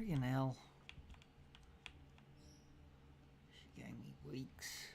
Friggin' hell. She gave me weeks.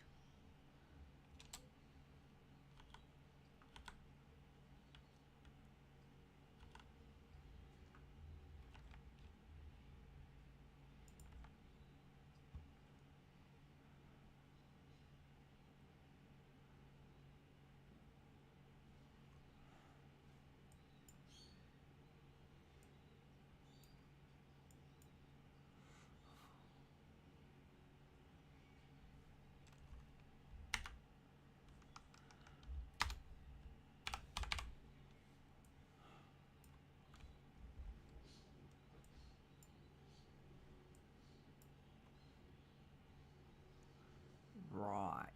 Right.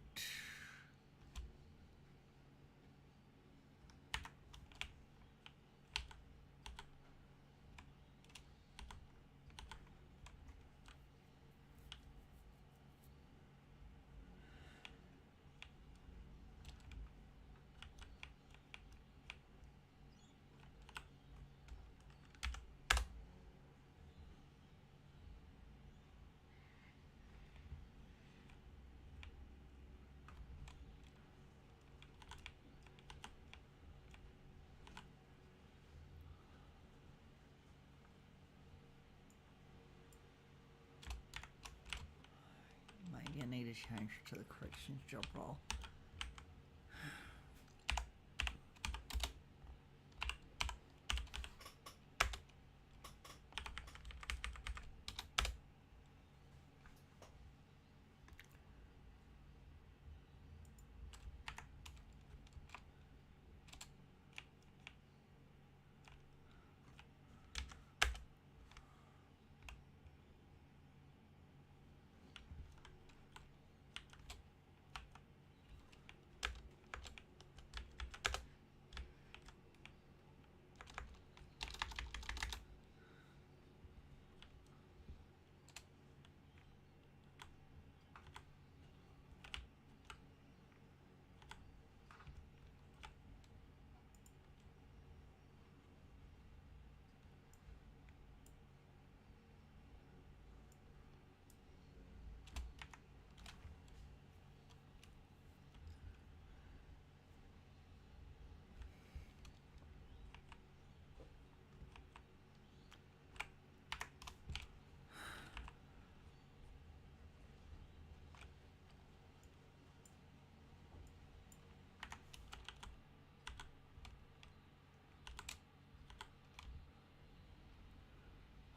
Maybe I need to change it to the corrections job role.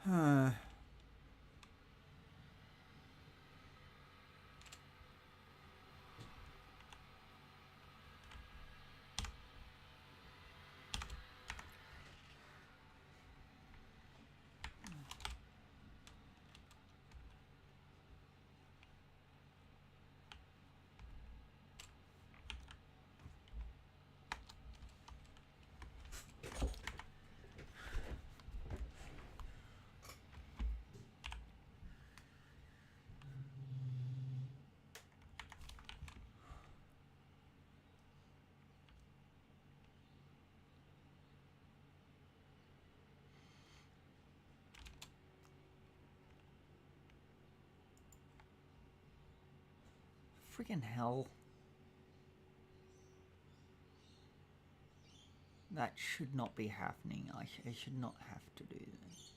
Huh. Freaking hell. That should not be happening. I should not have to do this.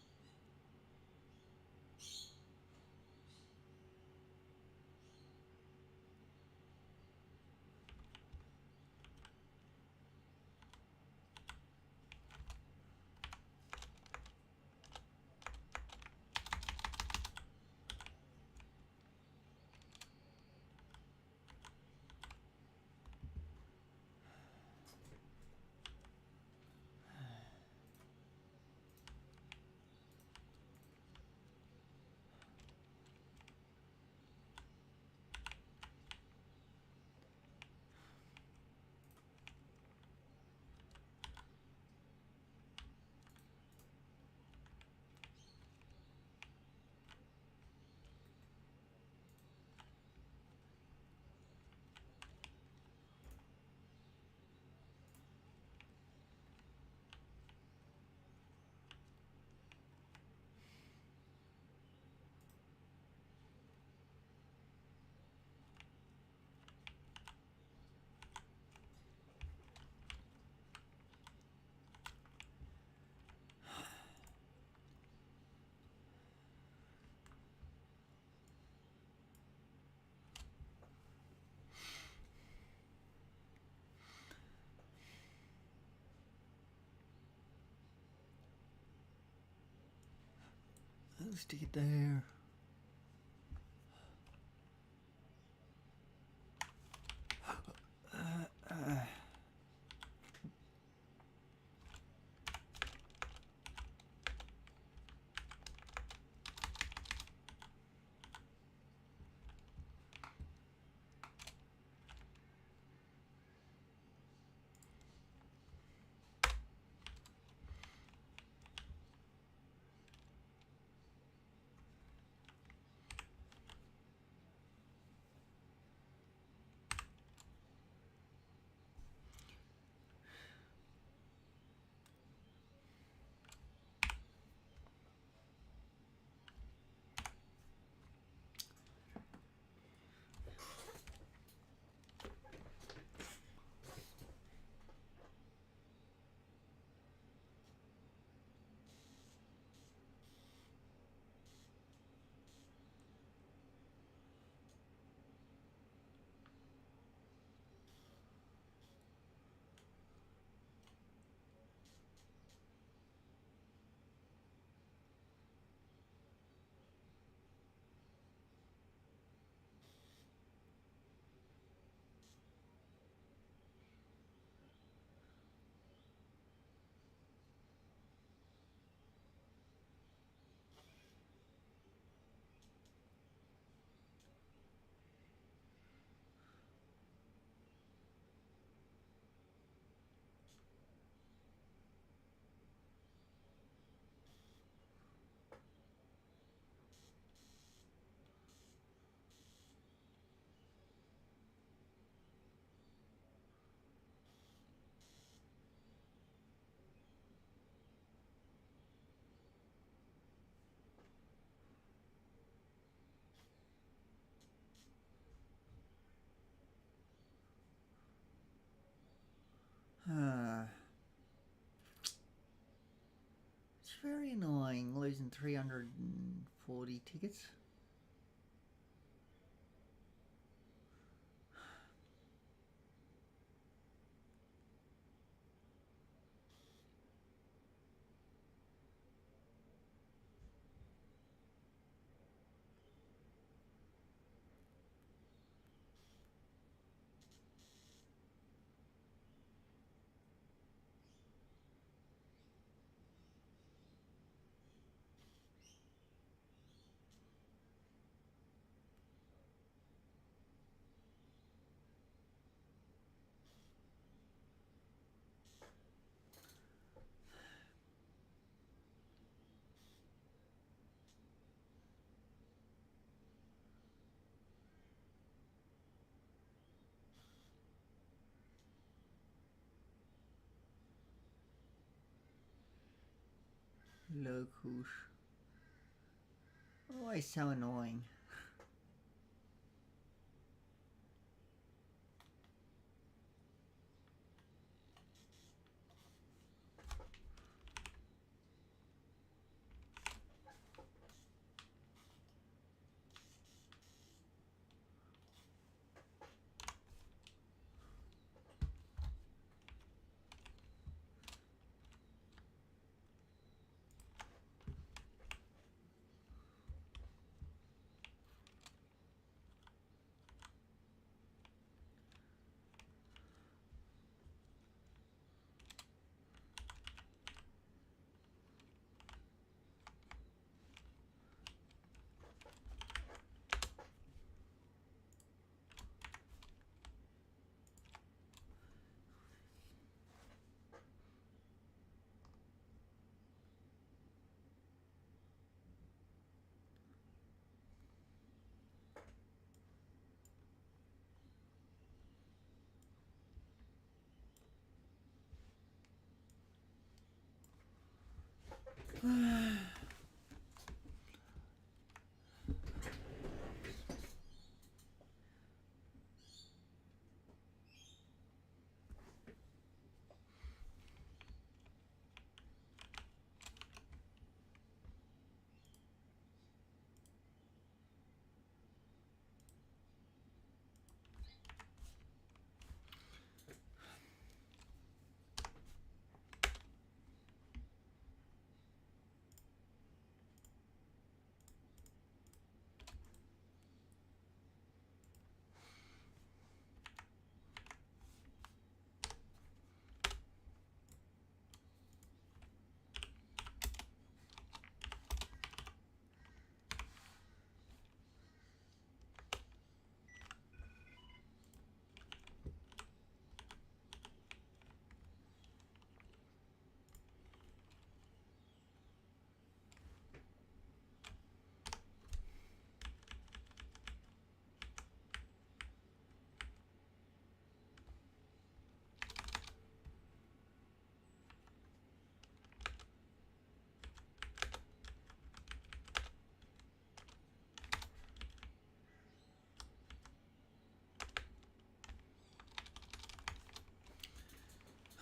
Stick it there. It's very annoying losing 340 tickets. Locals. Always so annoying.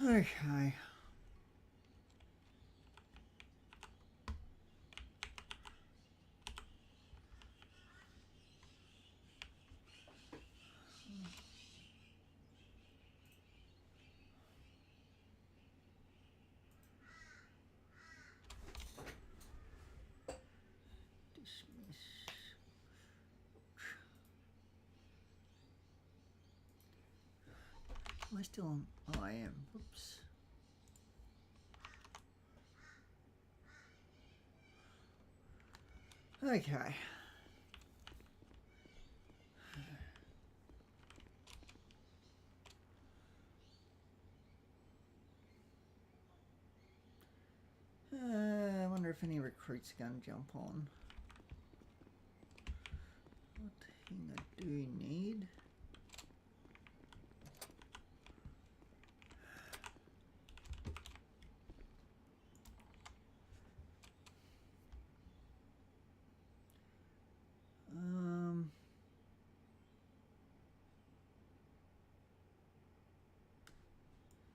Okay. Dismiss. Am I still on? Oh, I am. Oops. Okay. I wonder if any recruits are going to jump on. What thing I do need?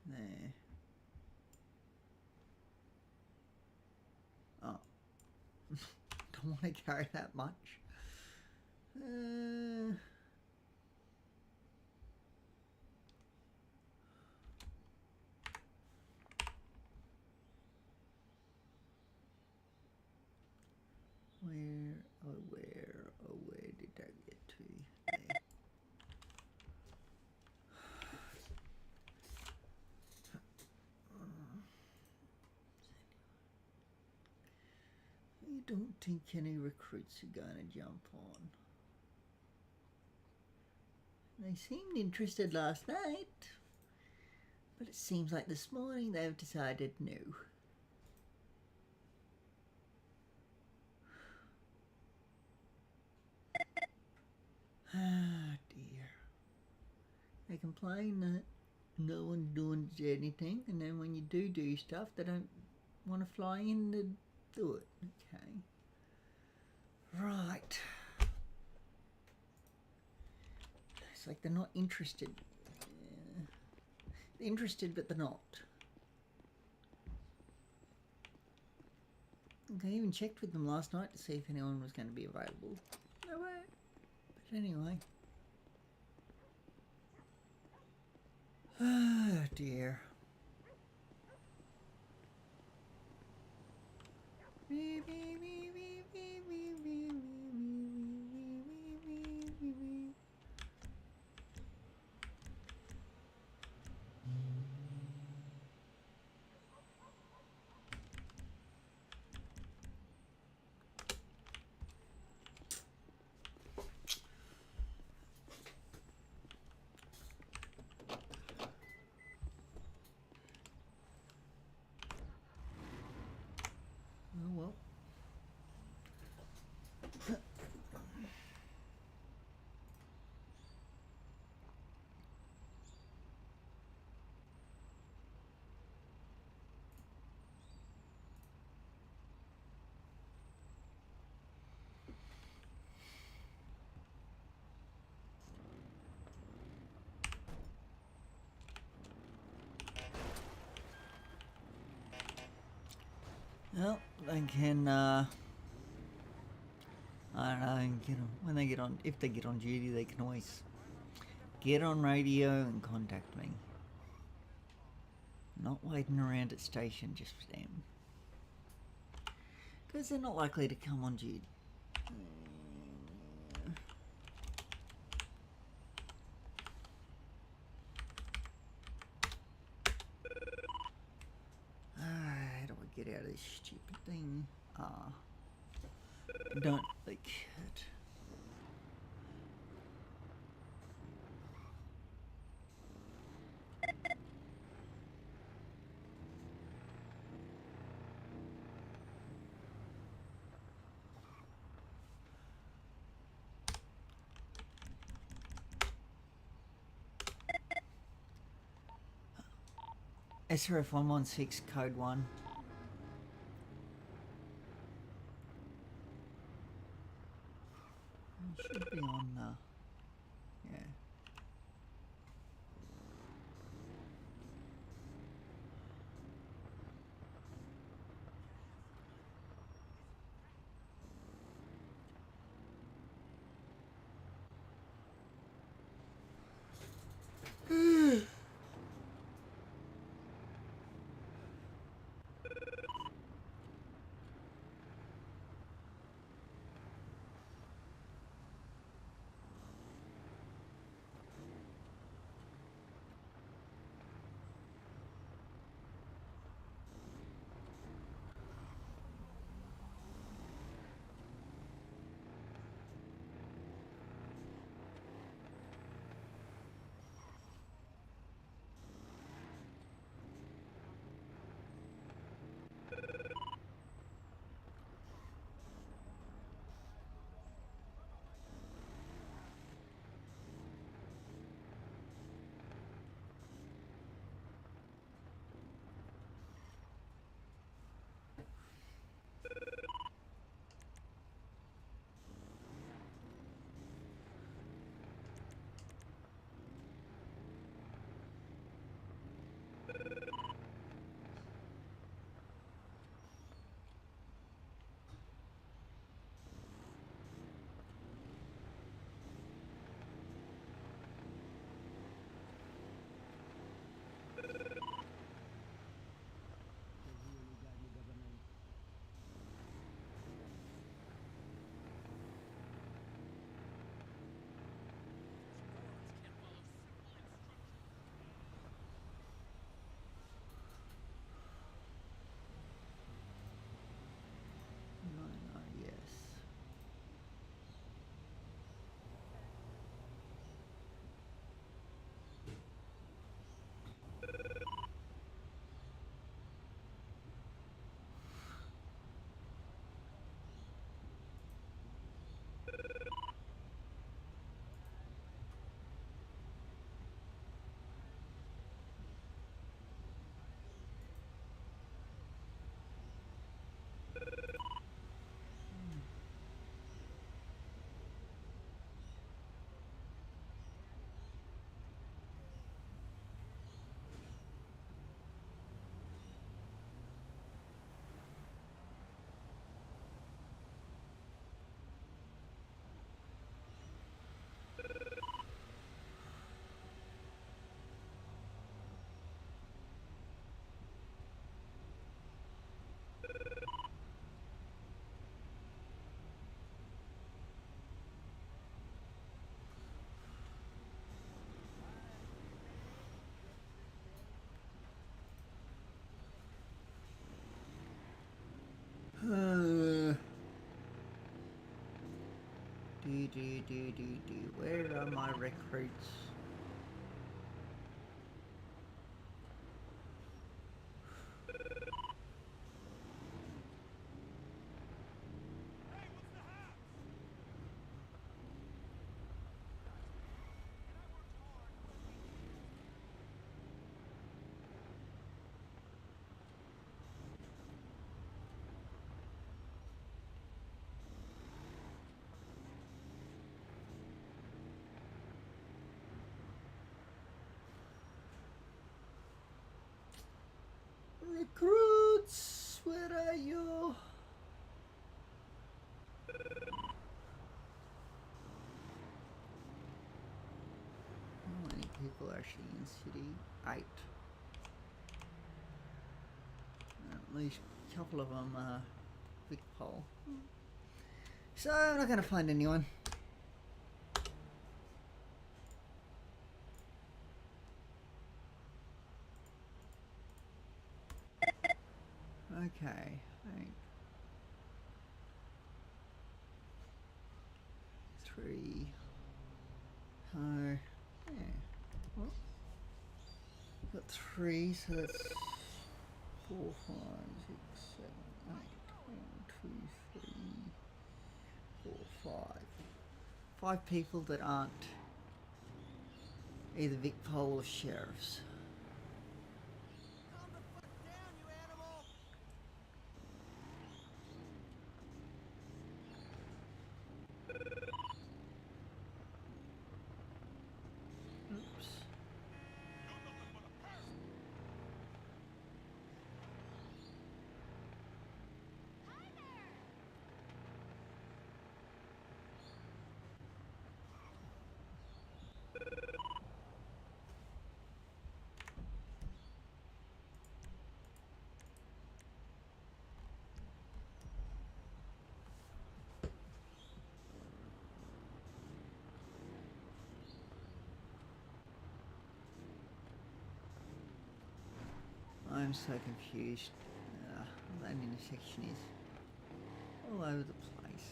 There. Oh. Don't want to carry that much. Where did I get to? There. I don't think any recruits are going to jump on. They seemed interested last night, but it seems like this morning they've decided no. Ah, dear. They complain that no one's doing anything, and then when you do stuff, they don't want to fly in to do it. Okay. Right. It's like they're not interested. They're interested, but they're not. I even checked with them last night to see if anyone was going to be available. No way. But anyway. Oh dear. Oh well. Well, they can, I don't know, get on, when they get on, if they get on duty, they can always get on radio and contact me. Not waiting around at station just for them. Because they're not likely to come on duty. How do I get out of this stupid thing? Don't like it. SRF 116 code 1. It should be on yeah. Where are my recruits? Recruits, where are you? How many people are actually in city? 8. At least a couple of them are Vic Pole. So I'm not going to find anyone. Okay. 8. 3. Oh, yeah. Well, got 3, so that's 4, 5, 6, 7, 8, 1, 2, 3, 4, 5. 5 people that aren't either Vic Pole or sheriffs. Calm the fuck down, you animal! Oops. I'm so confused. That intersection is all over the place.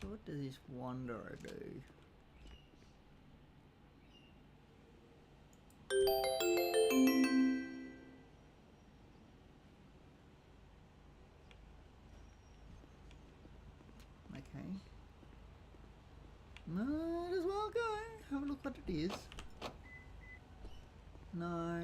So what does this wanderer do? Okay. Might as well go. Have a look what it is. No.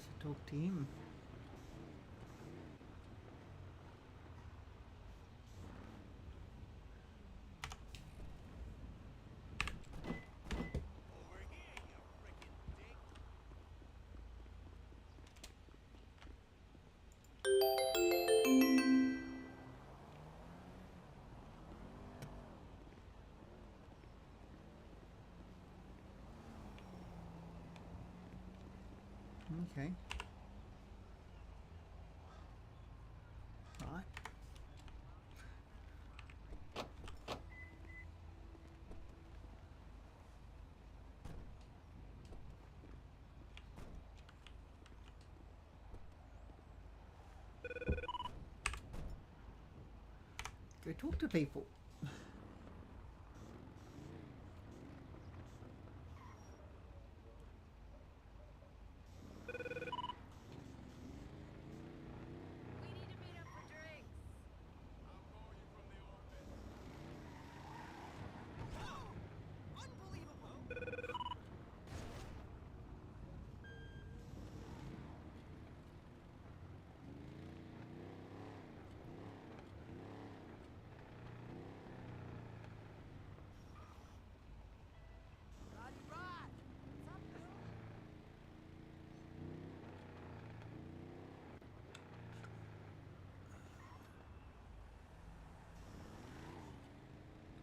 suppose to talk to him. Over here, you frickin' dick! Okay. Right. Go talk to people. We need to meet up for drinks. I'll call you from the office. Oh! Unbelievable! Roddy Rod! What's up, Bill?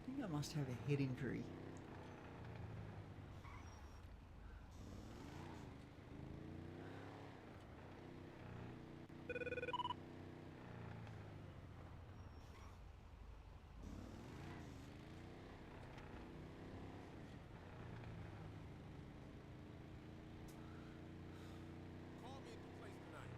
I think I must have a head injury. Call me at the place tonight.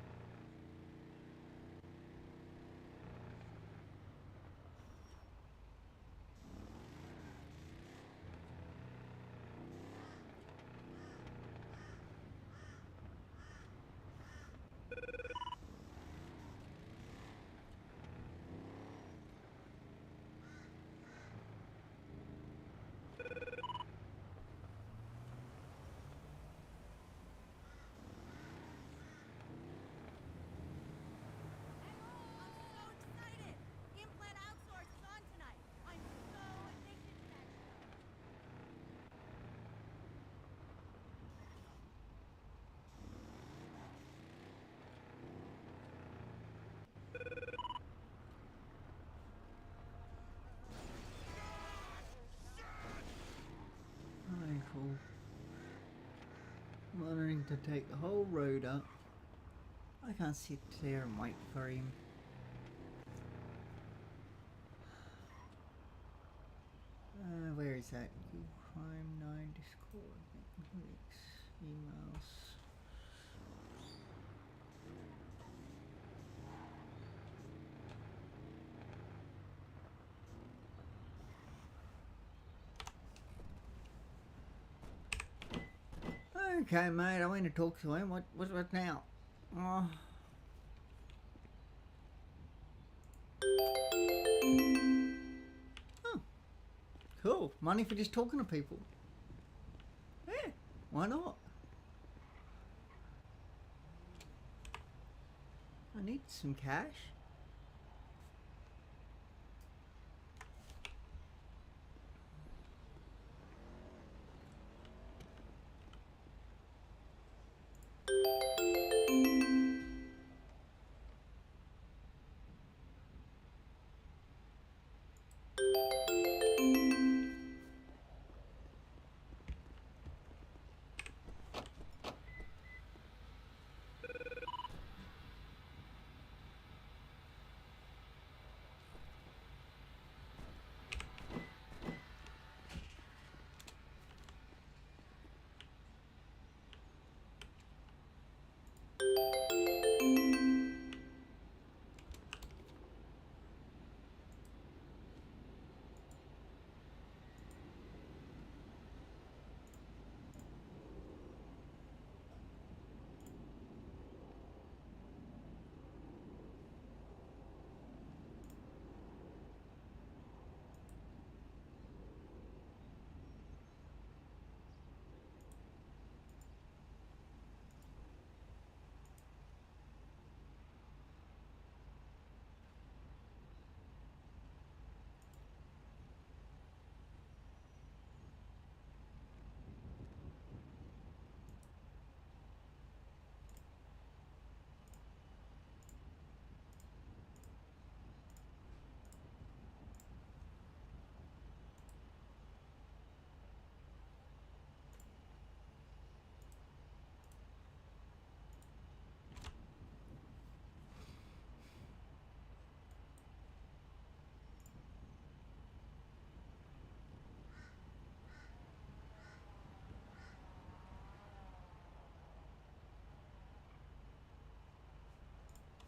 I'm so excited! Implant Outsource is on tonight. I'm so addicted to that show. Alright, cool. Wanting to take the whole road up. I can't sit there and wait for him. Where is that? Crime 9 Discord. Links, emails. Okay, mate, I went to talk to him. What now? Oh. Oh. Cool. Money for just talking to people. Yeah, why not? I need some cash.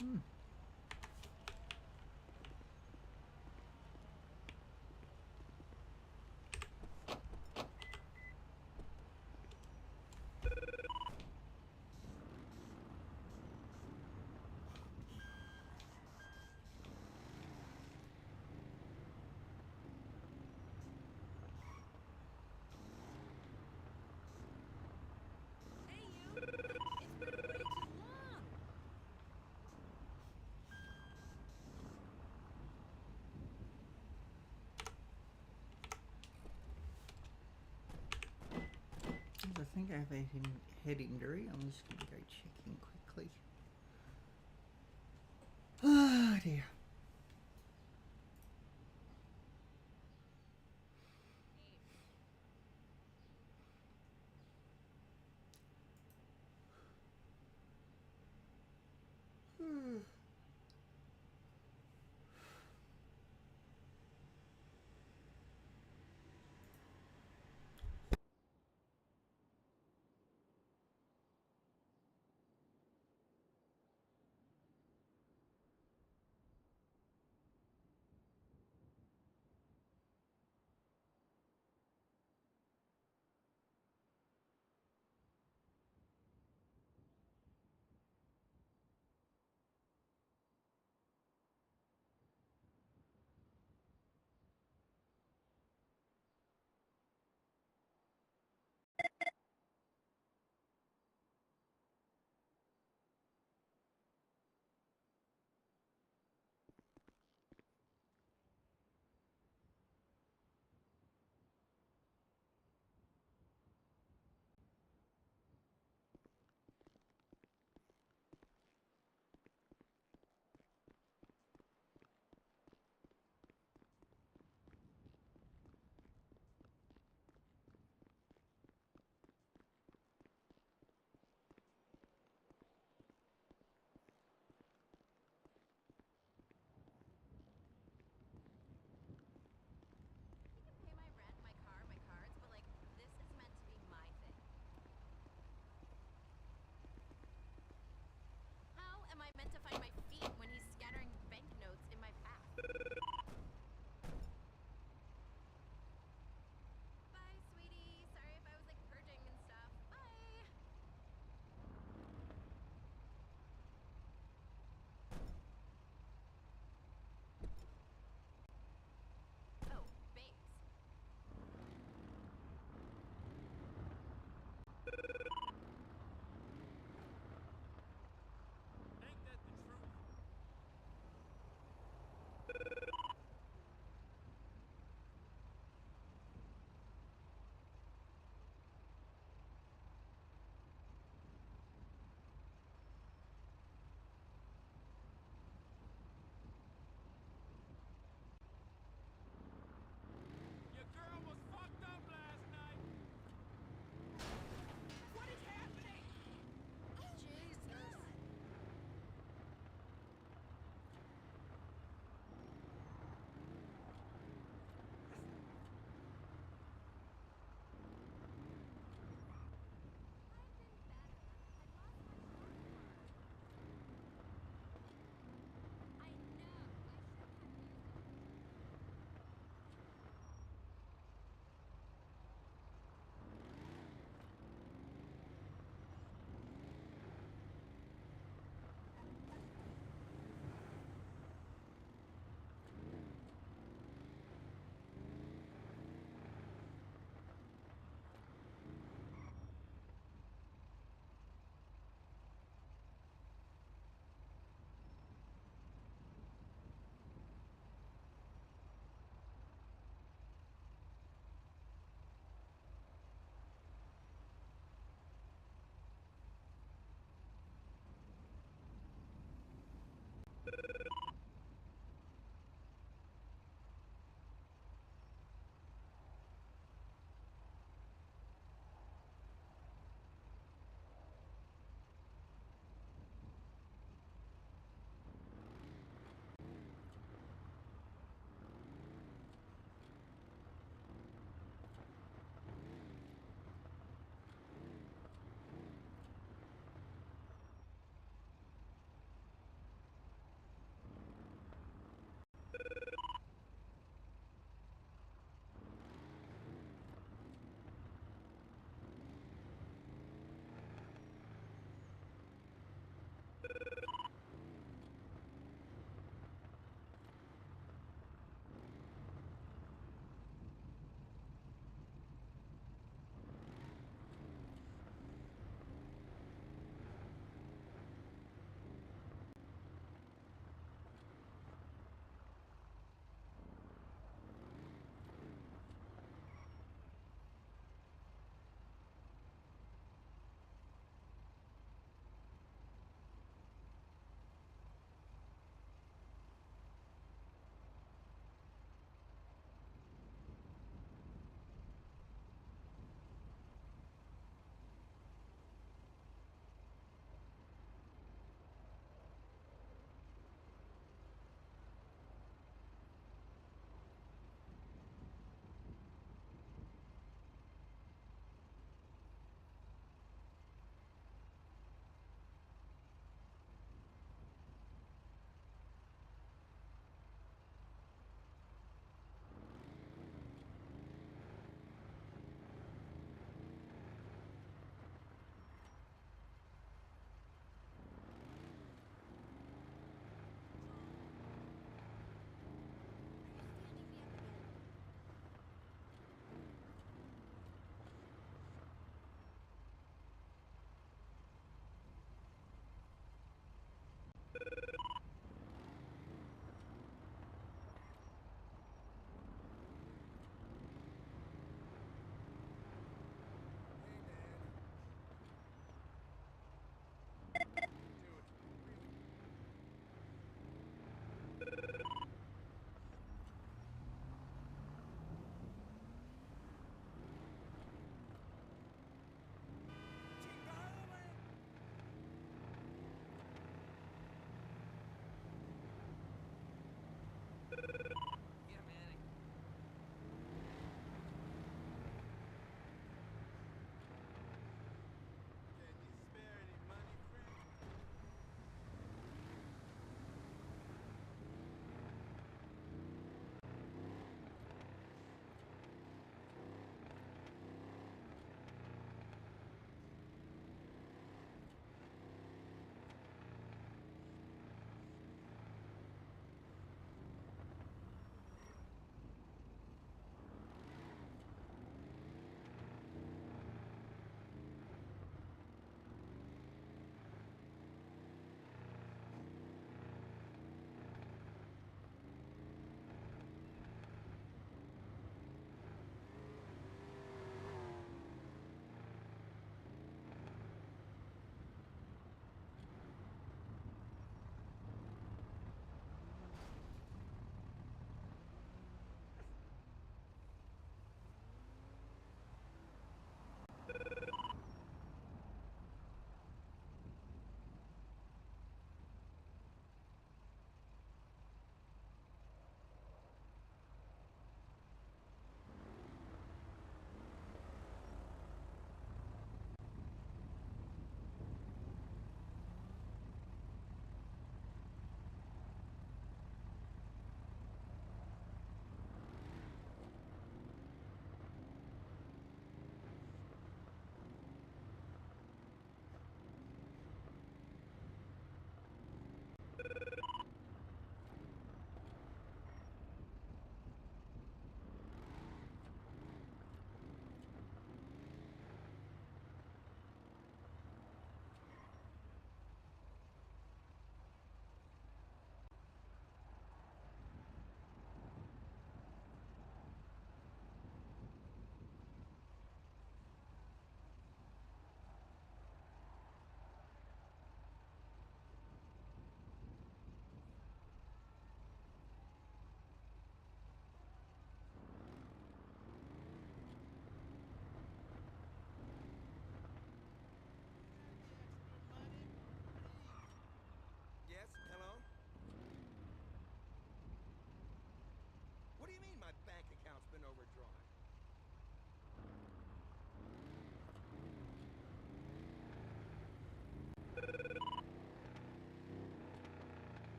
Hmm. Hey, you! It's been way too long! I think I have a head injury. I'm just going to go checking quickly. Ah, dear.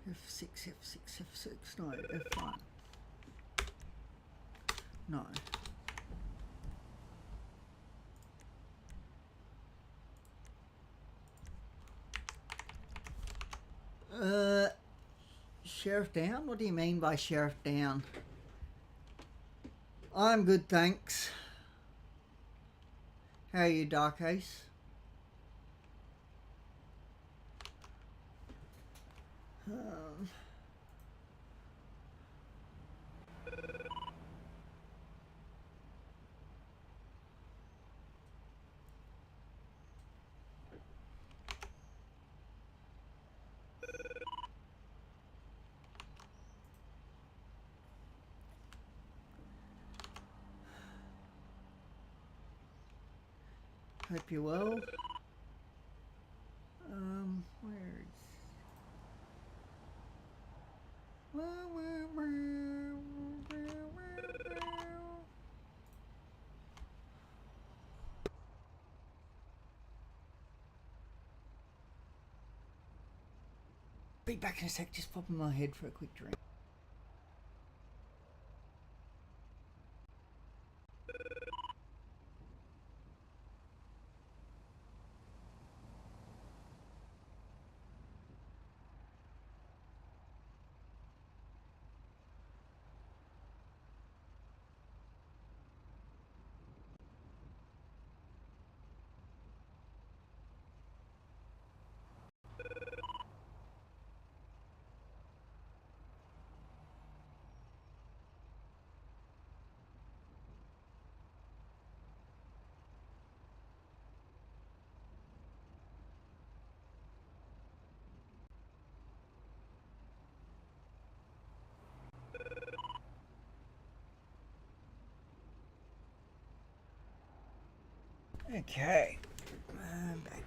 F6, F6, F6, no, F1. No. Sheriff down? What do you mean by sheriff down? I'm good, thanks. How are you, Dark Ace? Hope you're well. Where is... Be back in a sec, just popping my head for a quick drink. Okay, I'm back.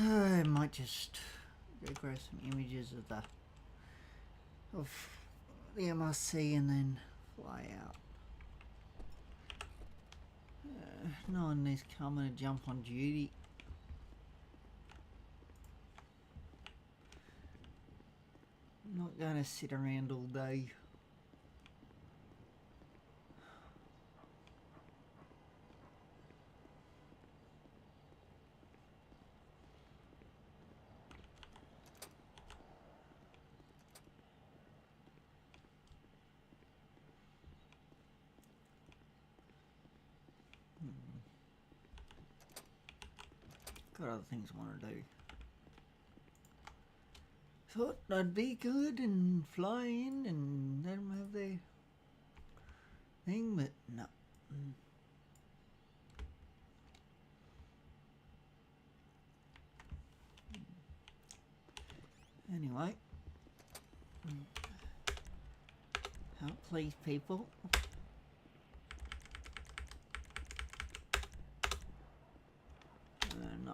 I might just go grab some images of the MRC and then fly out. No one is coming to jump on duty. I'm not going to sit around all day. Got other things I want to do. Thought I'd be good and fly in and let them have their thing, but no. Anyway, help please people. No.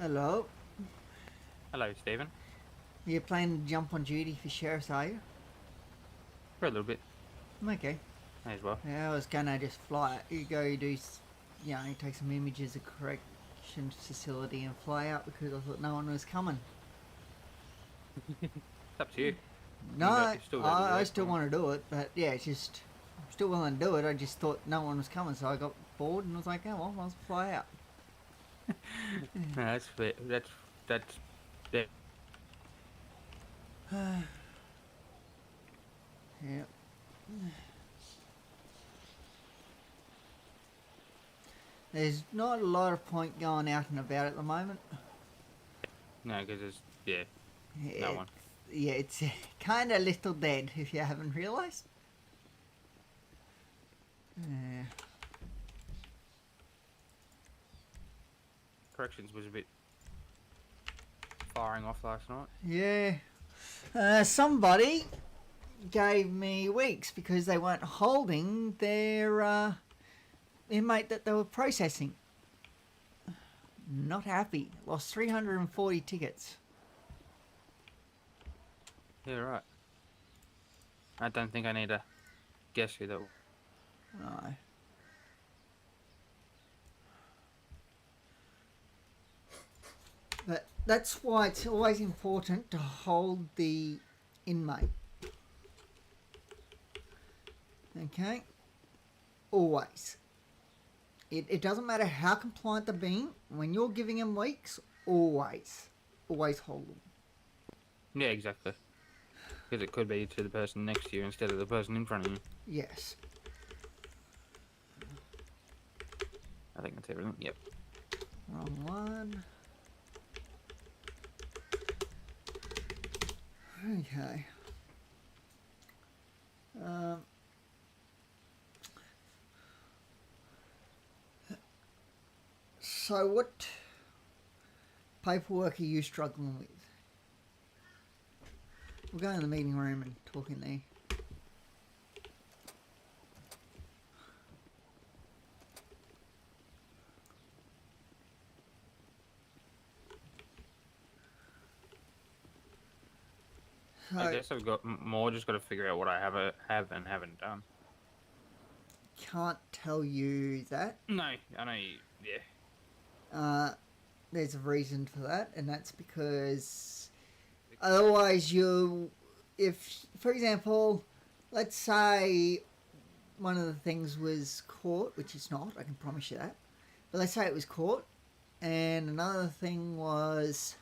Hello. Hello, Stephen. You planning to jump on duty for sheriffs, are you? For a little bit, Okay. may as well. Yeah, I was gonna just fly. You go do, you take some images of corrections facility and fly out because I thought no one was coming. It's up to you. No, you still gotta do I it, still right? want to do it, but yeah, it's just I'm still willing to do it. I just thought no one was coming, so I got bored and was like, oh well, I'll fly out. No, that's fair. That's yeah. Yeah. There's not a lot of point going out and about at the moment. No, because it's Yeah, no one. Yeah, it's kind of little dead if you haven't realised. Yeah. Corrections was a bit firing off last night. Yeah. Somebody gave me weeks because they weren't holding their inmate that they were processing. Not happy. Lost 340 tickets. Yeah, right. I don't think I need to guess who that. No. But that's why it's always important to hold the inmate. Okay? Always. It doesn't matter how compliant they're being. When you're giving them weeks, always hold them. Yeah, exactly. Because it could be to the person next to you instead of the person in front of you. Yes. I think that's everything. Yep. Wrong one. Okay. So what paperwork are you struggling with? We'll go in the meeting room and talk in there. So, I guess I've got more. Just got to figure out what I have and haven't done. can't tell you that. No, I know. Yeah. There's a reason for that, and that's because otherwise if, for example, let's say one of the things was caught, which it's not, I can promise you that, but let's say it was caught, and another thing was,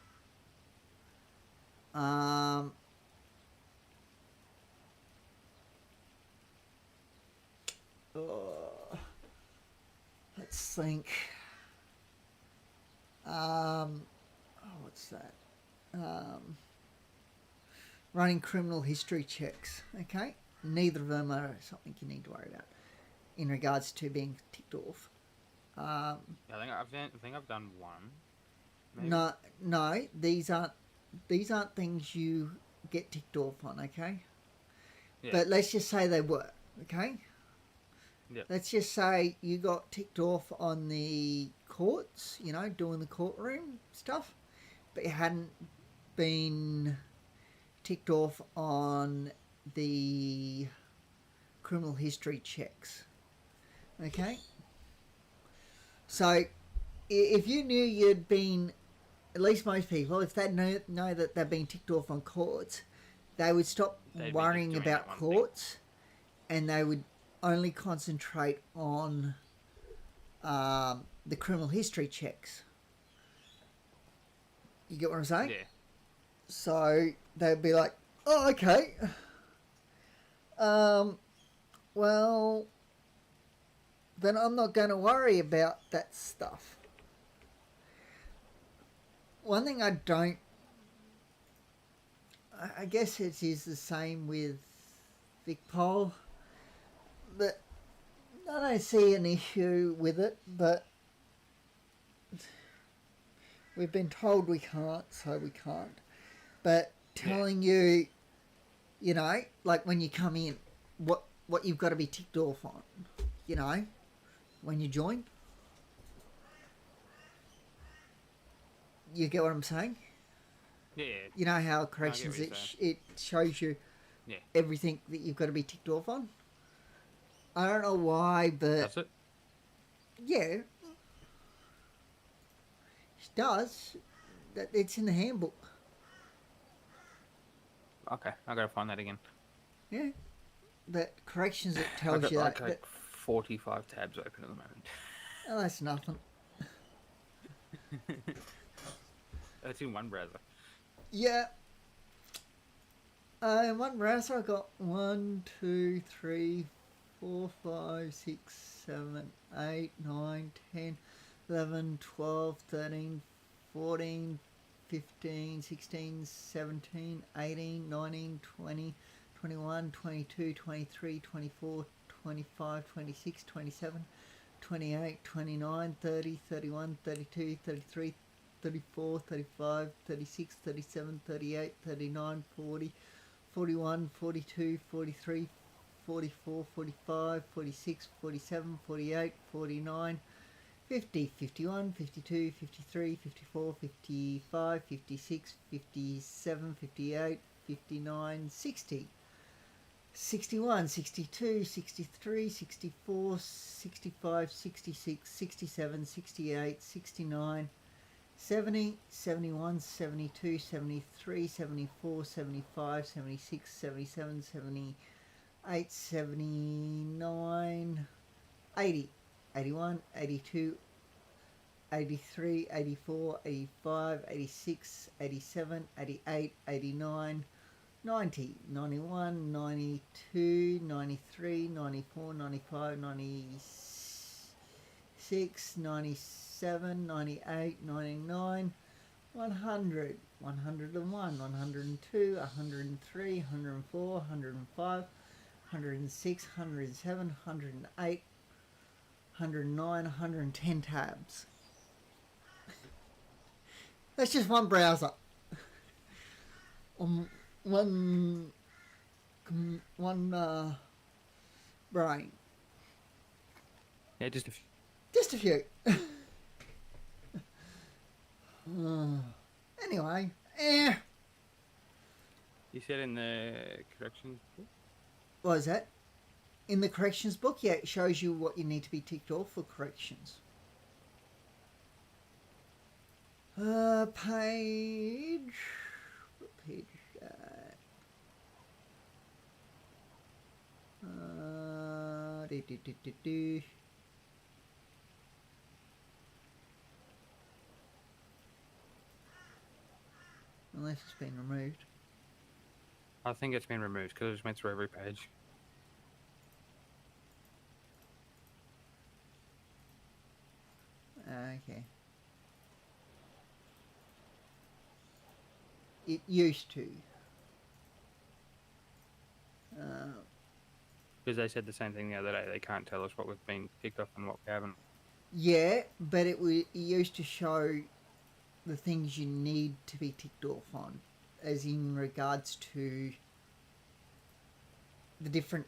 let's think, what's that? Running criminal history checks, okay? Neither of them are something you need to worry about in regards to being ticked off. I think I've done one. Maybe? No, these aren't things you get ticked off on, okay? Yeah. But let's just say they were, okay? Yeah. Let's just say you got ticked off on the courts, doing the courtroom stuff, but you hadn't been ticked off on the criminal history checks, okay? So if you knew you'd been, at least most people, if they know that they've been ticked off on courts, they would stop They'd be worrying just doing about that one courts, and they would only concentrate on the criminal history checks. You get what I'm saying? Yeah. So they'd be like, oh, okay. Well, then I'm not going to worry about that stuff. One thing I guess it is the same with VicPol, but I don't see an issue with it, but we've been told we can't, so we can't. But telling you, like when you come in, what you've got to be ticked off on, when you join. You get what I'm saying? Yeah. You know how corrections it shows you everything that you've got to be ticked off on? I don't know why, but... That's it? Yeah. It does. It's in the handbook. Okay, I gotta find that again. Yeah. But corrections, it I've tells got you like, that. 45 tabs open at the moment. Oh, that's nothing. That's in one browser. Yeah. In one browser, I got 1, 2, 3, 4, 5, 6, 7, 8, 9, 10, 11, 12, 13, 14, 15, 16, 17, 18, 19, 20, 21, 22, 23, 24, 25, 26, 27, 28, 29, 30, 31, 32, 33, 34, 35, 36, 37, 38, 39, 40, 41, 42, 43, 44, 45, 46, 47, 48, 49, 50, 51, 52, 53, 54, 55, 56, 57, 58, 59, 60. 61, 62, 63, 64, 65, 66, 67, 68, 69, 70, 71, 72, 73, 74, 75, 76, 77, 78, 79, 80, 81, 82, 83, 84, 85, 86, 87, 88, 89, 90, 91, 92, 93, 94, 95, 96, 97, 98, 99, 100, 101, 102, 103, 104, 105, 106, 107, 108, 109, 110 tabs. That's just one browser. One brain. Yeah, just a few. Just a few. Anyway, You said in the corrections book? What is that? In the corrections book, yeah, it shows you what you need to be ticked off for corrections. Page. What page? Do. Unless it's been removed. I think it's been removed because it just went through every page. Okay. It used to. Because they said the same thing the other day. They can't tell us what we've been ticked off and what we haven't. Yeah, but it used to show the things you need to be ticked off on, as in regards to the different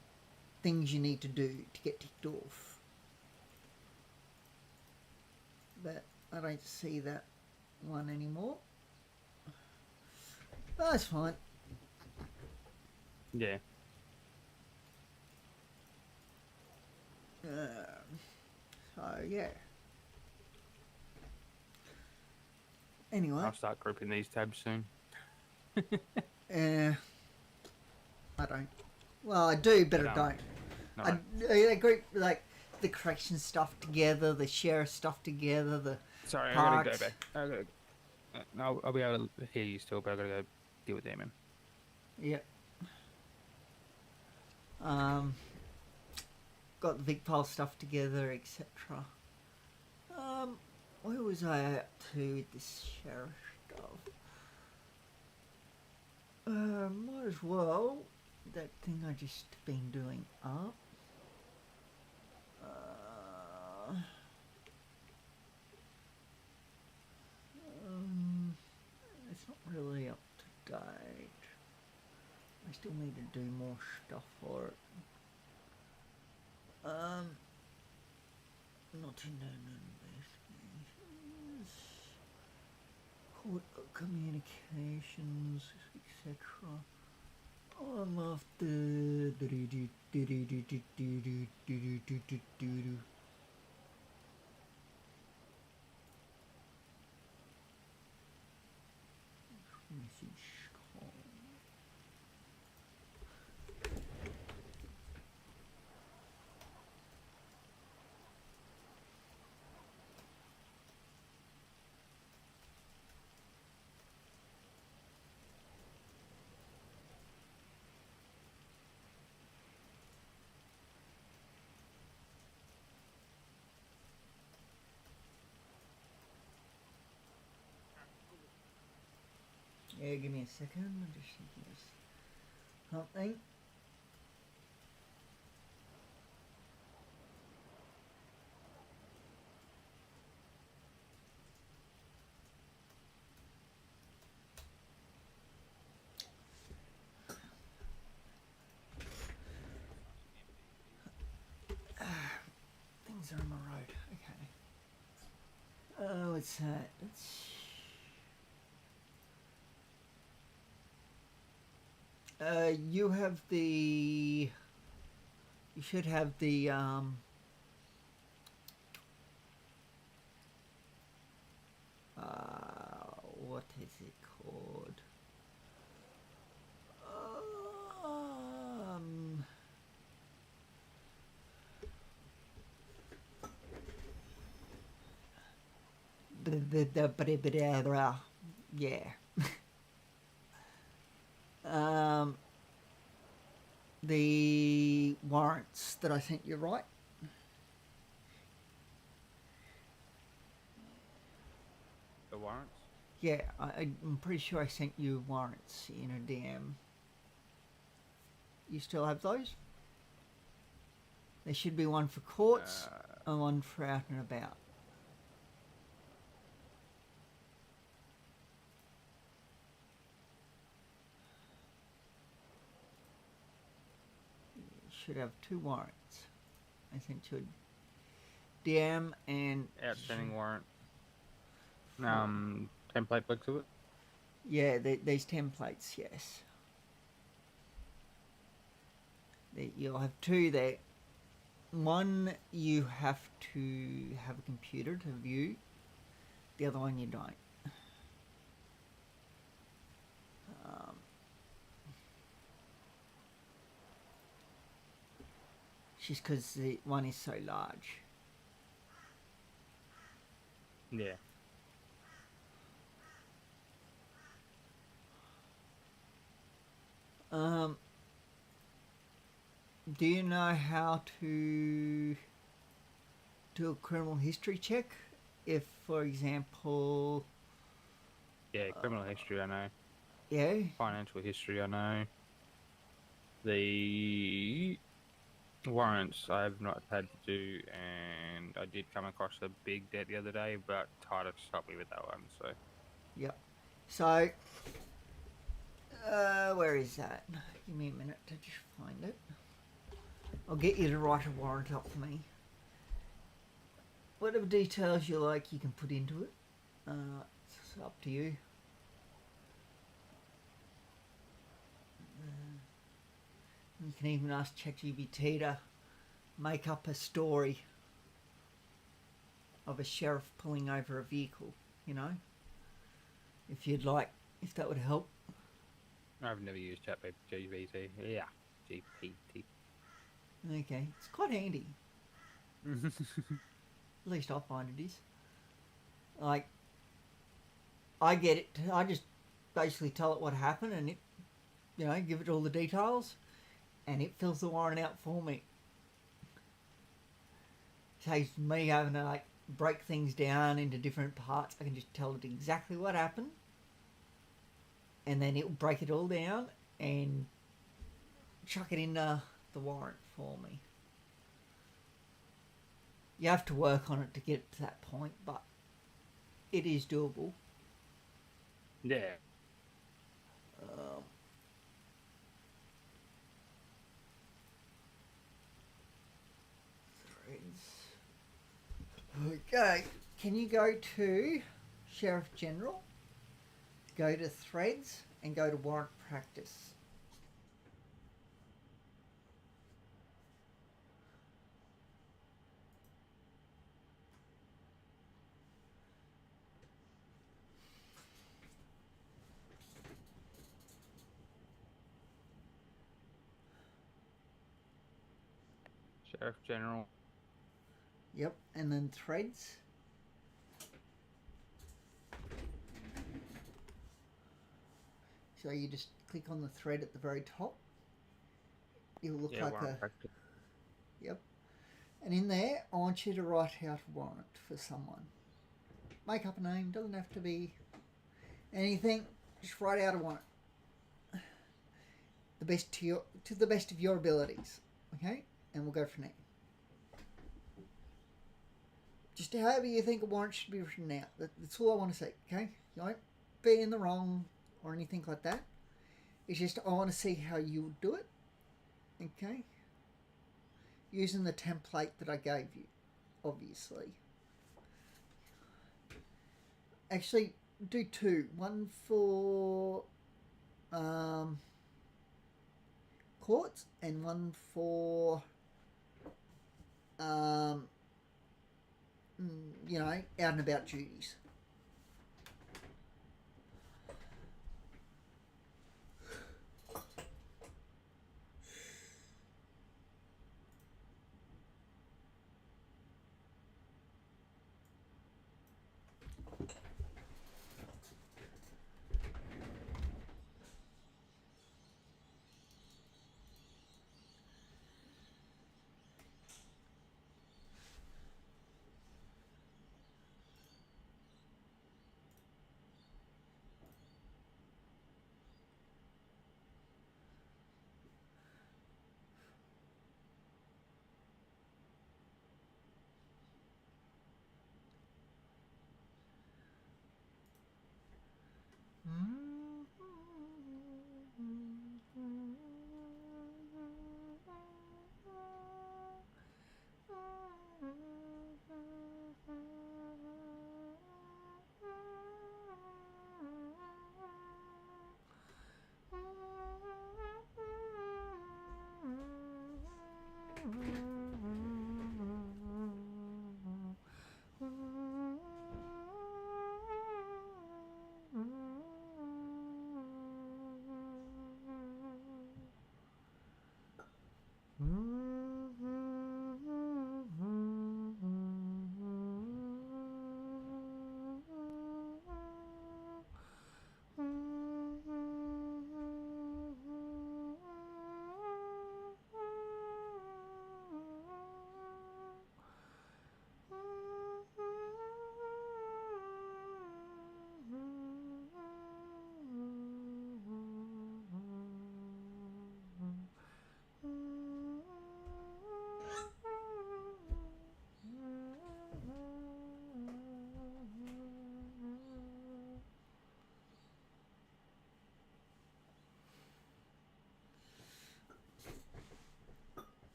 things you need to do to get ticked off. But I don't see that one anymore. Oh, that's fine. Yeah. So yeah. Anyway. I'll start grouping these tabs soon. I don't. Well, I do, but I don't. No. I group like the correction stuff together, the share stuff together, the Sorry, parts. I gotta go back. No, I'll be able to hear you still, but I gotta go deal with them. Yep. Got the big pile stuff together, etc. Where was I up to with this share stuff? Might as well. That thing I just been doing up. It's not really up to date. I still need to do more stuff for it. Not in investigations, court communications, etc. I'm after. Message call. Yeah, give me a second. I'm just thinking of something. Things are on my road. Okay. Oh, what's that? You have the. You should have the. What is it called? Yeah. The warrants that I sent you, right? The warrants? Yeah, I'm pretty sure I sent you warrants in a DM. You still have those? There should be one for courts and one for out and about. You should have 2 warrants. I sent you a DM and... Outstanding warrant. Template looks of it? Yeah, these templates, yes. You'll have two there. One you have to have a computer to view. The other one you don't. Just because the one is so large. Yeah. Do you know how to do a criminal history check? If, for example, Yeah, criminal history, I know. yeah, Financial history, I know. The warrants I've not had to do, and I did come across a big debt the other day, but Titus helped me with that one, so. yep. So, where is that? Give me a minute to just find it. I'll get you to write a warrant up for me. Whatever details you like, you can put into it. It's up to you. You can even ask ChatGPT to make up a story of a sheriff pulling over a vehicle, you know? If you'd like, if that would help. I've never used ChatGPT. Yeah, GPT. Okay, it's quite handy. At least I find it is. Like, I get it. I just basically tell it what happened and it, you know, give it all the details and it fills the warrant out for me. Saves me having to, like, break things down into different parts. I can just tell it exactly what happened and then it'll break it all down and chuck it into the warrant for me. You have to work on it to get to that point, but it is doable. Yeah. Okay, can you go to Sheriff General, go to Threads, and go to Warrant Practice? Sheriff General. Yep, and then Threads. So you just click on the thread at the very top. It'll look like warrant a... practice. Yep. And in there, I want you to write out a warrant for someone. Make up a name, doesn't have to be anything. Just write out a warrant. To the best of your abilities. Okay? And we'll go from there. Just however you think a warrant should be written out. That's all I want to say, okay? You won't be in the wrong or anything like that. It's just I want to see how you would do it. Okay? Using the template that I gave you, obviously. Actually, do two. One for courts and one for you know, out and about duties.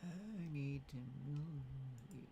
I need to move you.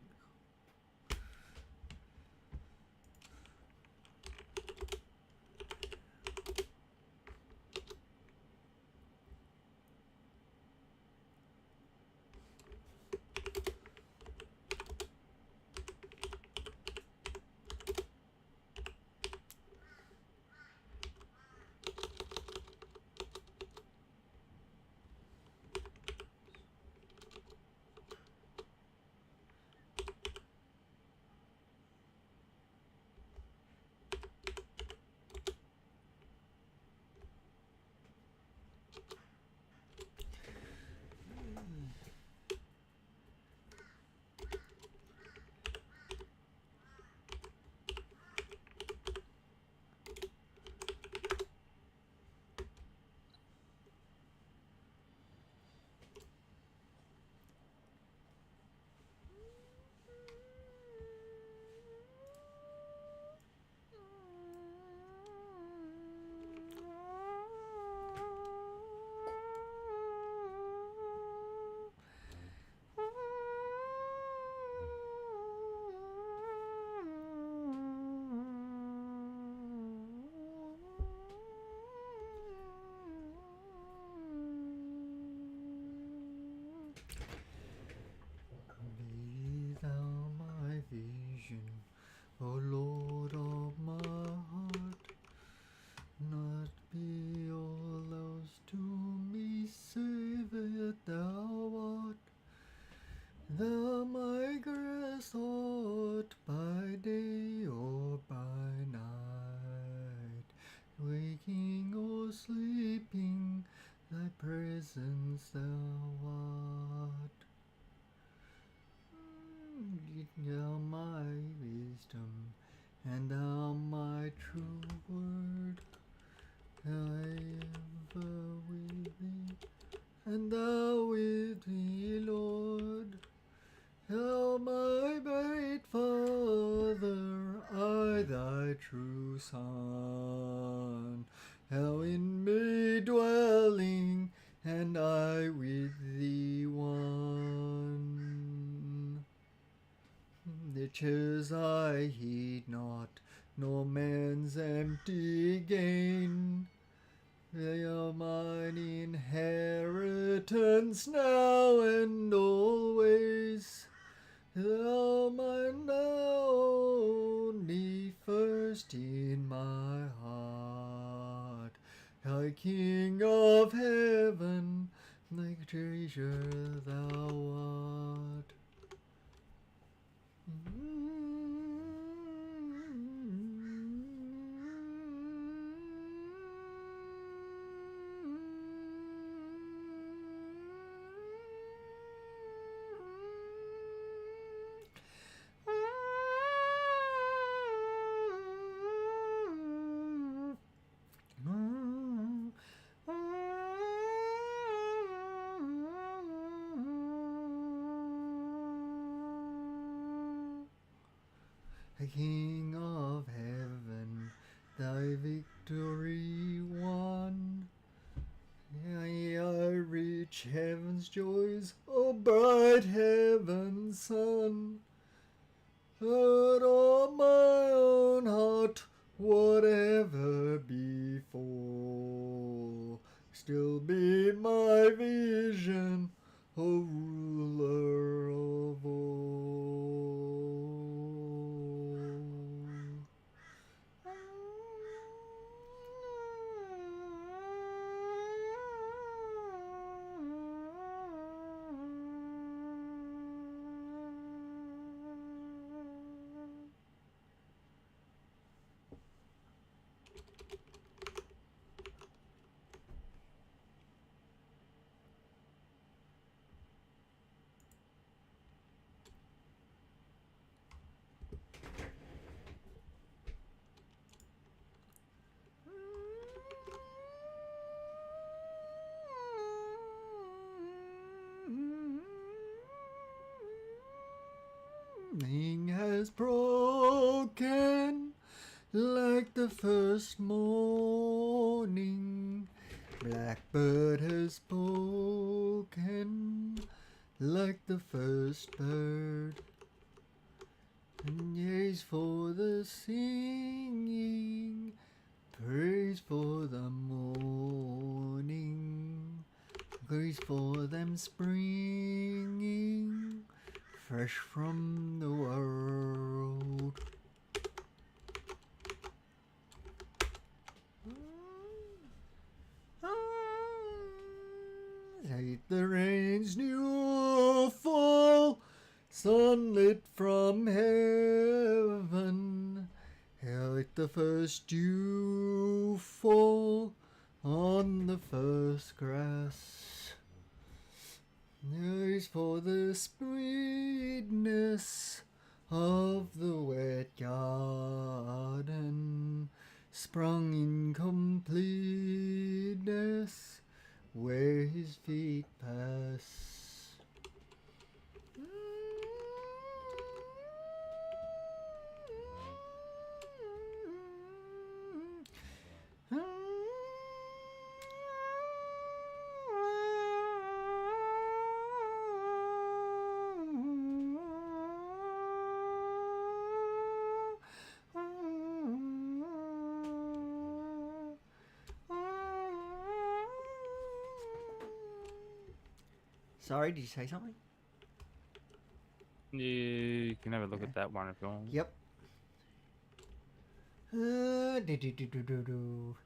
Be thou my vision, O Lord of my heart, not be all else to me, save that thou art. Thou my grace thought by day or by night, waking or sleeping, thy presence thou art. Thou my wisdom, and thou my true word, I ever with thee, and thou with me, Lord. Thou my great Father, I thy true Son, thou in me dwelling, and I with thee one. Riches I heed not, nor man's empty gain. They are mine inheritance now and always. Thou mine now only first in my heart. Thy King of heaven, thy treasure thou art. the King of Heaven, thy victory won. O rich heaven's joys, O bright heaven's sun. But on my own heart, whatever befall, still be my vision, O ruler of all. Evening has broken like the first morning. Blackbird has spoken like the first bird. And praise for the singing, praise for the morning, grace for them springing fresh from the world. Take the rain's new fall, sunlit from heaven. Let the first dew fall on the first grass. Praise for the sweetness of the wet garden, sprung in completeness where his feet pass. Sorry, did you say something? You can have a look at that one if you want. Yep. Do.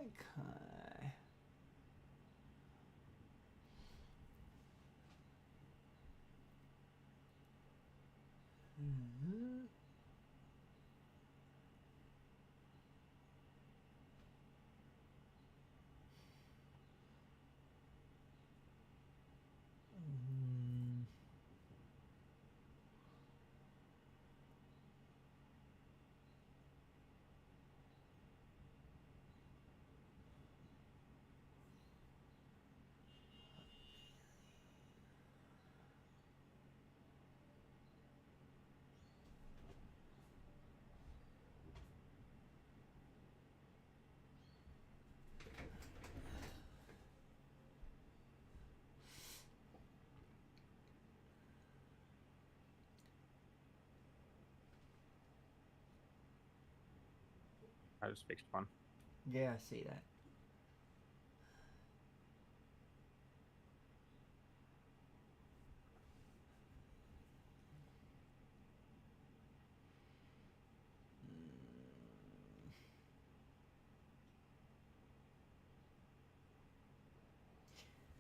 Okay. Mhm. Mm. I just fixed one. Yeah, I see that.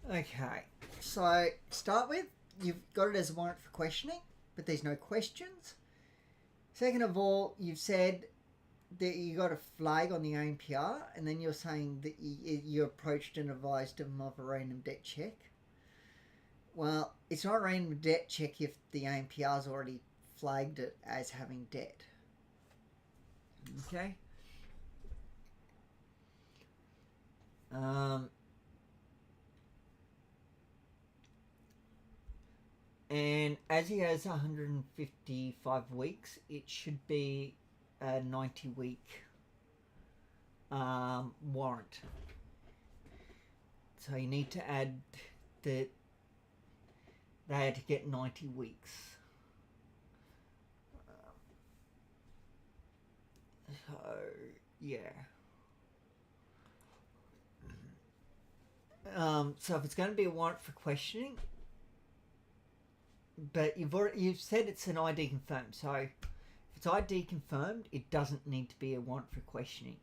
Okay, so start with, you've got it as a warrant for questioning, but there's no questions. Second of all, you've said that you got a flag on the ANPR, and then you're saying that you approached and advised them of a random debt check. Well, it's not a random debt check if the ANPR's already flagged it as having debt. Okay? And as he has 155 weeks, it should be a 90-week warrant. So you need to add that they had to get 90 weeks. So, yeah. So if it's going to be a warrant for questioning, but you've said it's an ID confirmed, so if it's ID confirmed, it doesn't need to be a warrant for questioning.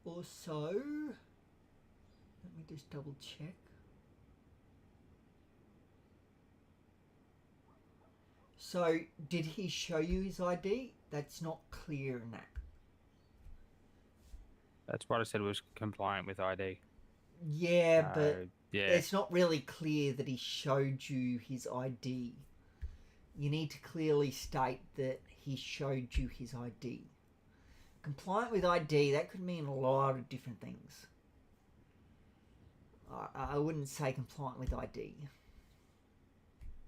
Also, let me just double check. So, did he show you his ID? That's not clear in that. That's what I said was compliant with ID. Yeah, but yeah, it's not really clear that he showed you his ID. You need to clearly state that he showed you his ID. Compliant with ID, that could mean a lot of different things. I wouldn't say compliant with ID.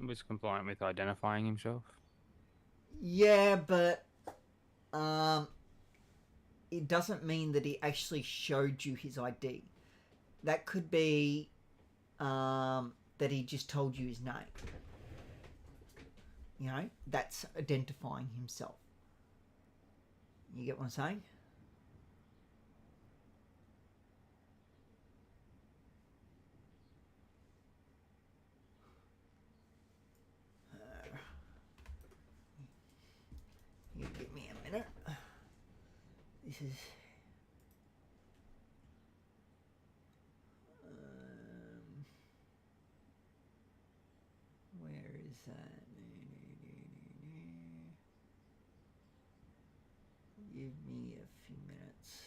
was compliant with identifying himself. Yeah, but it doesn't mean that he actually showed you his ID. That could be that he just told you his name. You know, that's identifying himself. You get what I'm saying? You give me a minute. This is... where is that? Give me a few minutes.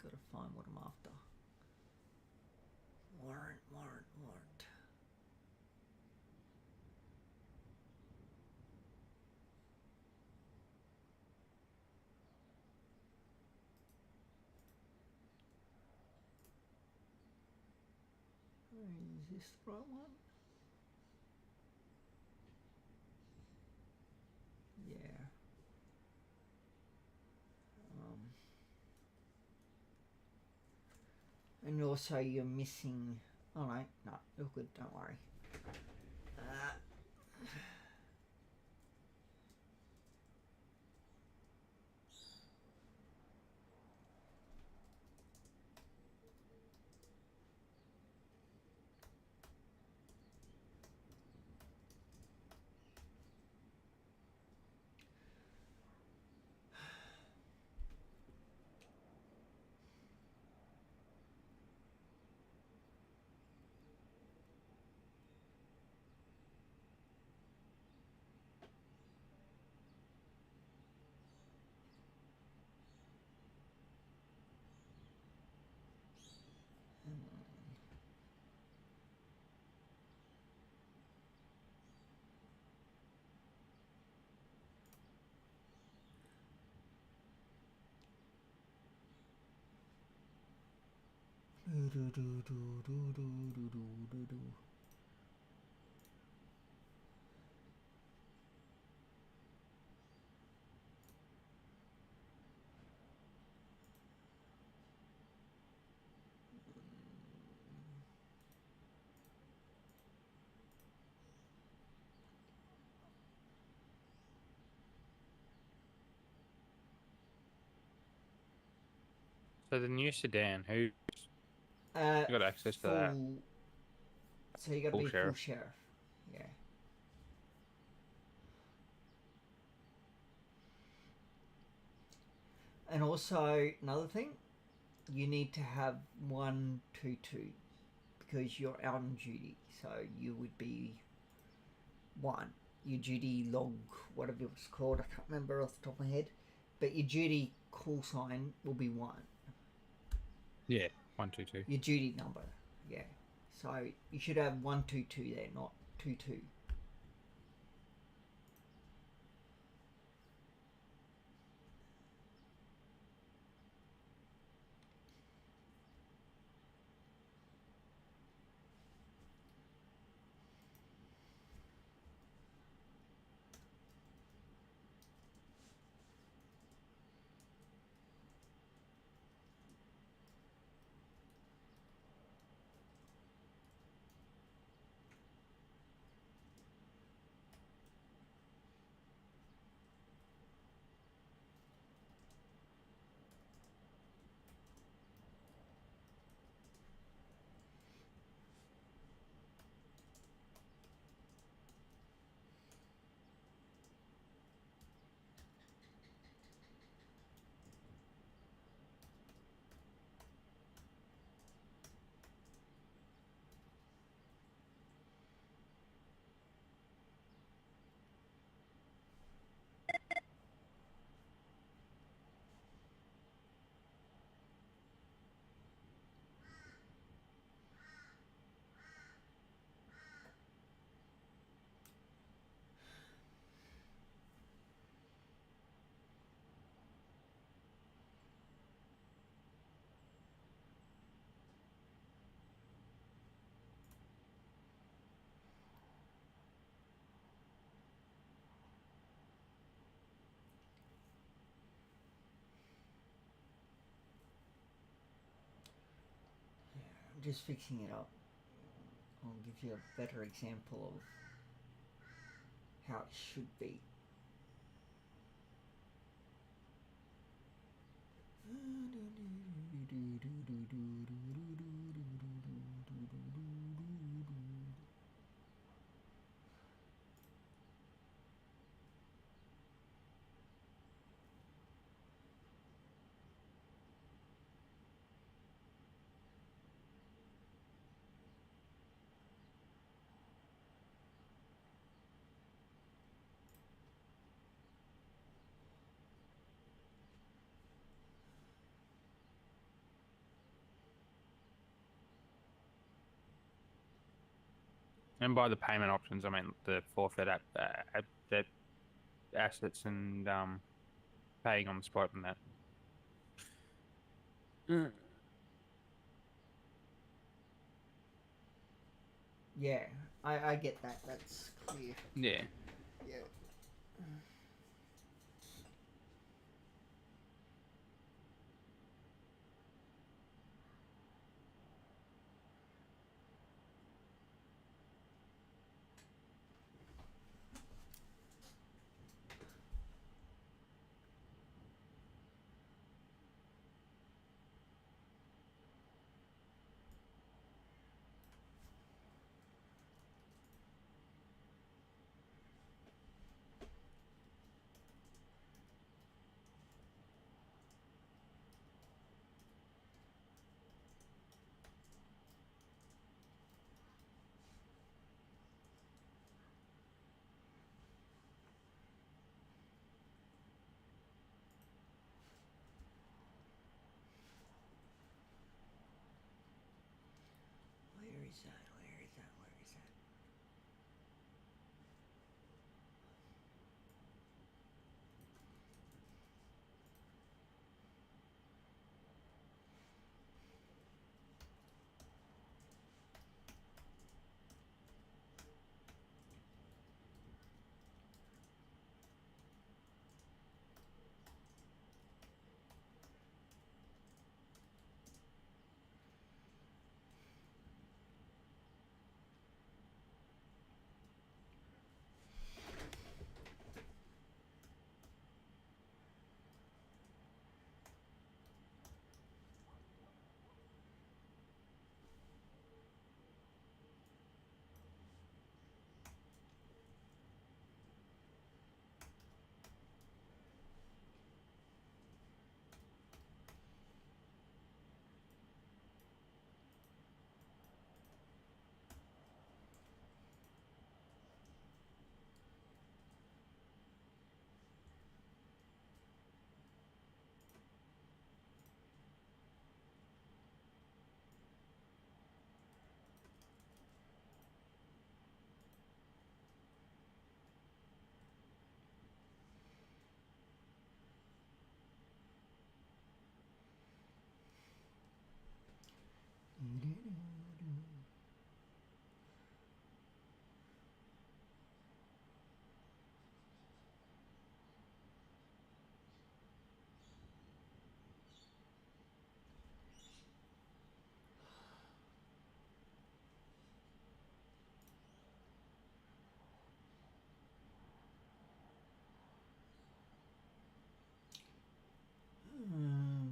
Gotta find what I'm after. Warrant. Is this the right one? Yeah. And also you're missing... Oh no, you're good, don't worry. So the new sedan, who got access to that? So you got to Full be full sheriff. sheriff. Yeah. And also another thing, you need to have 122 because you're out on duty. So you would be 1. Your duty log, whatever it was called, I can't remember off the top of my head, but your duty call sign will be 1. Yeah, 122. Your duty number, yeah. So you should have 122 there, not 22. just fixing it up. I'll give you a better example of how it should be. And by the payment options, I mean the forfeit the assets and paying on the spot and that. Yeah, I get that. That's clear. Yeah. Yeah. Where is that? Where is that? Where is that?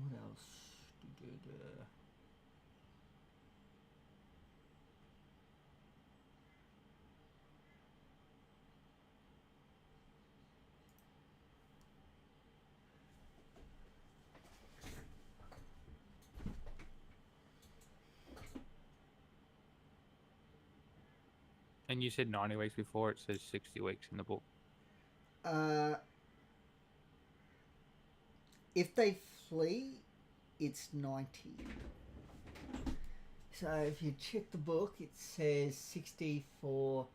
What else? And you said 90 weeks before, it says 60 weeks in the book. If they flee, it's 90. So if you check the book, it says 60 for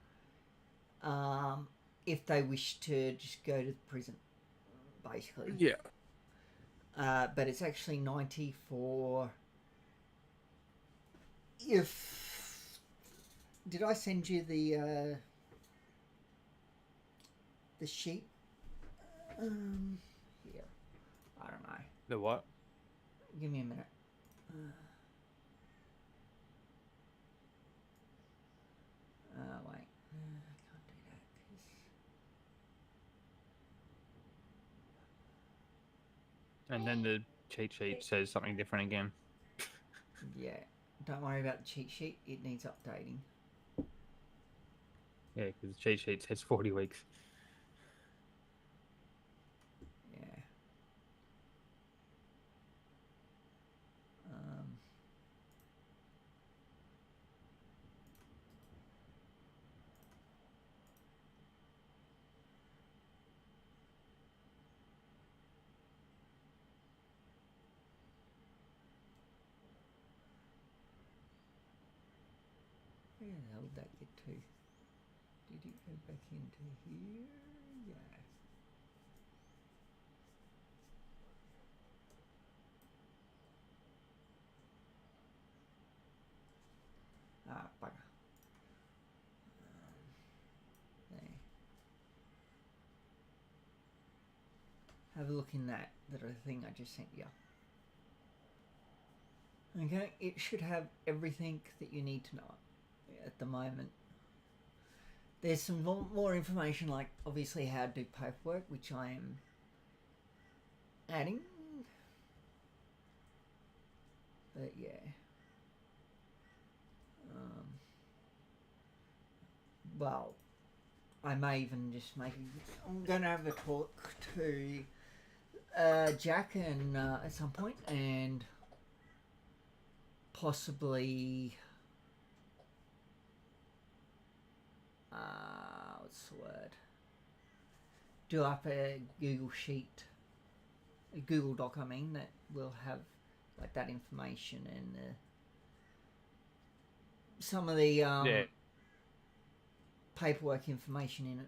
if they wish to just go to the prison, basically. Yeah. But it's actually 90 for if... Did I send you the sheet? Here. I don't know. The what? Give me a minute. And then the cheat sheet says something different again. Yeah, don't worry about the cheat sheet. It needs updating. Yeah, because the cheat sheet says 40 weeks. Yeah. Um, where the hell did that get to? Did it go back into here? Yeah. Ah, bugger. There. Have a look in that thing I just sent you. Okay, it should have everything that you need to know at the moment. There's some more information, like obviously how to do paperwork, which I am adding. But yeah. Well, I may even just make. I'm going to have a talk to Jack and at some point, and possibly what's the word? Do up a Google sheet, a Google Doc. I mean, that will have like that information and some of the Yeah. paperwork information in it.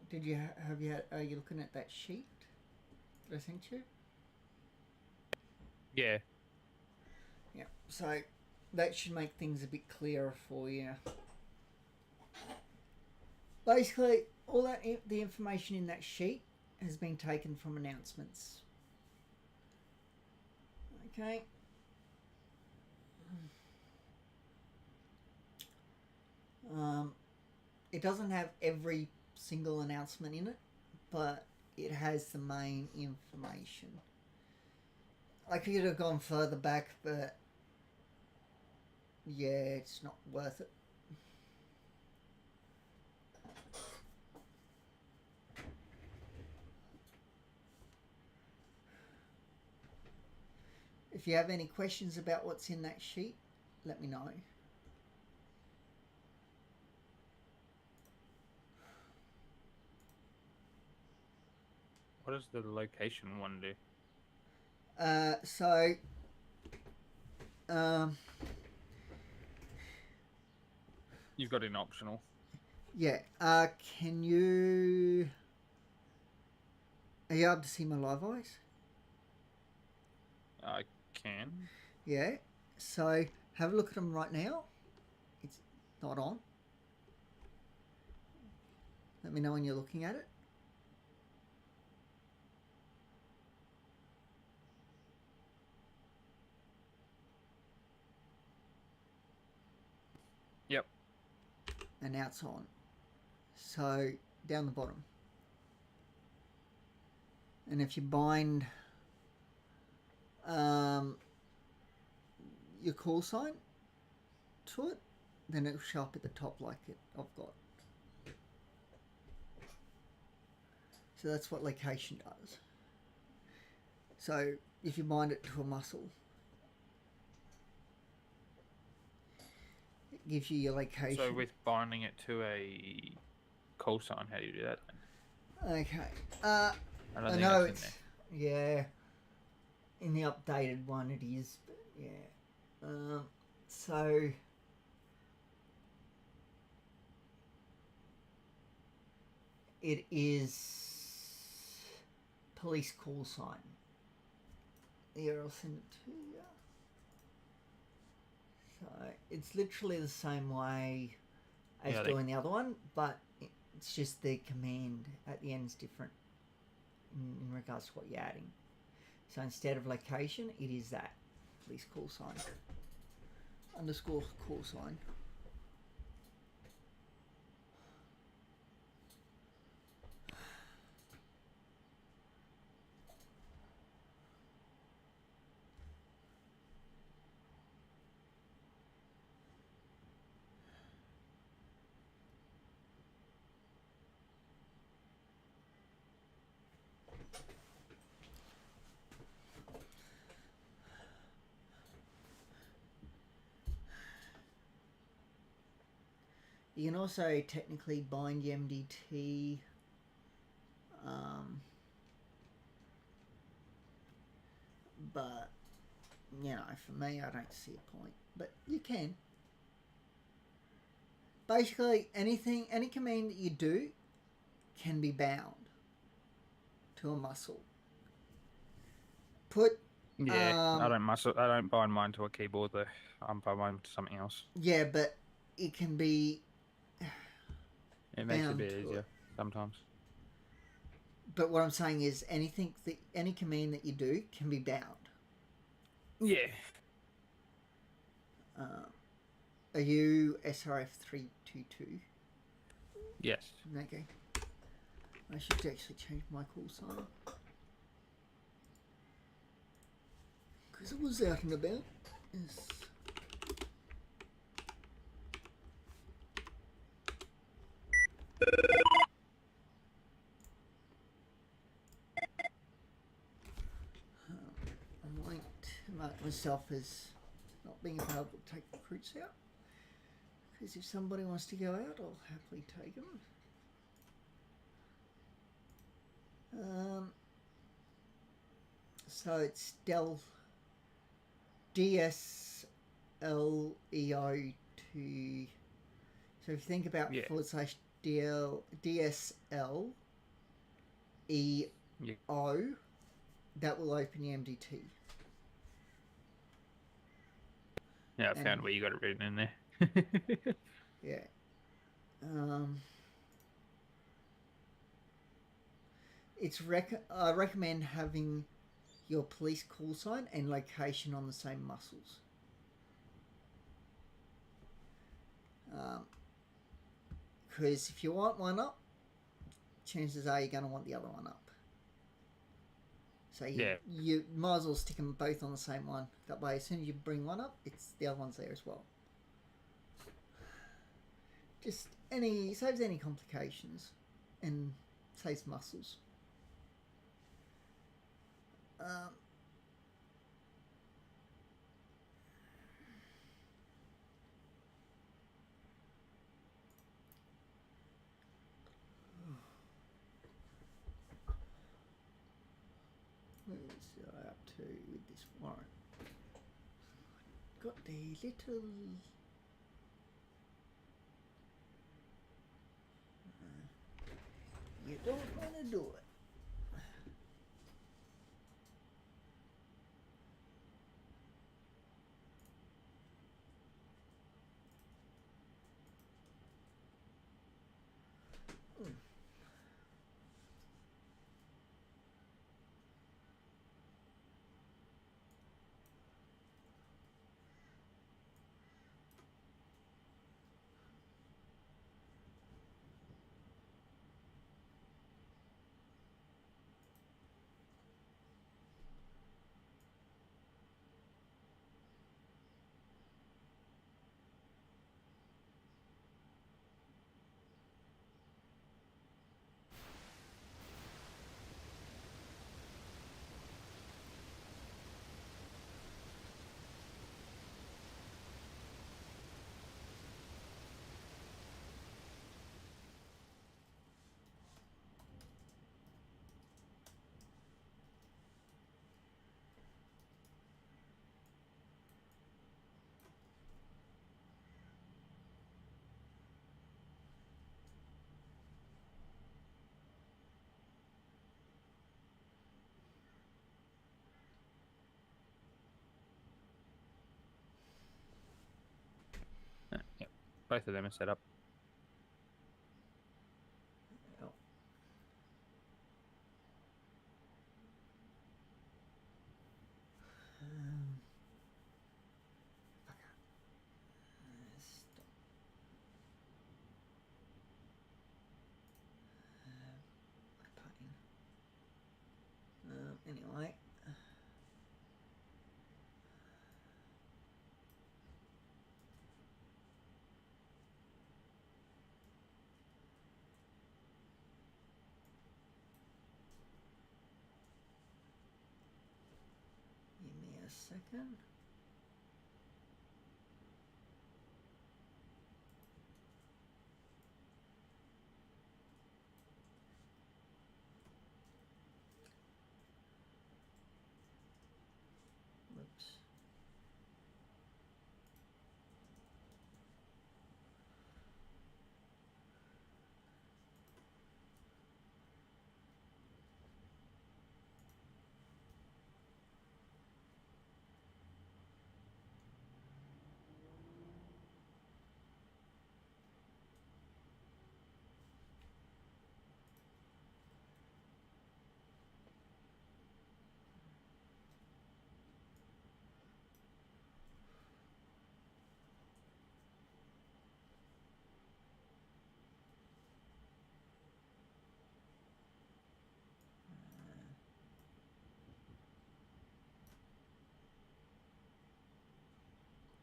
Did you have you? Are you looking at that sheet that I sent you? Yeah. Yeah. So that should make things a bit clearer for you. Basically, all that the information in that sheet has been taken from announcements. Okay. It doesn't have every single announcement in it, but it has the main information. I could have gone further back, but yeah, it's not worth it. If you have any questions about what's in that sheet, let me know. What does the location one do? So You've got an optional. yeah, can you you able to see my live eyes? I can. Yeah. So have a look at them right now. It's not on. Let me know when you're looking at it. Yep. And now it's on. So down the bottom. And if you bind your call sign to it, then it'll show up at the top like I've got. So that's what location does. So if you bind it to a muscle, it gives you your location. So with binding it to a call sign, how do you do that? Okay. I don't I think know that's it's yeah. In the updated one, it is. But yeah. So it is police call sign. Here, I'll send it to you. So it's literally the same way as doing the other one, but it's just the command at the end is different in regards to what you're adding. So instead of location, it is that police call sign underscore call sign. You can also technically bind your MDT but you know, for me, I don't see a point. But you can. Basically, any command that you do can be bound to a muscle. I don't bind mine to a keyboard though. I'm bind mine to something else. Yeah, but it can be. It makes it a bit easier sometimes. But what I'm saying is, any command that you do can be bound. Yeah. Are you SRF 322? Yes. Okay. I should actually change my call sign. Because it was out and about. Yes. I'm going to mark myself as not being able to take recruits out. Because if somebody wants to go out, I'll happily take them. So it's DSLEO to. So if you think about /DSL EO, that will open your MDT. Yeah, I found where you got it written in there. Yeah. I recommend having your police call sign and location on the same muscles. Because if you want one up, chances are you're going to want the other one up. So you might as well stick them both on the same one. That way, as soon as you bring one up, the other one's there as well. Just saves any complications and saves muscles. Where's I up to with this warrant? Got the little. You don't want to do it. Both of them are set up. Oh. Fuck. Stop. What a pain. Anyway. Give me a second. Whoops.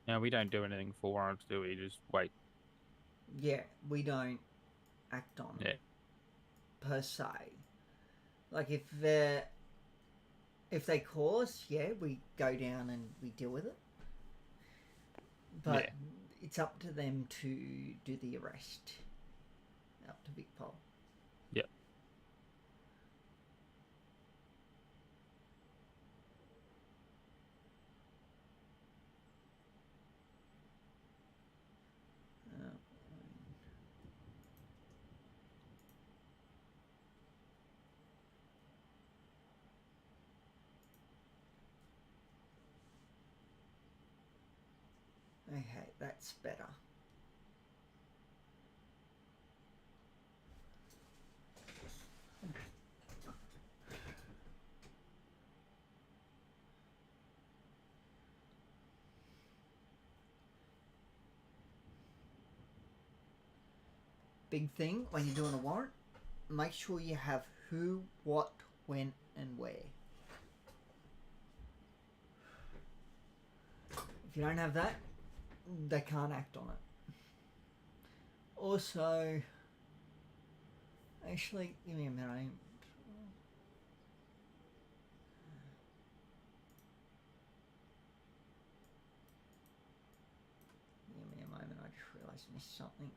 Now we don't do anything for warrants, do we? Just wait. Yeah, we don't act on them Yeah. per se. Like if they call us, yeah, we go down and we deal with it. But Yeah. it's up to them to do the arrest. Up to Big Pole. Yep. Okay, that's better. Big thing when you're doing a warrant, make sure you have who, what, when, and where. If you don't have that, they can't act on it. Also, actually, give me a minute. Give me a moment, I just realised I missed something.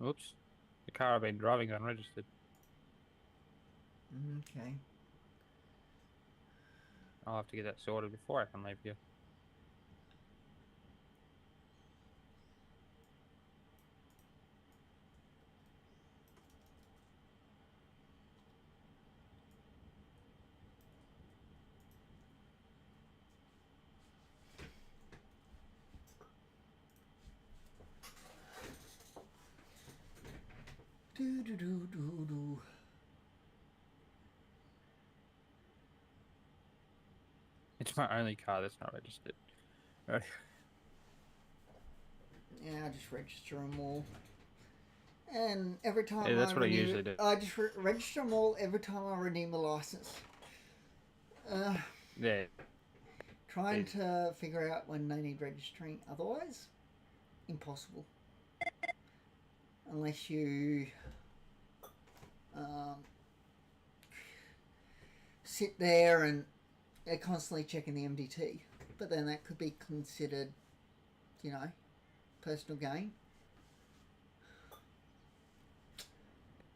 Oops. The car I've been driving unregistered. Okay. I'll have to get that sorted before I can leave here. Do do do do do. It's my only car that's not registered. Right. Yeah, I just register them all. And every time Yeah, that's I what I renew, usually do. I just register them all every time I renew my license. Yeah. Trying Is- to figure out when they need registering. Otherwise, impossible. Unless you sit there and they're constantly checking the MDT. But then that could be considered, you know, personal gain.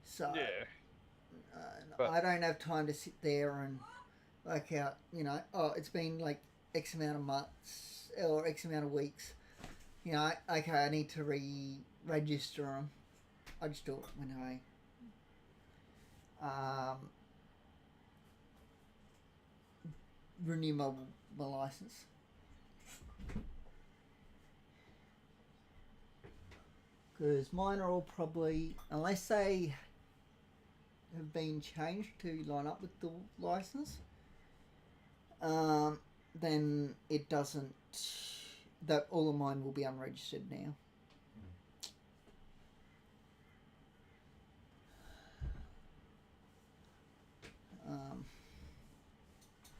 So Yeah. I don't have time to sit there and work out, you know, oh, it's been like X amount of months or X amount of weeks. You know, okay, I need to re-register them. I just do it when I renew my license. Because mine are all probably, unless they have been changed to line up with the license, then it doesn't, that all of mine will be unregistered now.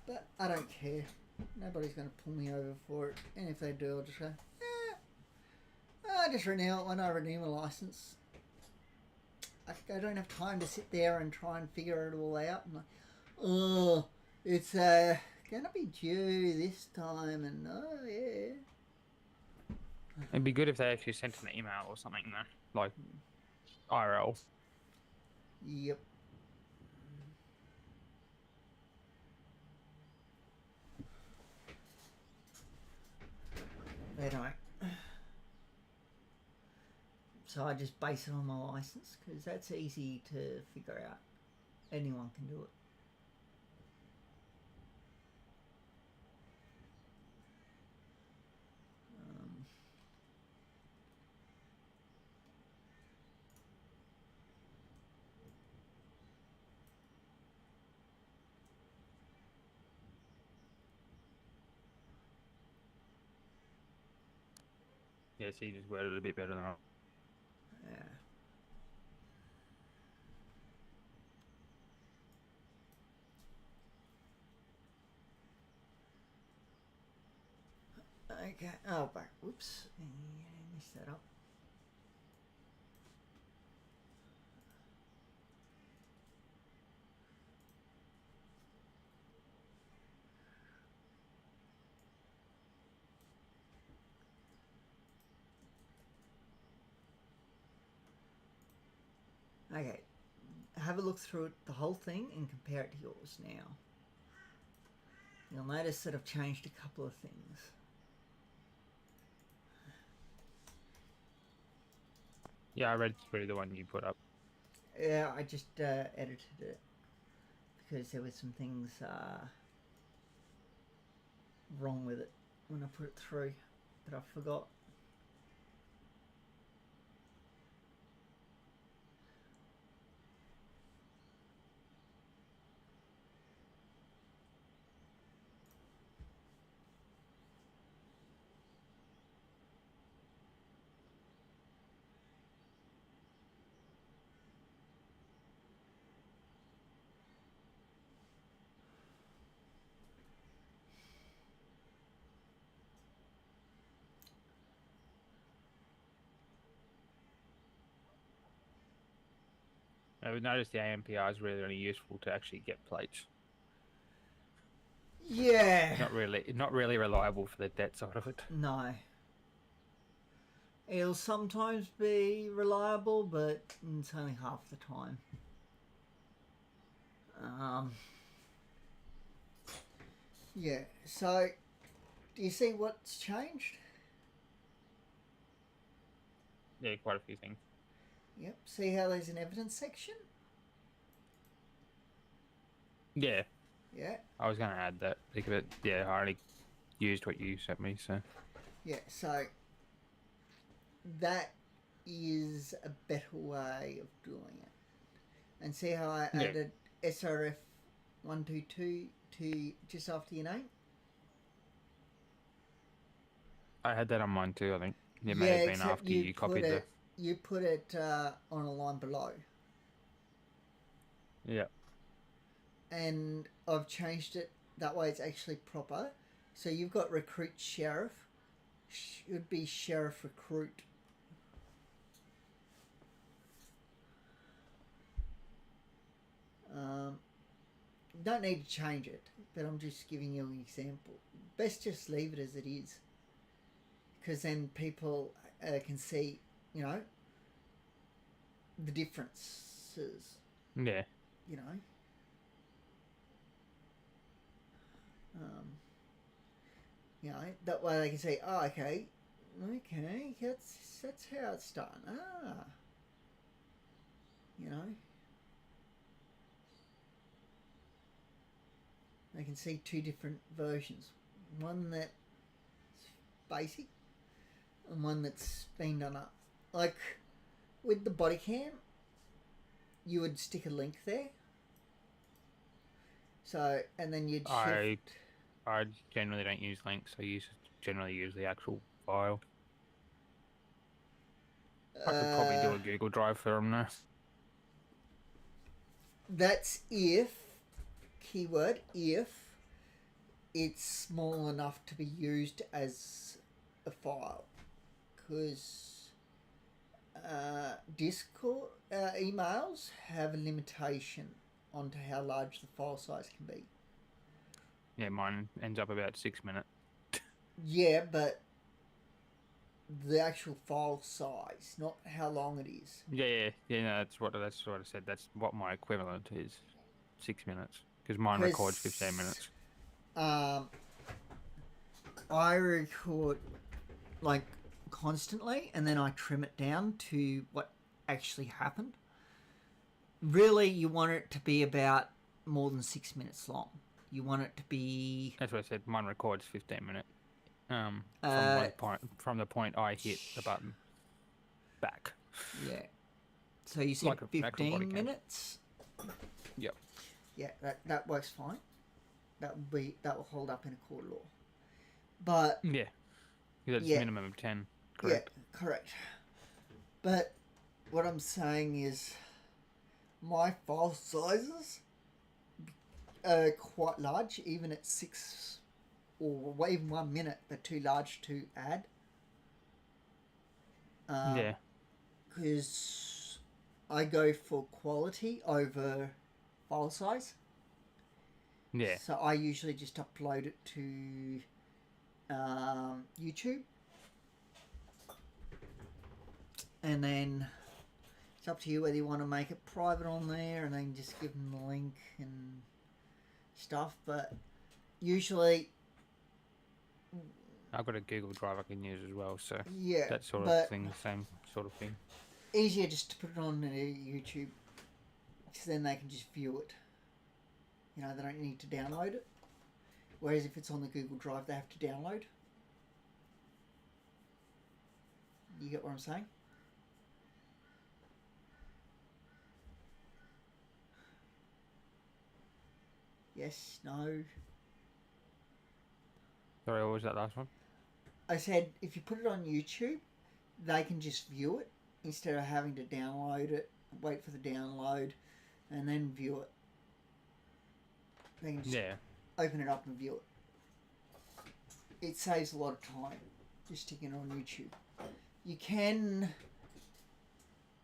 But I don't care. Nobody's going to pull me over for it. And if they do, I'll just go, I just renew it when I renew my license. I don't have time to sit there and try and figure it all out. I'm like, oh, it's going to be due this time, and oh, yeah. It'd be good if they actually sent an email or something, though. Like IRL. Yep. They don't. So I just base it on my license because that's easy to figure out. Anyone can do it. Yeah, so you just worded it a bit better than I. Yeah. Okay. Oh, back. Whoops. Yeah, I messed that up. Okay. Have a look through it, the whole thing, and compare it to yours now. You'll notice that I've changed a couple of things. Yeah, I read through the one you put up. Yeah, I just edited it because there were some things wrong with it when I put it through that I forgot. I've noticed the AMPR is really only useful to actually get plates. Yeah. Not really reliable for the debt side of it. No. It'll sometimes be reliable, but it's only half the time. Yeah, so do you see what's changed? Yeah, quite a few things. Yep, see how there's an evidence section? Yeah, Yeah, I was going to add that because I already used what you sent me, so. yeah, so that is a better way of doing it. And see how I added SRF 122 to just after your name? I had that on mine too, I think. It may Yeah, have been except after you copied the. you put it on a line below. Yeah. And I've changed it that way it's actually proper. So you've got recruit sheriff. Should be sheriff recruit. Don't need to change it, but I'm just giving you an example. Best just leave it as it is, because then people can see, you know, the differences. Yeah. You know. You know, that way they can say, oh, okay, that's how it's done. Ah, you know. They can see two different versions. One that's basic and one that's been done up. Like with the body cam, you would stick a link there. So, and then you'd shift. I generally don't use links. I generally use the actual file. I could probably do a Google Drive for them now. That's if, keyword, if it's small enough to be used as a file. Because Discord emails have a limitation onto how large the file size can be. Yeah, mine ends up about 6 minutes. Yeah, but the actual file size, not how long it is. Yeah. No, that's what I said. That's what my equivalent is, 6 minutes, because mine records 15 minutes. I record like constantly, and then I trim it down to what actually happened. Really, you want it to be about more than 6 minutes long. You want it to be. That's what I said. Mine records 15 minutes. From the point I hit the button back. Yeah. So you said Like 15 minutes. Yep. Yeah, that works fine. That will hold up in a court of law. But yeah, that's minimum of 10. Correct. Yeah, correct. But what I'm saying is, my file sizes are quite large, even at 6 or even 1 minute. They're too large to add. Yeah. Because I go for quality over file size. Yeah. So I usually just upload it to YouTube. And then it's up to you whether you want to make it private on there and then just give them the link and stuff. But usually, I've got a Google Drive I can use as well, so yeah, that sort of thing, the same sort of thing. Easier just to put it on YouTube, because then they can just view it. You know, they don't need to download it. Whereas if it's on the Google Drive, they have to download. You get what I'm saying? Yes, no. Sorry, what was that last one? I said if you put it on YouTube, they can just view it instead of having to download it, wait for the download, and then view it. They can just open it up and view it. It saves a lot of time just sticking it on YouTube. You can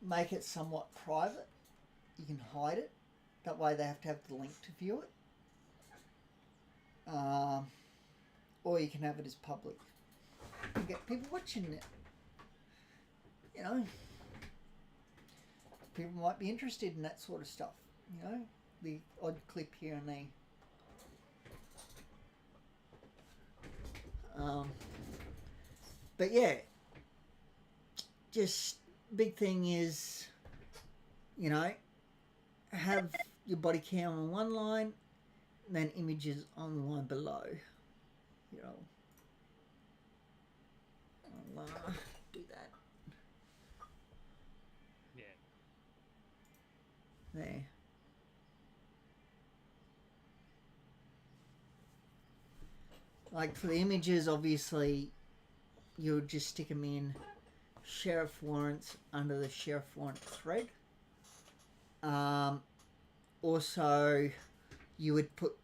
make it somewhat private. You can hide it. That way they have to have the link to view it. Or you can have it as public. You get people watching it. you know, people might be interested in that sort of stuff. You know, the odd clip here and there. But yeah, just big thing is, you know, have your body cam on one line, then images on the line below. You know, I'll do that Yeah. there. Like for the images, obviously, you'll just stick them in sheriff warrants under the sheriff warrant thread. Also, you would put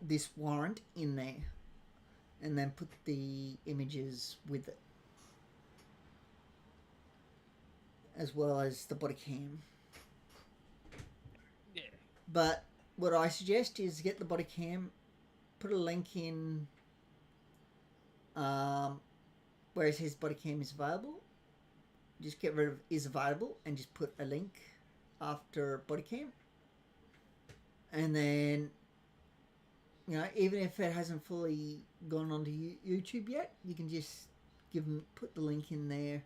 this warrant in there, and then put the images with it, as well as the body cam. Yeah. But what I suggest is get the body cam, put a link in where it says body cam is available. Just get rid of is available and just put a link after body cam. And then, you know, even if it hasn't fully gone onto YouTube yet, you can just put the link in there.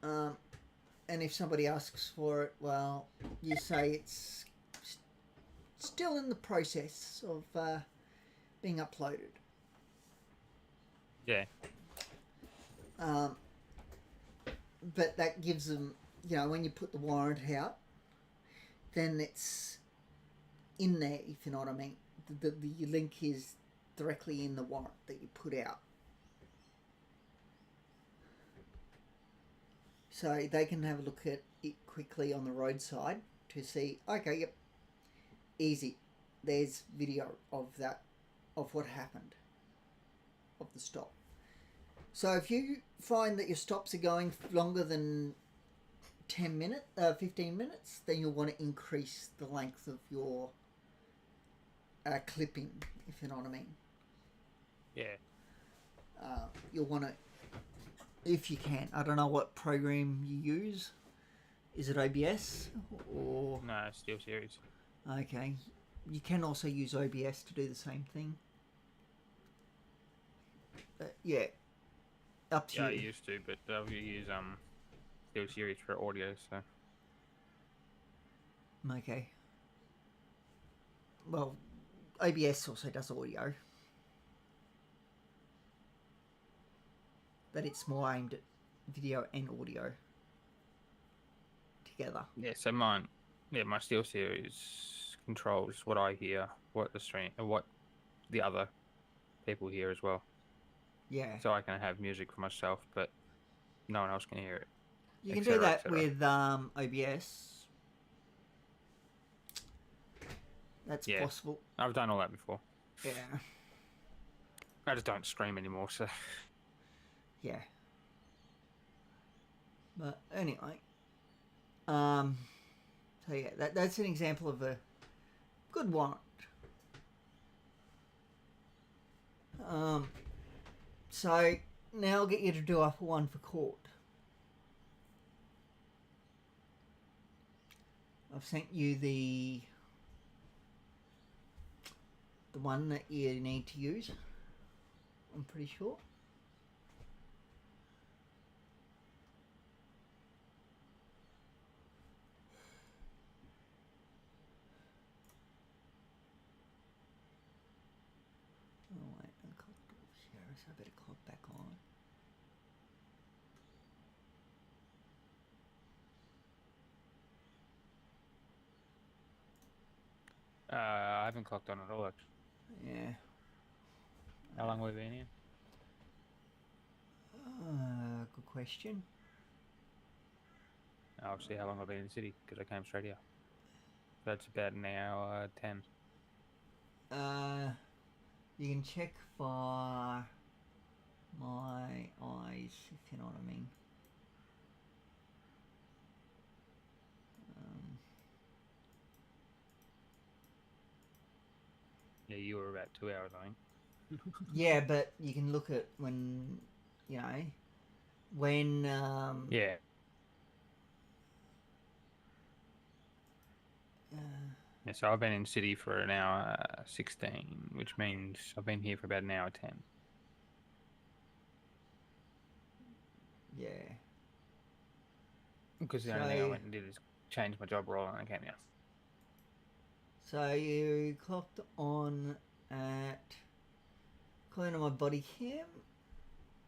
And if somebody asks for it, well, you say it's still in the process of being uploaded. Yeah. But that gives them, you know, when you put the warrant out, then it's in there, if you know what I mean. The link is directly in the warrant that you put out. So they can have a look at it quickly on the roadside to see, okay, yep, easy. There's video of that, of what happened, of the stop. So if you find that your stops are going longer than 15 minutes, then you'll want to increase the length of your clipping, if you know what I mean. Yeah. You'll want to, if you can, I don't know what program you use. Is it OBS or? No, Steel Series. Okay. You can also use OBS to do the same thing. Yeah. Up to Yeah, I you. used to, but I use Steel Series for audio, so. Okay. Well, OBS also does audio. But it's more aimed at video and audio together. Yeah, so my Steel Series controls what I hear, what the stream, and what the other people hear as well. Yeah. So I can have music for myself, but no one else can hear it. You can do that with OBS. That's possible. I've done all that before. Yeah. I just don't stream anymore, so. Yeah. But anyway. So yeah, that's an example of a good warrant. So now I'll get you to do up one for court. I've sent you the one that you need to use. I'm pretty sure. Oh wait, I better clock back on. I haven't clocked on at all, actually. Yeah. How long have we been here? Good question. I'll see how long I've been in the city, because I came straight here. That's about an hour 10. You can check for my eyes, if you know what I mean. Yeah, you were about 2 hours, I think. Yeah, but you can look at when, you know, when Yeah. Yeah, so I've been in city for an hour 16, which means I've been here for about an hour 10. yeah. Because the only thing I So went and did is change my job role and I came here. so you clocked on at, according to my body cam,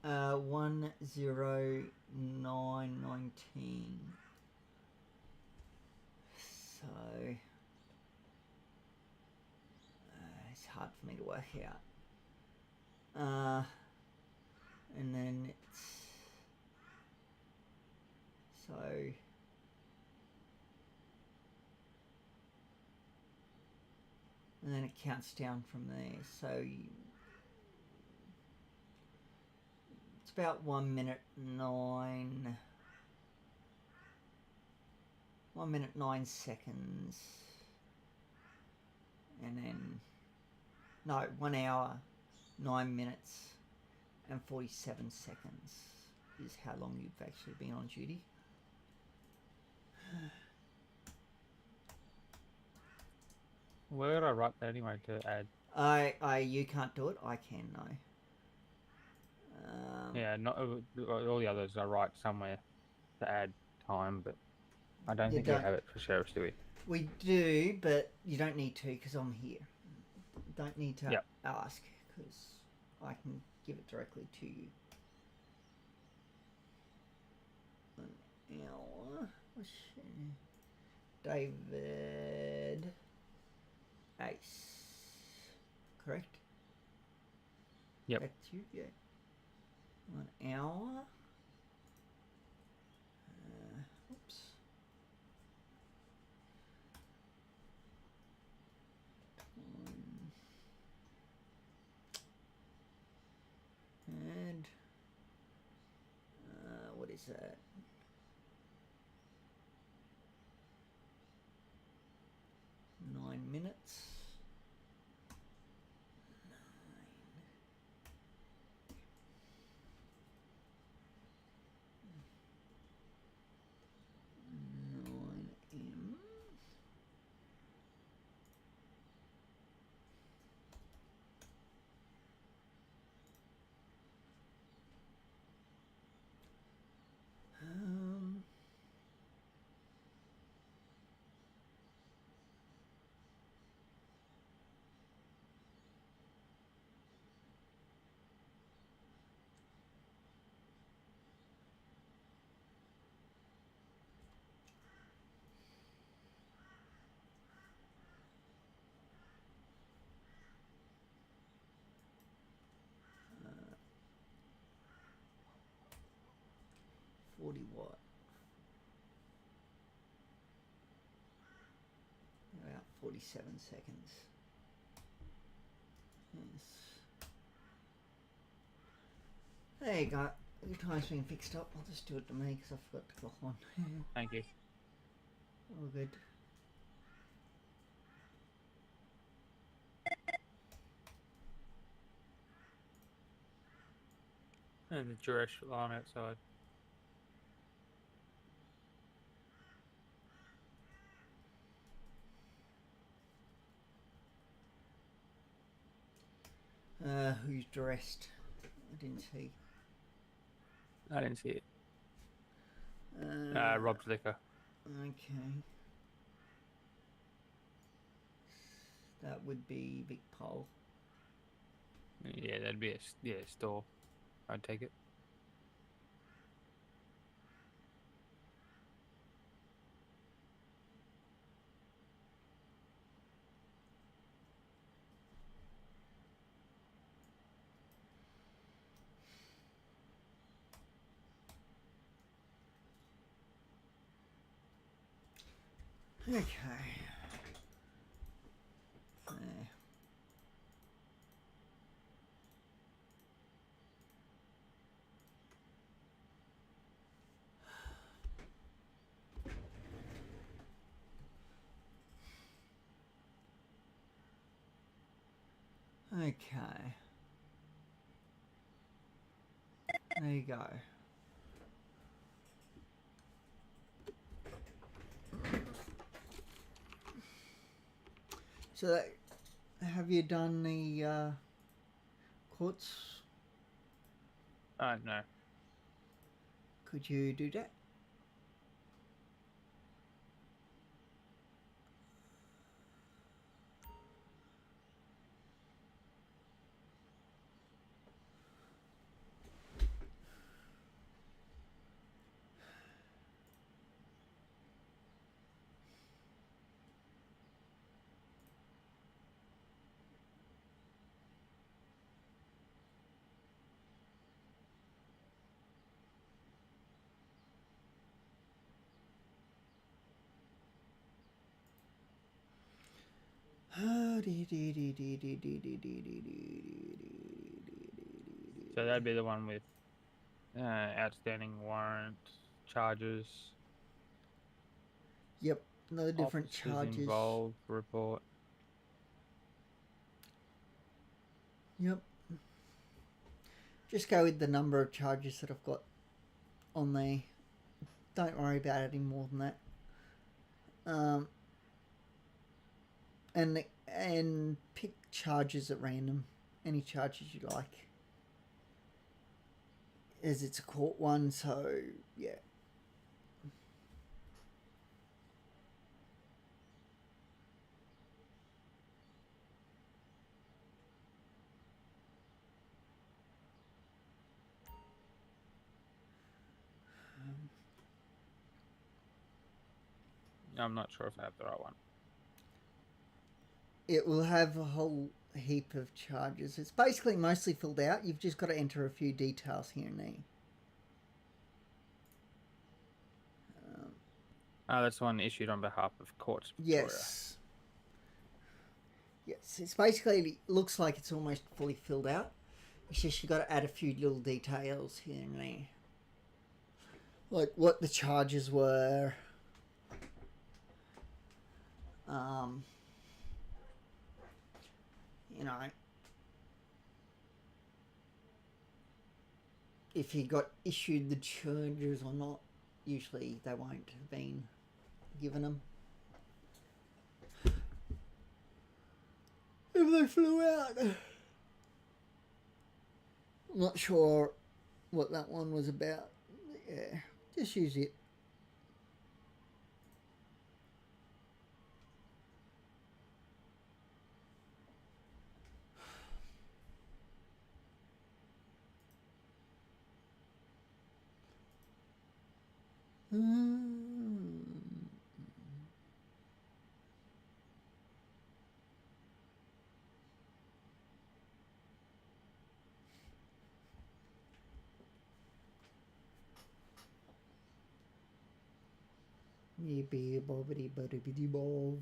10919. So it's hard for me to work out. And then it's so and then it counts down from there. So it's about 1 minute 9 seconds, and then no, 1 hour 9 minutes and 47 seconds is how long you've actually been on duty. Where would I write that anyway to add? You can't do it. I can, no. Yeah, not all the others I write somewhere to add time, but I don't You think we don't. have it for sheriffs, do we? We do, but you don't need to because I'm here. Don't need to Yep. ask because I can give it directly to you. An hour. David Ace. Correct? Yep. That's you, yeah. 1 hour. Oops. And what is that? 9 minutes. 9 9M. Um, uh, 40 what? About 47 seconds. Yes. There you go. The time's been fixed up. I'll just do it to me because I forgot to clock on. Thank you. All good. And the Jurash line outside. Who's dressed? I didn't see. I didn't see it. Uh, Rob's liquor. Okay. That would be Big Pole. Yeah, that'd be a store. I'd take it. Okay. There. Okay. There you go. So that, have you done the quartz? No. Could you do that? So that'd be the one with outstanding warrants, charges, Yep, no different officers charges. involved, report. Yep. Just go with the number of charges that I've got on there. Don't worry about adding more than that. And pick charges at random. Any charges you like. As it's a court one, so yeah. I'm not sure if I have the right one. It will have a whole heap of charges. It's basically mostly filled out. You've just got to enter a few details here and there. That's the one issued on behalf of Courts Victoria. Yes. Yes, it's basically, looks like it's almost fully filled out. It's just you got to add a few little details here and there. Like what the charges were. You know, if he got issued the charges or not. Usually they won't have been given them. If they flew out. I'm not sure what that one was about. Yeah, just use it. Yippee bobbity bobbity bov.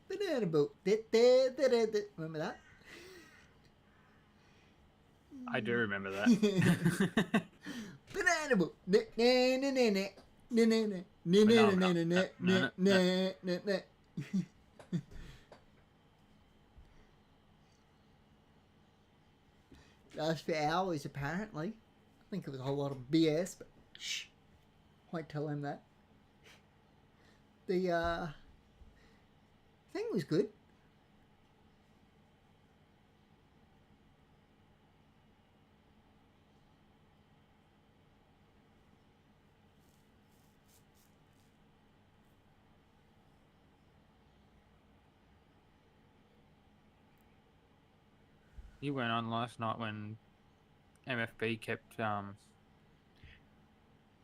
Banana boat. Remember that? I do remember that. Banana boat. Lasts for hours, apparently. I think it was a whole lot of BS, but shh. Won't tell him that. The thing was good. You went on last night when MFB kept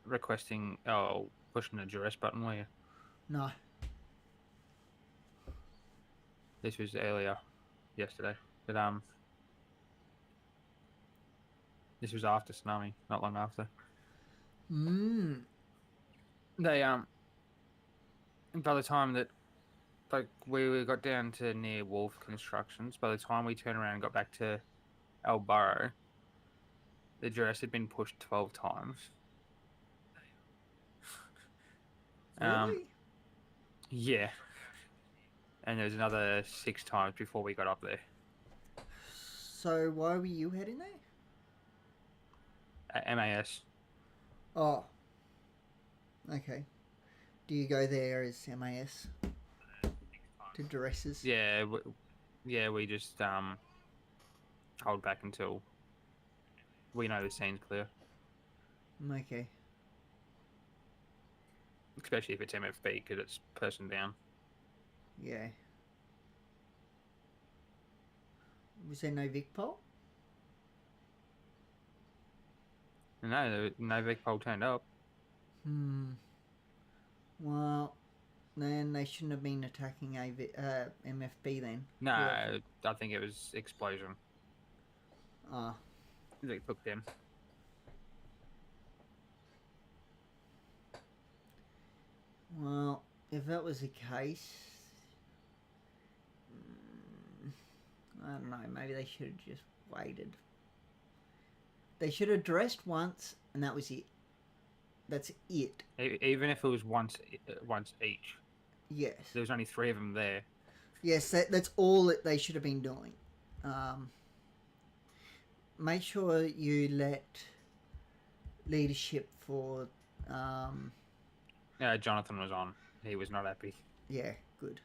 requesting, pushing the duress button, were you? No. This was earlier, yesterday. But this was after tsunami, not long after. They by the time that we got down to near Wolf Constructions, by the time we turned around and got back to El Burro, the duress had been pushed 12 times. Really? Yeah. And there was another 6 times before we got up there. So why were you heading there? MAS. Oh. Okay. Do you go there as MAS? To duresses? Yeah, we just hold back until we know the scene's clear. Okay. Especially if it's MFB, because it's person down. Yeah. Was there no Vic pole? No Vic pole turned up. Well, then they shouldn't have been attacking MFB then. No, Yeah. I think it was explosion. Ah. They took them. Well, if that was the case, I don't know, maybe they should have just waited. They should have dressed once, and that was it. That's it. Even if it was once each. Yes. There was only 3 of them there. Yes, that's all that they should have been doing. Make sure you let leadership for... Jonathan was on. He was not happy. Yeah, good.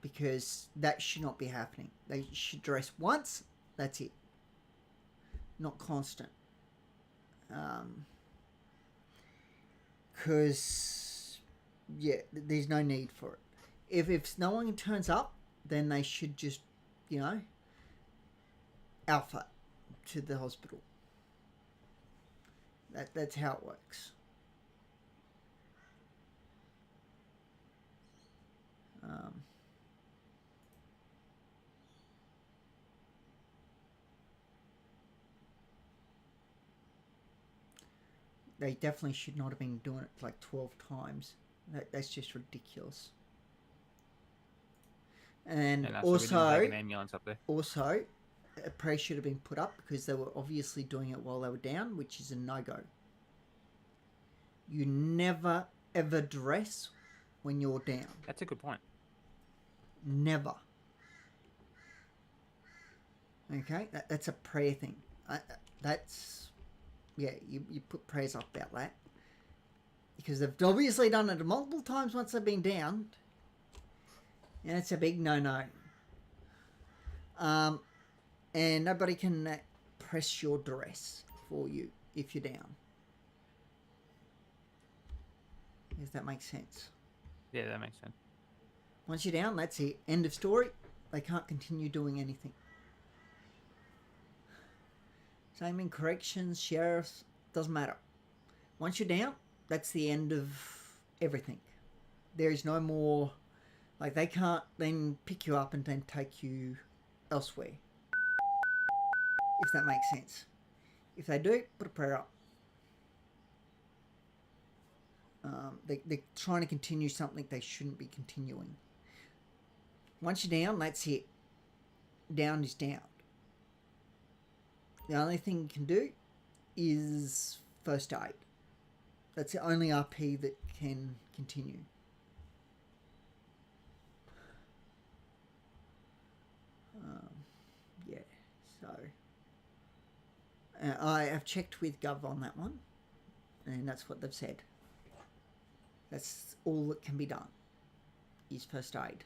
Because that should not be happening. They should dress once, that's it. Not constant. Because, yeah, there's no need for it. If no one turns up, then they should just, alpha to the hospital. That's how it works. They definitely should not have been doing it like 12 times. That's just ridiculous. And also, an ambulance up there. Also, a prayer should have been put up because they were obviously doing it while they were down, which is a no-go. You never, ever dress when you're down. That's a good point. Never. Okay? That's a prayer thing. That's... Yeah, you put prayers up about that. Because they've obviously done it multiple times once they've been down. And it's a big no-no. And nobody can press your duress for you if you're down. Does that make sense? Yeah, that makes sense. Once you're down, that's it. End of story. They can't continue doing anything. Same in corrections, sheriffs, doesn't matter. Once you're down, that's the end of everything. There is no more, like they can't then pick you up and then take you elsewhere. If that makes sense. If they do, put a prayer up. They're trying to continue something they shouldn't be continuing. Once you're down, that's it. Down is down. The only thing you can do is first aid. That's the only RP that can continue. Yeah, So I have checked with Gov on that one, and that's what they've said. That's all that can be done is first aid.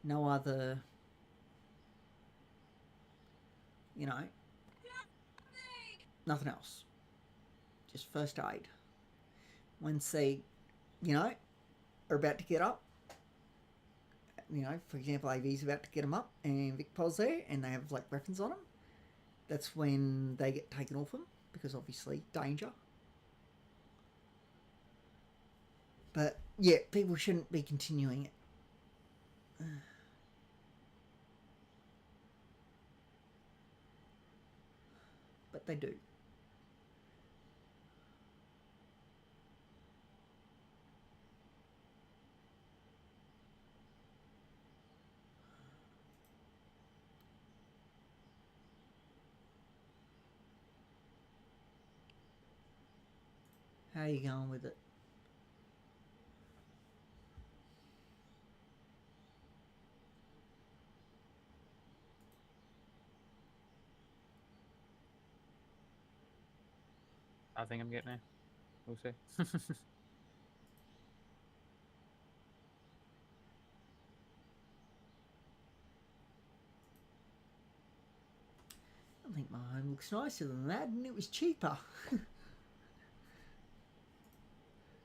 No other, you know, nothing else. Just first aid. Once they, you know, are about to get up, you know, for example, AV's about to get them up and Vicpol's there and they have like weapons on them, that's when they get taken off them because obviously danger. But yeah, people shouldn't be continuing it. But they do. How are you going with it? I think I'm getting there. We'll see. I think my home looks nicer than that, and it was cheaper.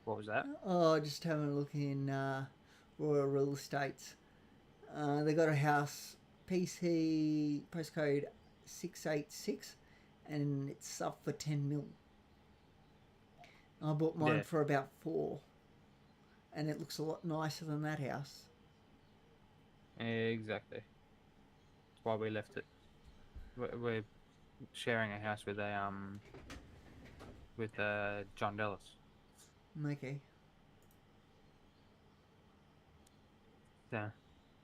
What was that? Oh, just having a look in Royal Real Estates. They got a house, PC postcode 686, and it's up for 10 mil. I bought mine for about 4, and it looks a lot nicer than that house. Exactly. That's why we left it. We're sharing a house with John Dallas. Okay. Yeah,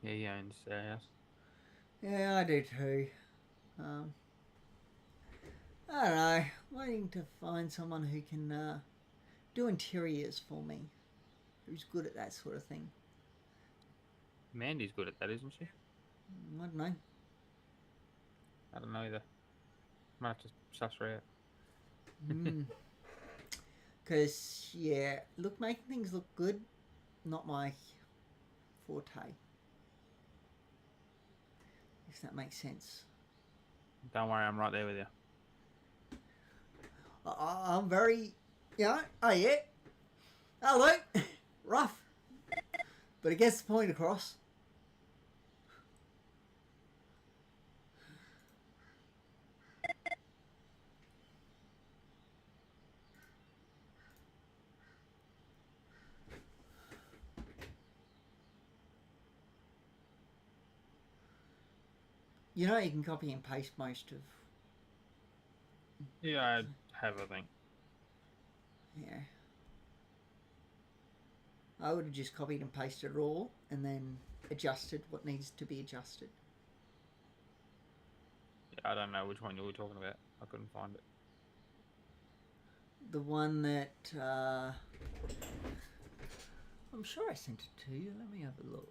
he owns a house. Yeah, I do too. I don't know. Waiting to find someone who can do interiors for me, who's good at that sort of thing. Mandy's good at that, isn't she? I don't know. I don't know either. Might have to suss her out. Because, yeah, making things look good, not my forte. If that makes sense. Don't worry, I'm right there with you. I'm very, oh yeah, hello, rough. But it gets the point across. You know, you can copy and paste most of. Yeah, I have, I think. Yeah. I would have just copied and pasted it all and then adjusted what needs to be adjusted. Yeah, I don't know which one you were talking about. I couldn't find it. The one that I'm sure I sent it to you. Let me have a look.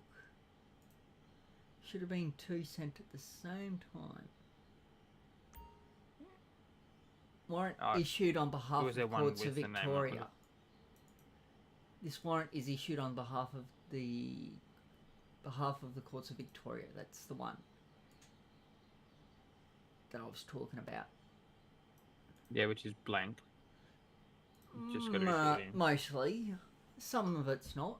Should have been 2 sent at the same time. Warrant issued on behalf of the Courts of Victoria. This warrant is issued on behalf of the Courts of Victoria. That's the one that I was talking about. Yeah, which is blank. Just got to issue it in. Mostly. Some of it's not.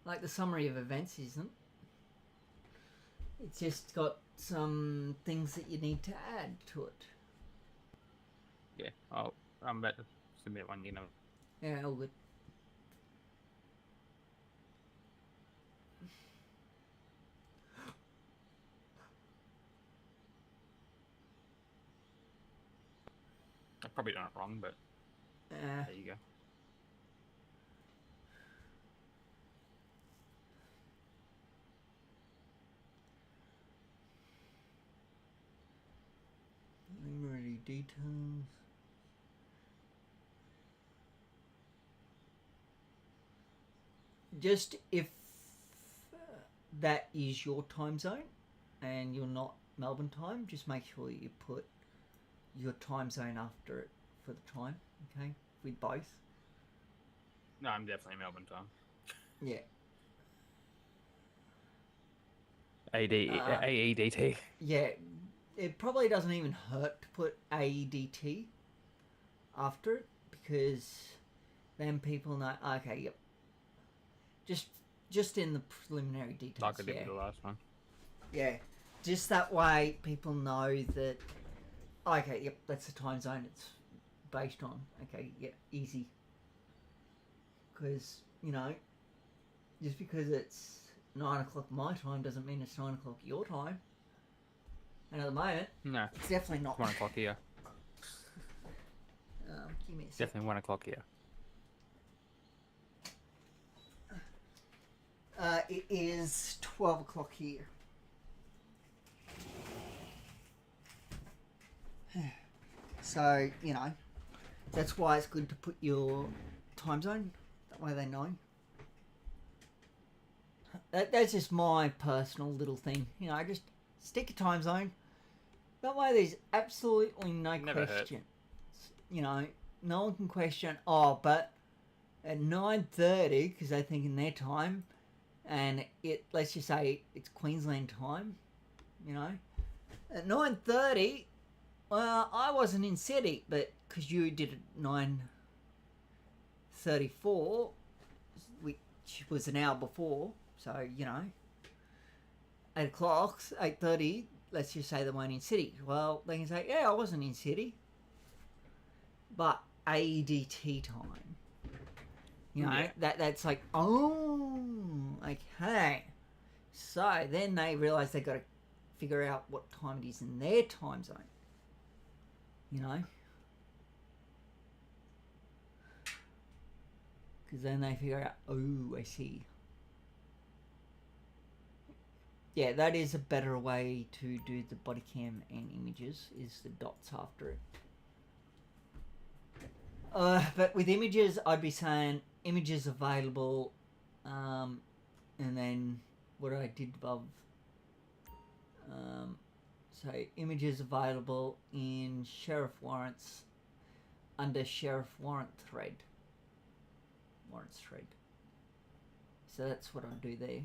Like the summary of events isn't. It's just got some things that you need to add to it. Yeah, I'm about to submit one, Yeah, all good. I've probably done it wrong, but there you go. Already details. Just if that is your time zone and you're not Melbourne time, just make sure you put your time zone after it for the time, okay? With both. No, I'm definitely Melbourne time. Yeah. AEDT. Yeah, it probably doesn't even hurt to put AEDT after it, because then people know, okay, yep. Just in the preliminary details, Like I did yeah. with the last one. Yeah, just that way people know that, okay, yep, that's the time zone it's based on. Okay, yeah, easy. Because, you know, just because it's 9 o'clock my time doesn't mean it's 9 o'clock your time. And at the moment, No, it's definitely not. 1 o'clock here. Give me a sec. Definitely 1 o'clock here. It is 12 o'clock here. So, you know, that's why it's good to put your time zone. That way they know. That's just my personal little thing. You know, just stick a time zone. That way there's absolutely no Never question. You know, no one can question, oh, but at 9:30, because they think in their time, and let's just say it's Queensland time, you know, at 9:30, well, I wasn't in city, but because you did it 9:34, which was an hour before, so, you know, 8 o'clock, 8:30, let's just say they weren't in city. Well, they can say, yeah, I wasn't in city, but AEDT time. You know, Yeah. that's like, oh, okay. So then they realise they've got to figure out what time it is in their time zone. You know? Because then they figure out, oh, I see. Yeah, that is a better way to do the body cam and images, is the dots after it. But with images, I'd be saying images available, and then what I did above. So images available in sheriff warrants under sheriff warrant thread. Warrants thread. So that's what I'll do there.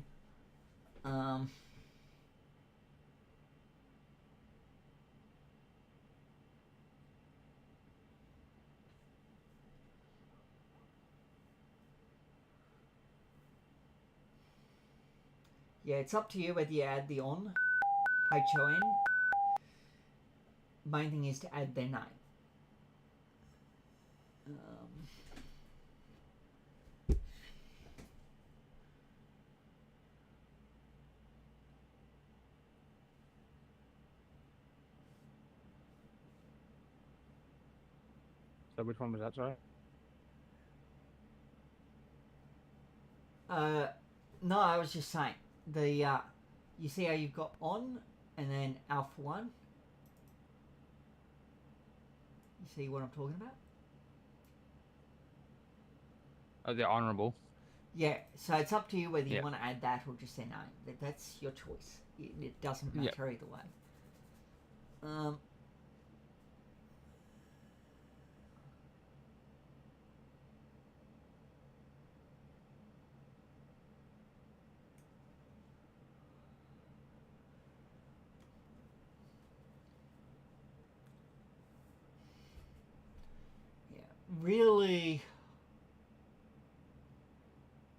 Yeah, it's up to you whether you add the on, HON. Main thing is to add their name. So which one was that, sorry? No, I was just saying the you see how you've got on and then Alpha 1. You see what I'm talking about? Oh, the honourable. Yeah, so it's up to you whether you Yeah. want to add that or just say no. That's your choice. It doesn't matter either way. Yeah, really.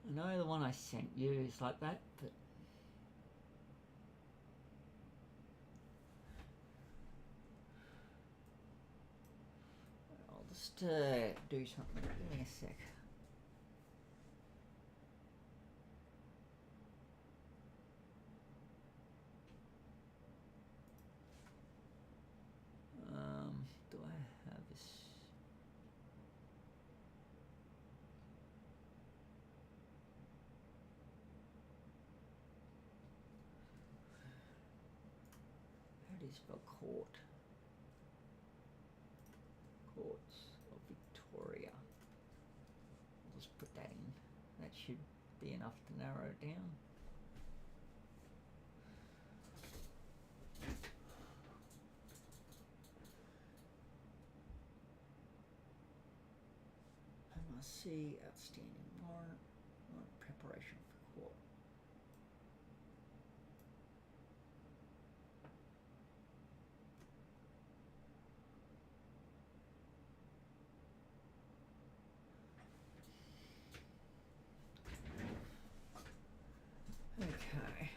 I know the one I sent you is like that, but I'll just do something. Give me a sec. Do I have this? How do you spell court? Courts of Victoria. I'll just put that in. That should be enough to narrow it down. C, outstanding warrant, preparation for court. Okay.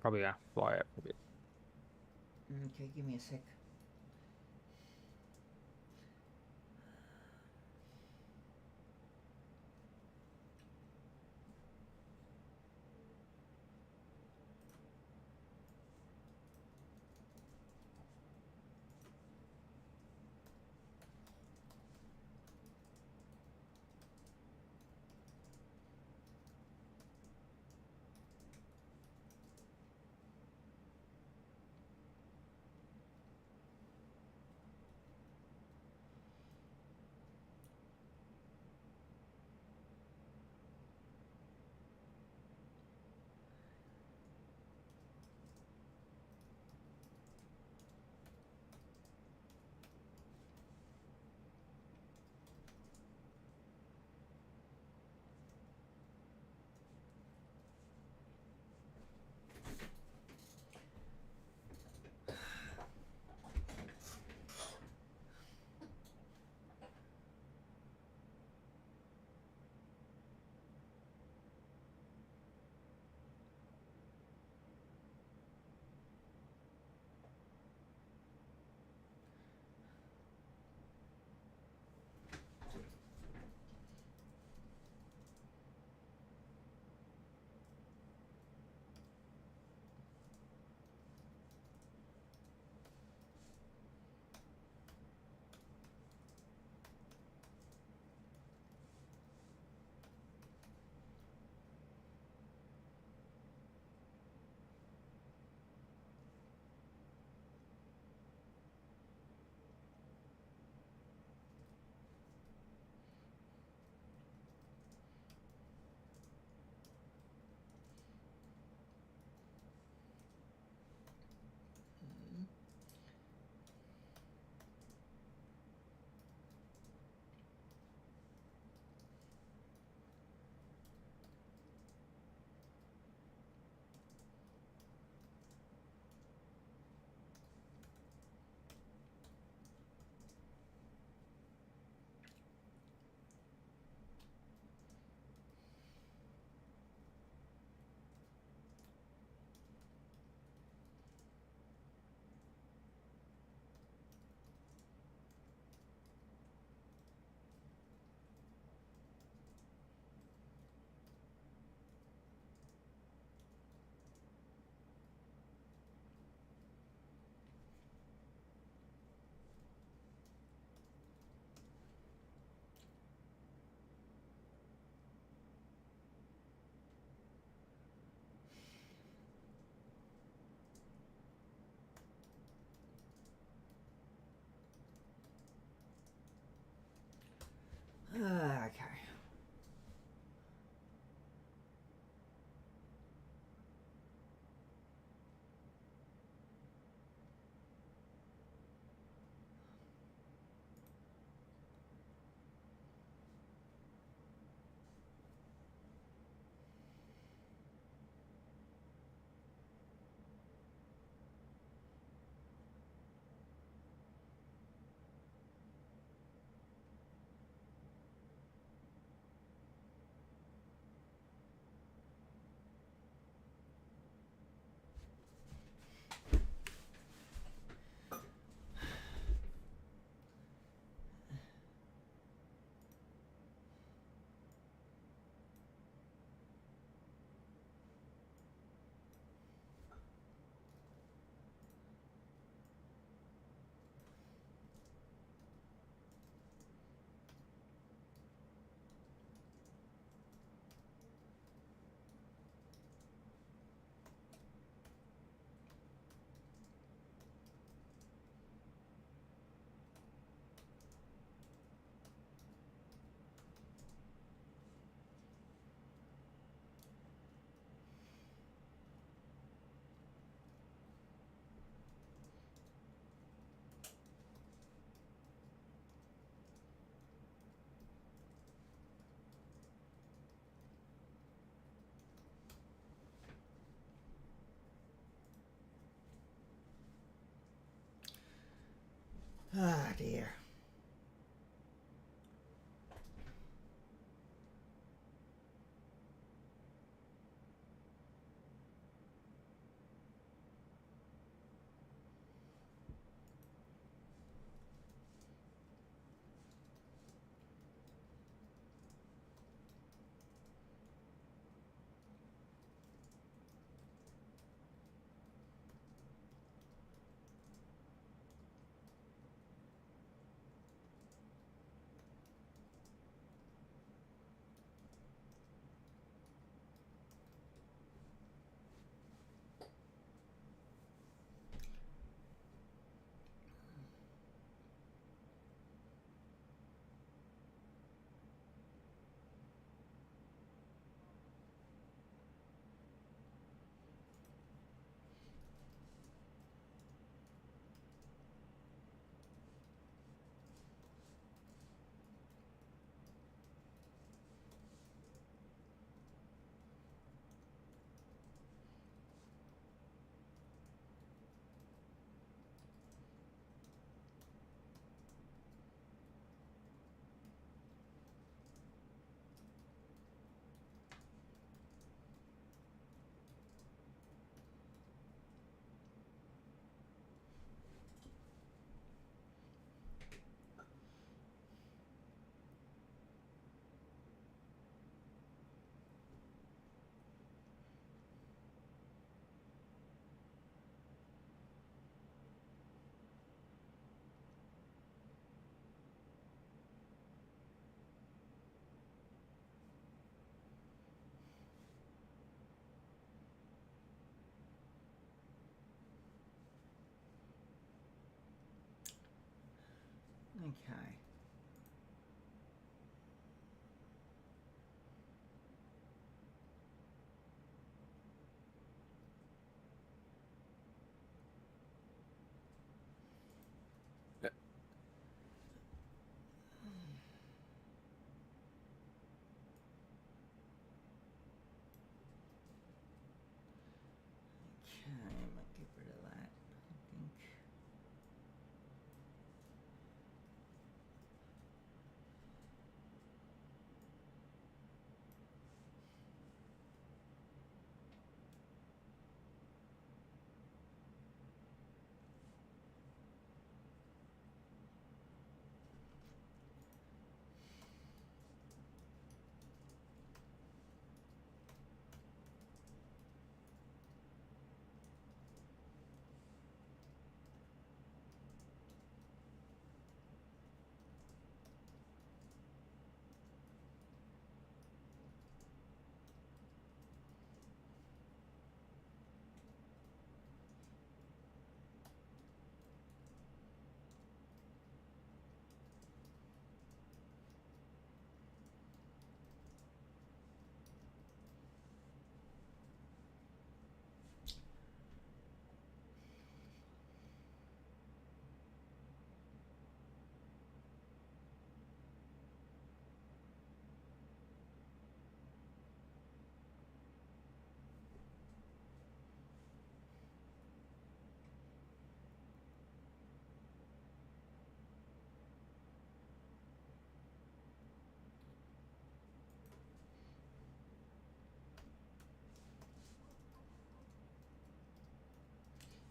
Probably fly out for a bit. Okay, give me a sec. Ah, dear. Okay. Okay, I might get rid of that, I think.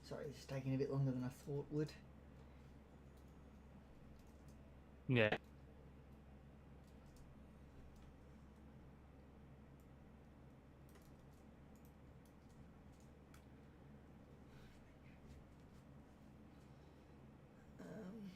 Sorry, this is taking a bit longer than I thought it would. Yeah. Um,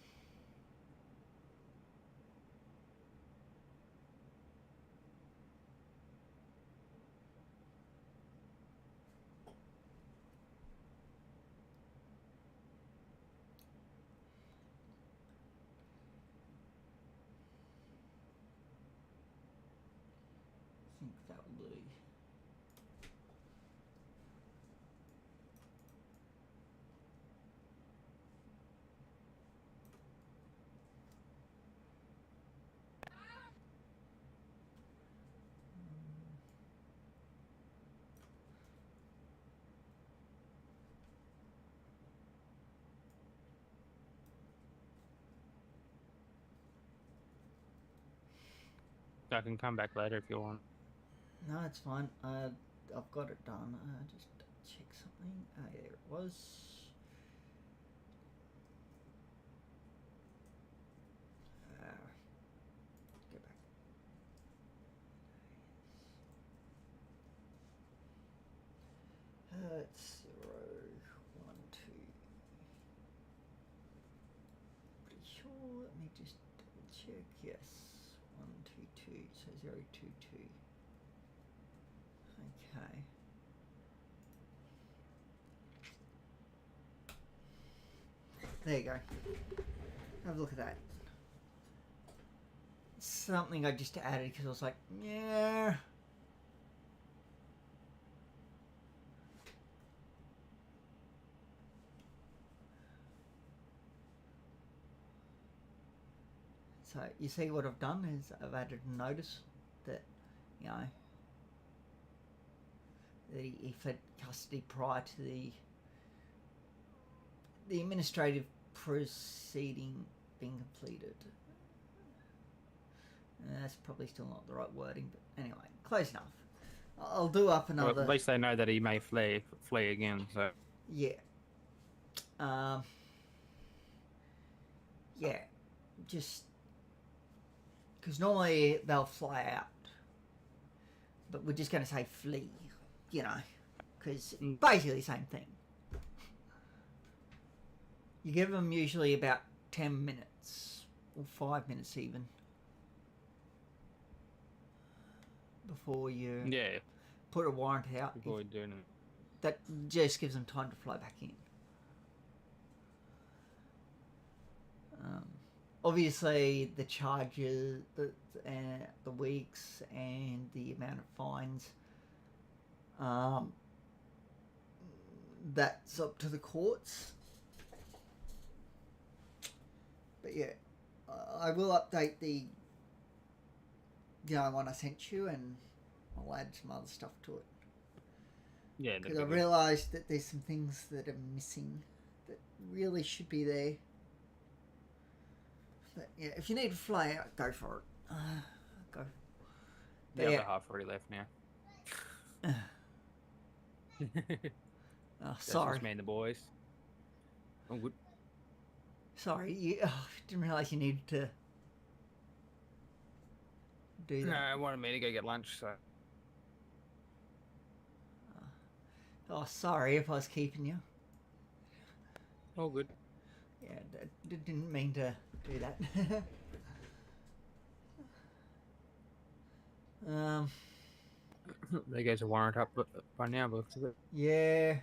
I can come back later if you want. No, it's fine. I've got it done. Just check something. Oh, yeah, there it was. Go back. It's 0, 1, 2. Pretty sure. Let me just double check. Yes, 1, 2, 2. So 0, 2, 2. Okay. There you go. Have a look at that. Something I just added because I was like, yeah. So you see what I've done is I've added a notice that, you know, that he fled custody prior to the administrative proceeding being completed. That's probably still not the right wording, but anyway, close enough. I'll do up another. Well, at least they know that he may flee again. So yeah. Yeah, just because normally they'll fly out, but we're just going to say flee, you know, because basically the same thing. You give them usually about 10 minutes or 5 minutes even before you put a warrant out. Before doing it. That just gives them time to fly back in. Obviously, the charges, the weeks, and the amount of fines, that's up to the courts. But yeah, I will update the one I sent you, and I'll add some other stuff to it. Yeah, because I realised that there's some things that are missing that really should be there. But yeah, if you need to fly out, go for it. Go. The other half already left now. Oh, sorry. That's me and the boys. Oh, good. Sorry, didn't realise you needed to do that. No, I wanted me to go get lunch, so. Oh, sorry if I was keeping you. All good. Yeah, didn't mean to do that. There goes a warrant up by now, but looks of it. Yeah.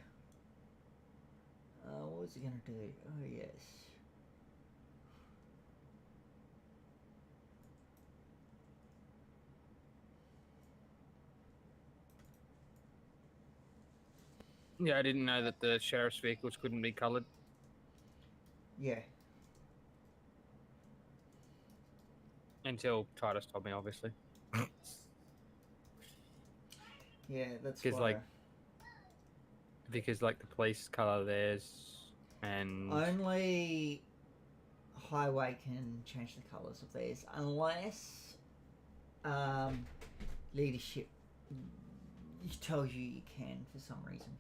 What was he gonna do? Oh yes. Yeah, I didn't know that the sheriff's vehicles couldn't be coloured. Yeah. Until Titus told me, obviously. Yeah, that's why. why. Because like the police colour theirs, and only highway can change the colours of theirs, unless leadership tells you can for some reason.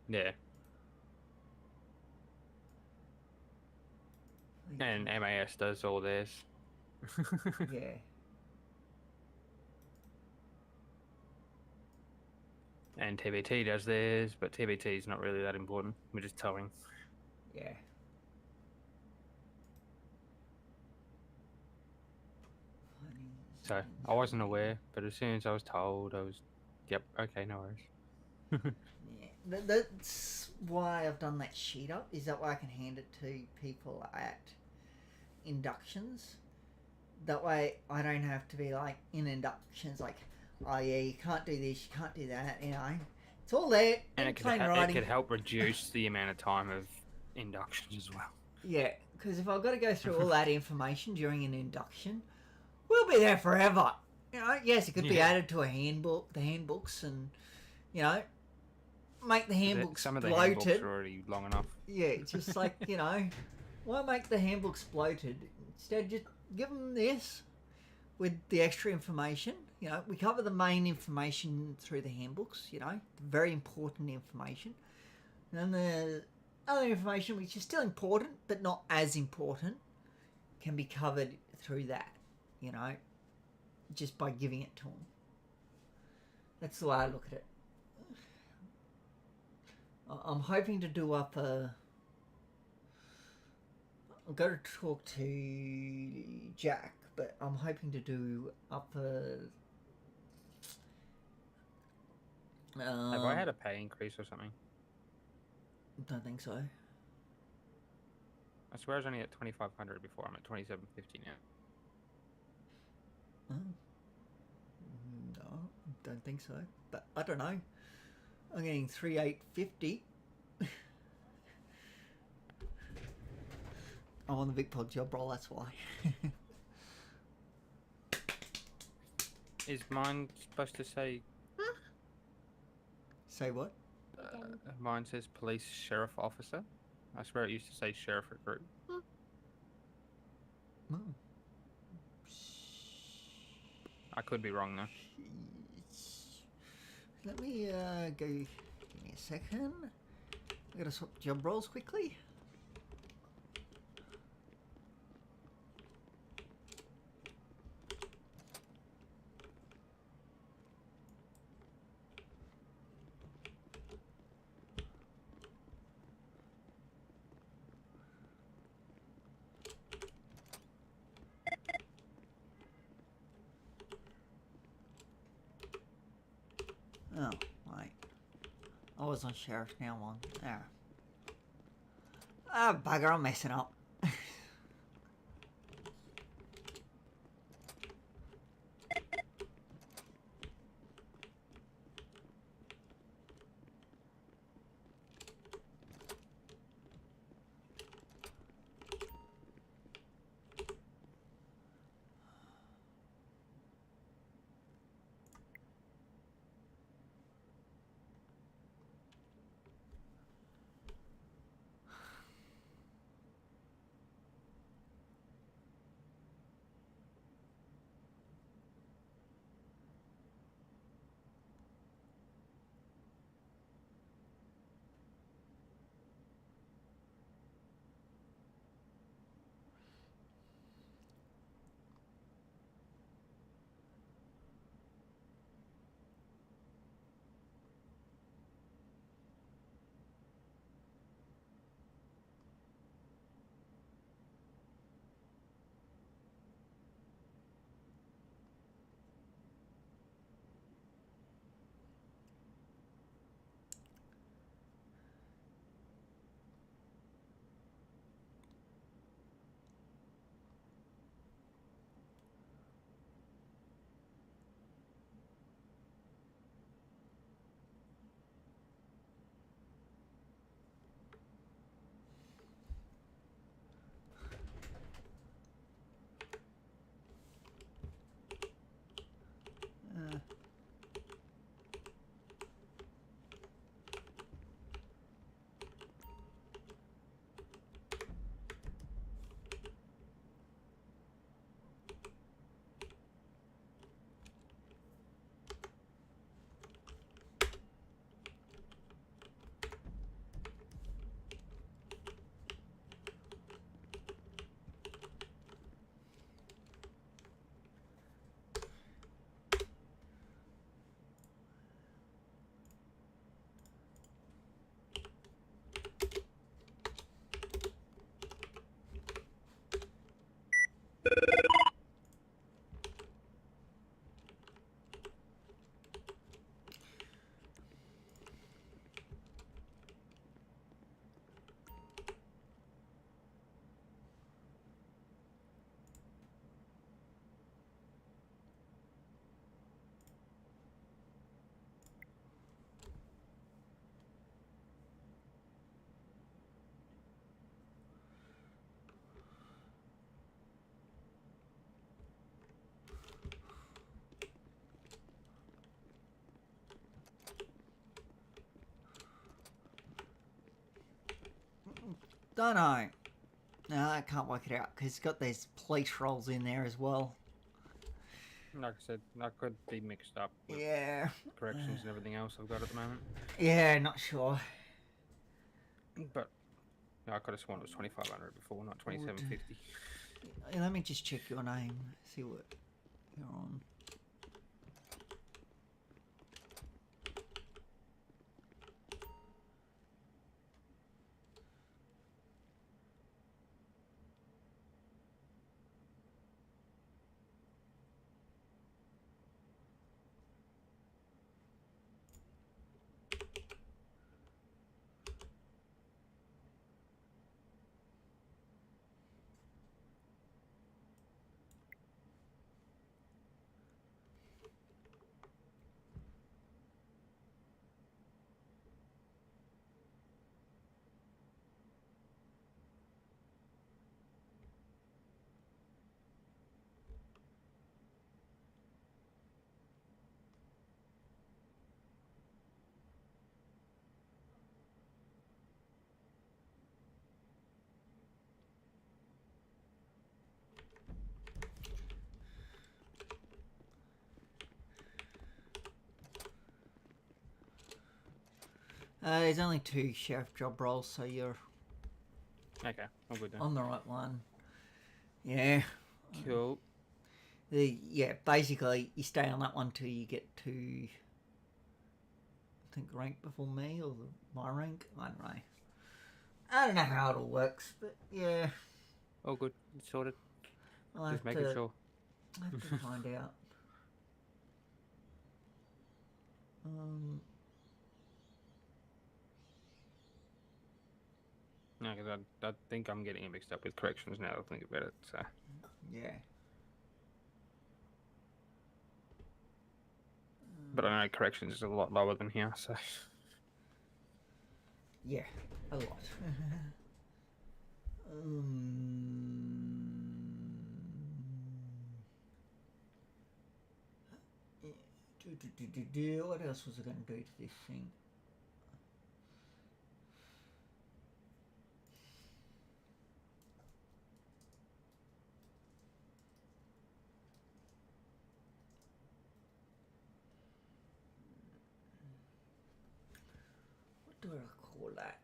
Yeah. And MAS does all theirs. Yeah. And TBT does theirs, but TBT is not really that important. We're just towing. Yeah. So I wasn't aware, but as soon as I was told, I was, yep, okay, no worries. Yeah, that's why I've done that sheet up. Is that way I can hand it to people at inductions. That way I don't have to be like in inductions like, oh yeah, you can't do this, you can't do that, you know. It's all there. And it could help reduce the amount of time of inductions as well. Yeah, because if I've got to go through all that information during an induction, we'll be there forever. You know, yes, it could be added to a handbook, the handbooks, and you know, make the handbooks some of the bloated. handbooks are already long enough. Yeah, it's just like, you know, why make the handbooks bloated? Instead, just give them this. with the extra information. You know, we cover the main information through the handbooks, you know, the very important information. And then the other information, which is still important, but not as important, can be covered through that, you know, just by giving it to them. That's the way I look at it. I'm hoping to do up a... I'm going to talk to Jack, but I'm hoping to do up a... Have I had a pay increase or something? Don't think so. I swear I was only at 2,500 before. I'm at 2,750 now. Oh. No, don't think so. But I don't know. I'm getting 3,850. I'm on the big pod job role, that's why. Is mine supposed to say... Say what? Mine says police sheriff officer. I swear it used to say sheriff recruit. Oh. I could be wrong though. Let me go. Give me a second. I gotta swap job roles quickly. Oh, wait. I was on sheriff, now I'm on. There. Ah, bugger, I'm messing up. Don't know. No, I can't work it out because it's got these police roles in there as well. Like I said, I could be mixed up with Yeah. corrections and everything else I've got at the moment. Yeah, not sure. But I could have sworn it was 2,500 before, not 2,750. Let me just check your name. See what you're on. There's only 2 sheriff job roles, so you're Okay, I'm good then. on the right one. Yeah. Cool. Yeah, basically, you stay on that one till you get to, I think, rank before me, or my rank. I don't know. I don't know how it all works, but yeah. All good. It's sorted. I'll Just have making to, sure. I have to find out. No, because I think I'm getting it mixed up with corrections now that I think about it. So Yeah. but I know corrections is a lot lower than here, so Yeah, a lot. What else was I going to do to this thing? What do I call that?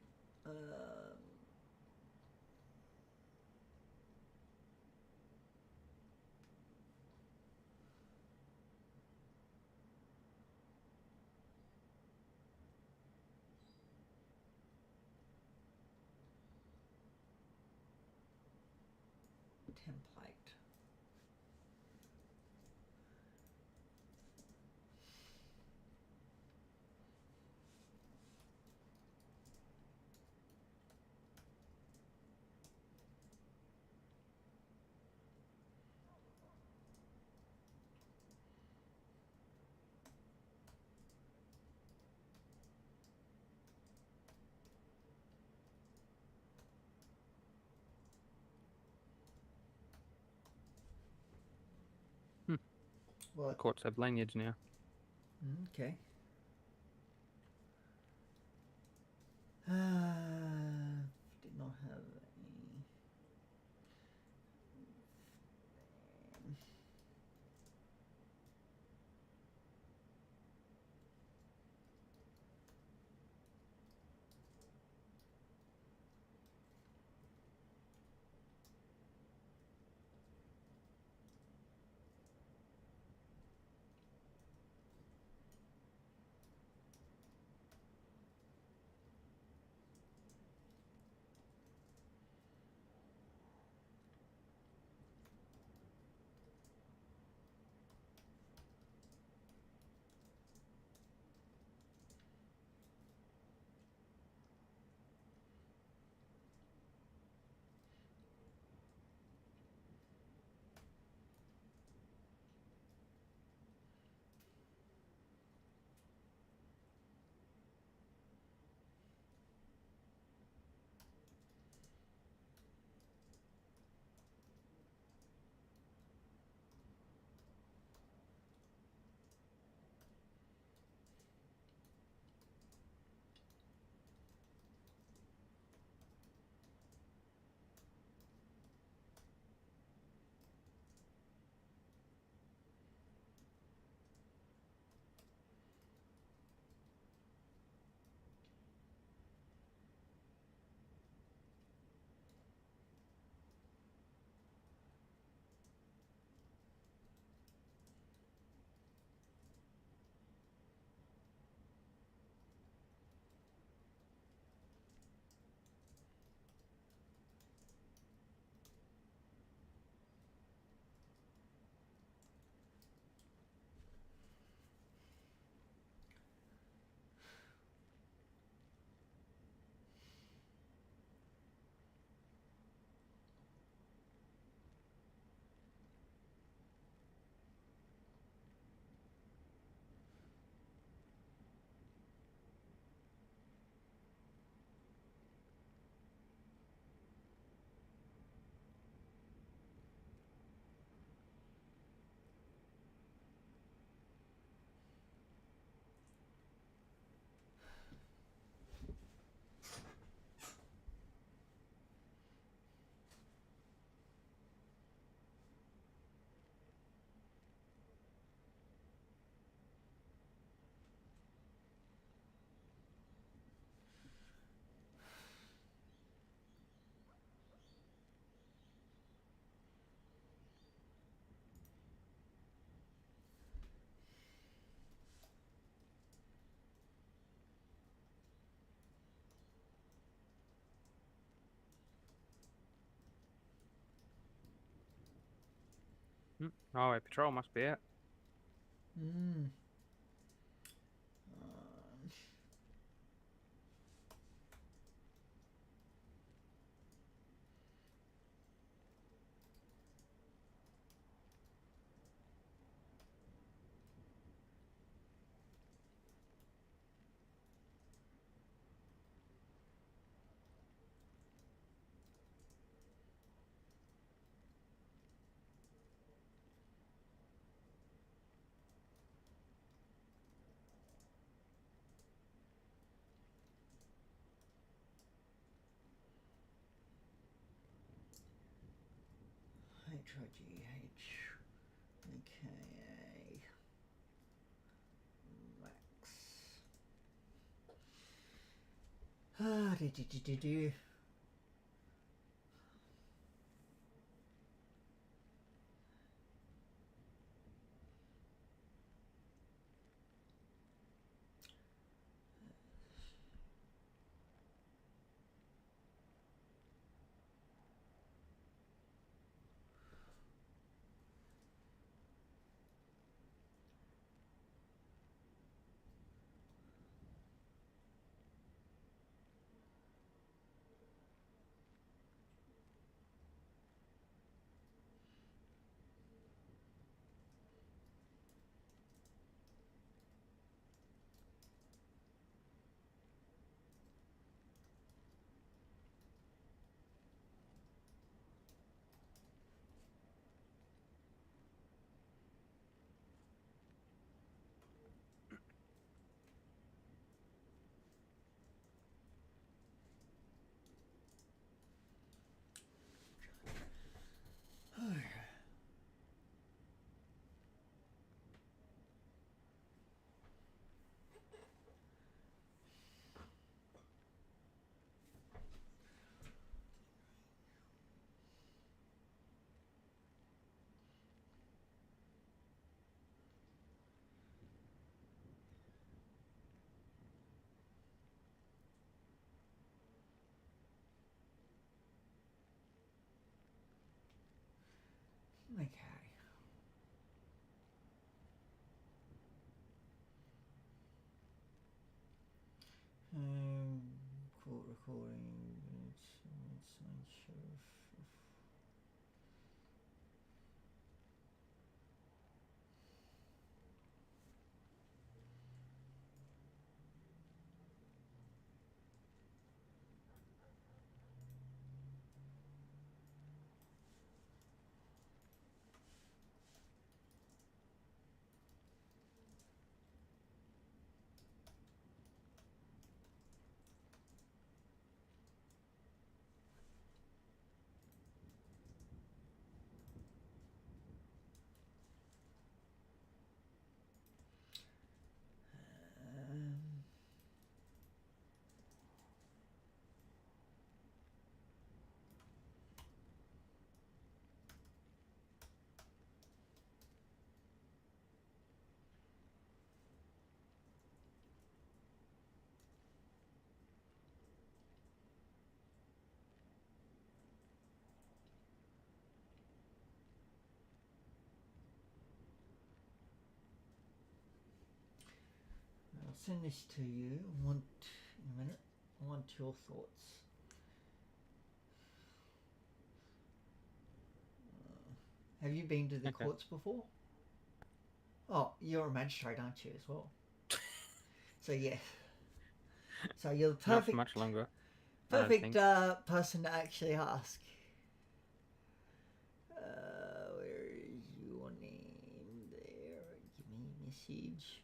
Template. What? courts have lanyards now. Okay. Did not have any. Highway patrol must be out. Hmm. HIGH, aka max. Do. Okay. Court recording. I'll send this to you. I want in a minute. I want your thoughts. Have you been to the Okay. courts before? Oh, you're a magistrate, aren't you, as well? So yeah. So you're the Not for perfect, much longer. I don't perfect think. person to actually ask. Where is your name? There. Give me a message.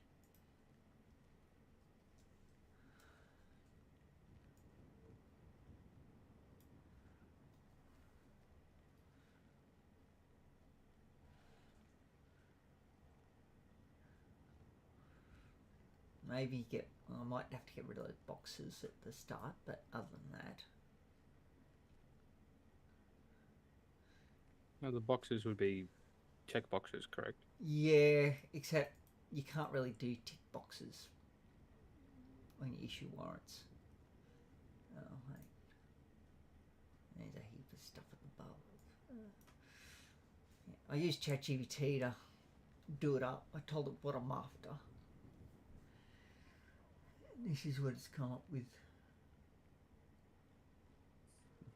Maybe I might have to get rid of those boxes at the start, but other than that. No, the boxes would be check boxes, correct? Yeah, except you can't really do tick boxes when you issue warrants. Oh, hey. There's a heap of stuff at the bottom. Yeah. I used ChatGPT to do it up. I told it what I'm after. This is what it's come up with.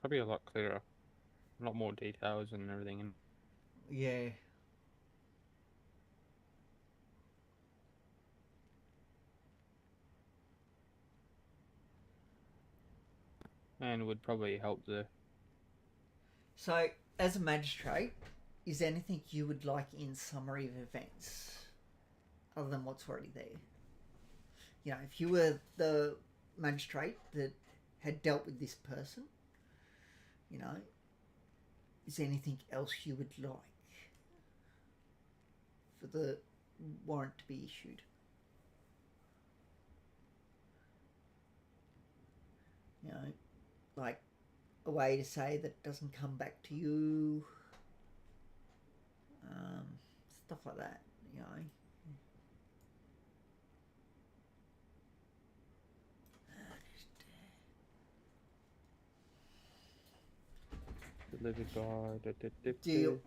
Probably a lot clearer, a lot more details and everything. Yeah. And would probably help the. So, as a magistrate, is there anything you would like in summary of events other than what's already there? You know, if you were the magistrate that had dealt with this person, you know, is there anything else you would like for the warrant to be issued? You know, like a way to say that it doesn't come back to you, stuff like that, you know. Delivered by. Do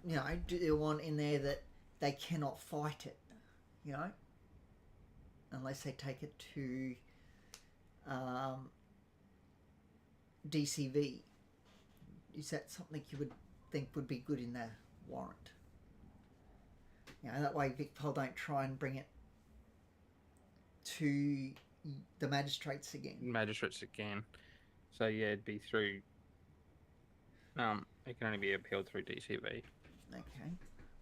you want in there that they cannot fight it, you know, unless they take it to DCV? Is that something you would think would be good in the warrant? You know, that way Vicpol don't try and bring it to the magistrates again. So yeah, it'd be through. It can only be appealed through DCV. Okay,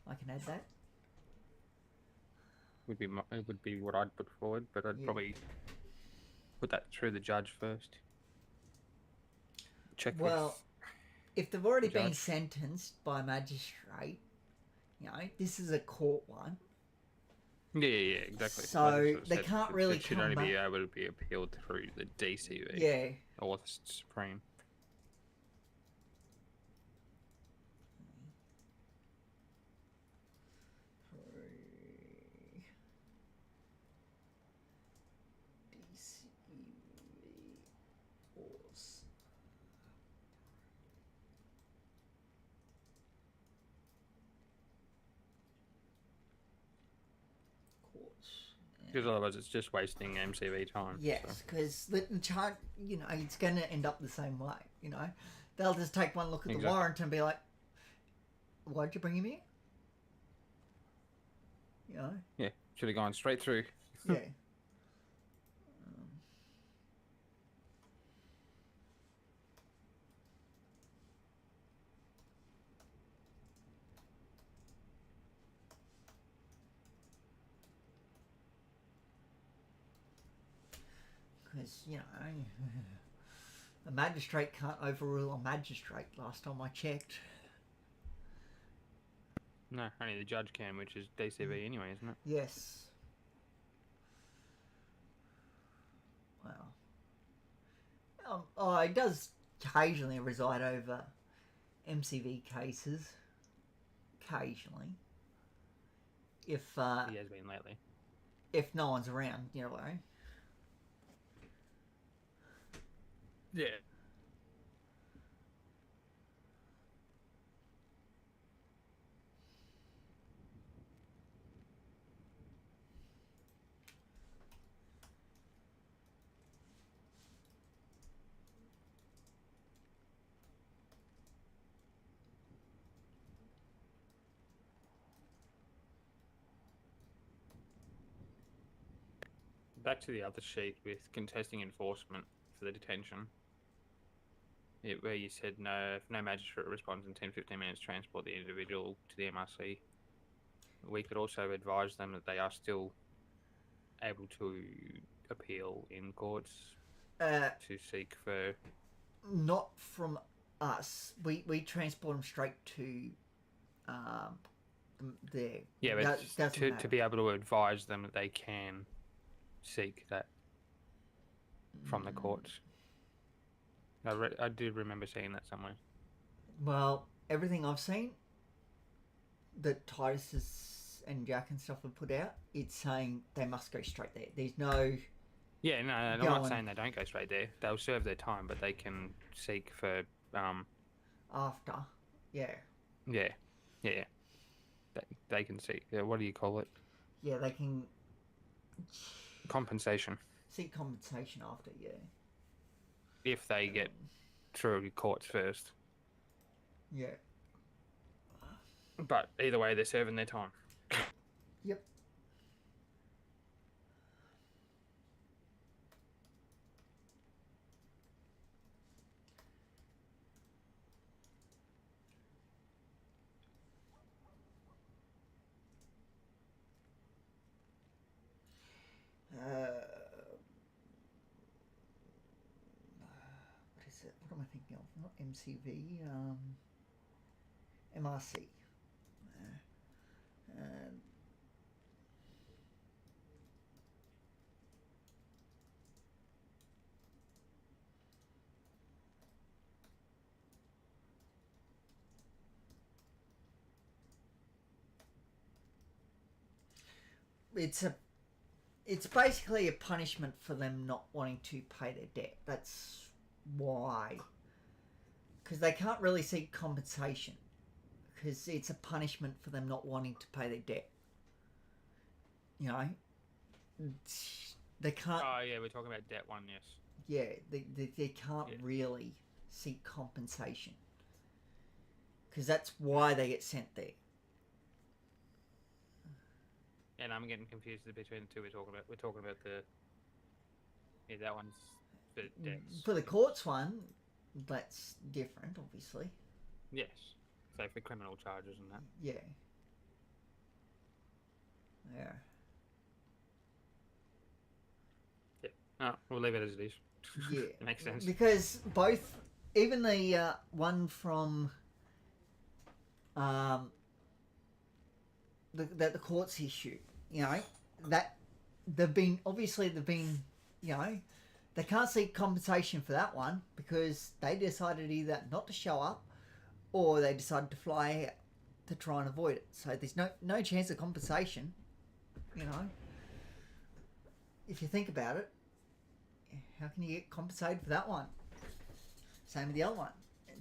I can add that. It would be what I'd put forward, but I'd probably put that through the judge first. Check. Well, if they've already the been judge. sentenced by a magistrate, you know, this is a court one. Yeah, exactly. So Like I sort of they said, can't really it should come only be back. able to be appealed through the DCV. Yeah. Or the Supreme. Because otherwise it's just wasting MCV time. Yes, because you know, it's going to end up the same way. You know, they'll just take one look at the warrant and be like, "Why'd you bring him here?" You know. Yeah, should have gone straight through. Yeah. Because, you know, a magistrate can't overrule a magistrate last time I checked. No, only the judge can, which is DCV anyway, isn't it? Yes. Well, it does occasionally preside over MCV cases. Occasionally. If He has been lately. If no one's around, you know, Yeah. Back to the other sheet with contesting enforcement for the detention. Where you said no, if no magistrate responds in 10-15 minutes, transport the individual to the MRC. We could also advise them that they are still able to appeal in courts to seek for. Not from us. We transport them straight to there. Yeah, but to be able to advise them that they can seek that from the courts. I did remember seeing that somewhere. Well, everything I've seen that Titus and Jack and stuff have put out, it's saying they must go straight there. There's no... Yeah, no, I'm not saying they don't go straight there. They'll serve their time, but they can seek for... After. Yeah. Yeah. they can seek. What do you call it? Yeah, they can Compensation. seek compensation after. Yeah. If they get through courts first. Yeah. But either way, they're serving their time. Yep. What is it? What am I thinking of? Not MCV. MRC. Uh, it's basically a punishment for them not wanting to pay their debt. That's why. Because they can't really seek compensation. Because it's a punishment for them not wanting to pay their debt. You know? They can't... Oh, yeah, we're talking about debt one, yes. Yeah, they can't really seek compensation. Because that's why they get sent there. And I'm getting confused between the two we're talking about. We're talking about the... Yeah, that one's for debts. For the courts one, that's different, obviously. Yes. So for criminal charges and that. Yeah. Yeah. Yeah. Oh, we'll leave it as it is. Yeah. It makes sense. Because both, even the one from the courts issue, you know, that they've been, you know, they can't seek compensation for that one because they decided either not to show up or they decided to fly out to try and avoid it. So there's no chance of compensation, you know. If you think about it, how can you get compensated for that one? Same with the other one.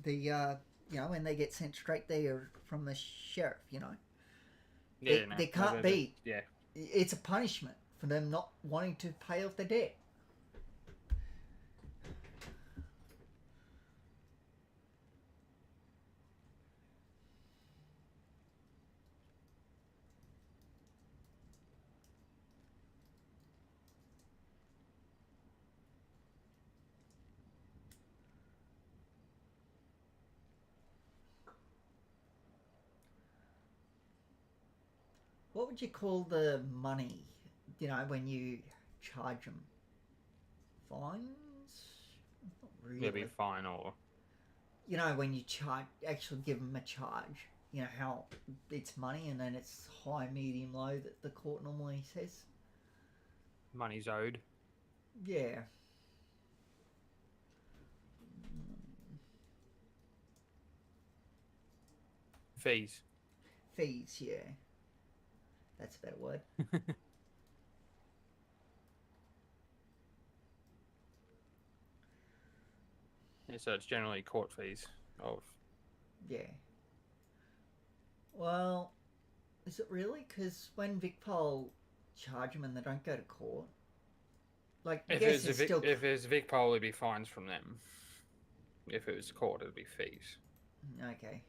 The you know, when they get sent straight there from the sheriff, you know. Yeah, There can't be. Yeah. It's a punishment for them not wanting to pay off their debt. What would you call the money, you know, when you charge them? Fines? Not really. Maybe fine or... You know, when you actually give them a charge, you know, how it's money and then it's high, medium, low that the court normally says? Money's owed. Yeah. Fees. Fees, yeah. That's a better word. Yeah, so it's generally court fees of... Yeah. Well, is it really? Because when VicPol charge them and they don't go to court, like, I guess it's still... If it's VicPol, it'd be fines from them. If it was court, it'd be fees. Okay.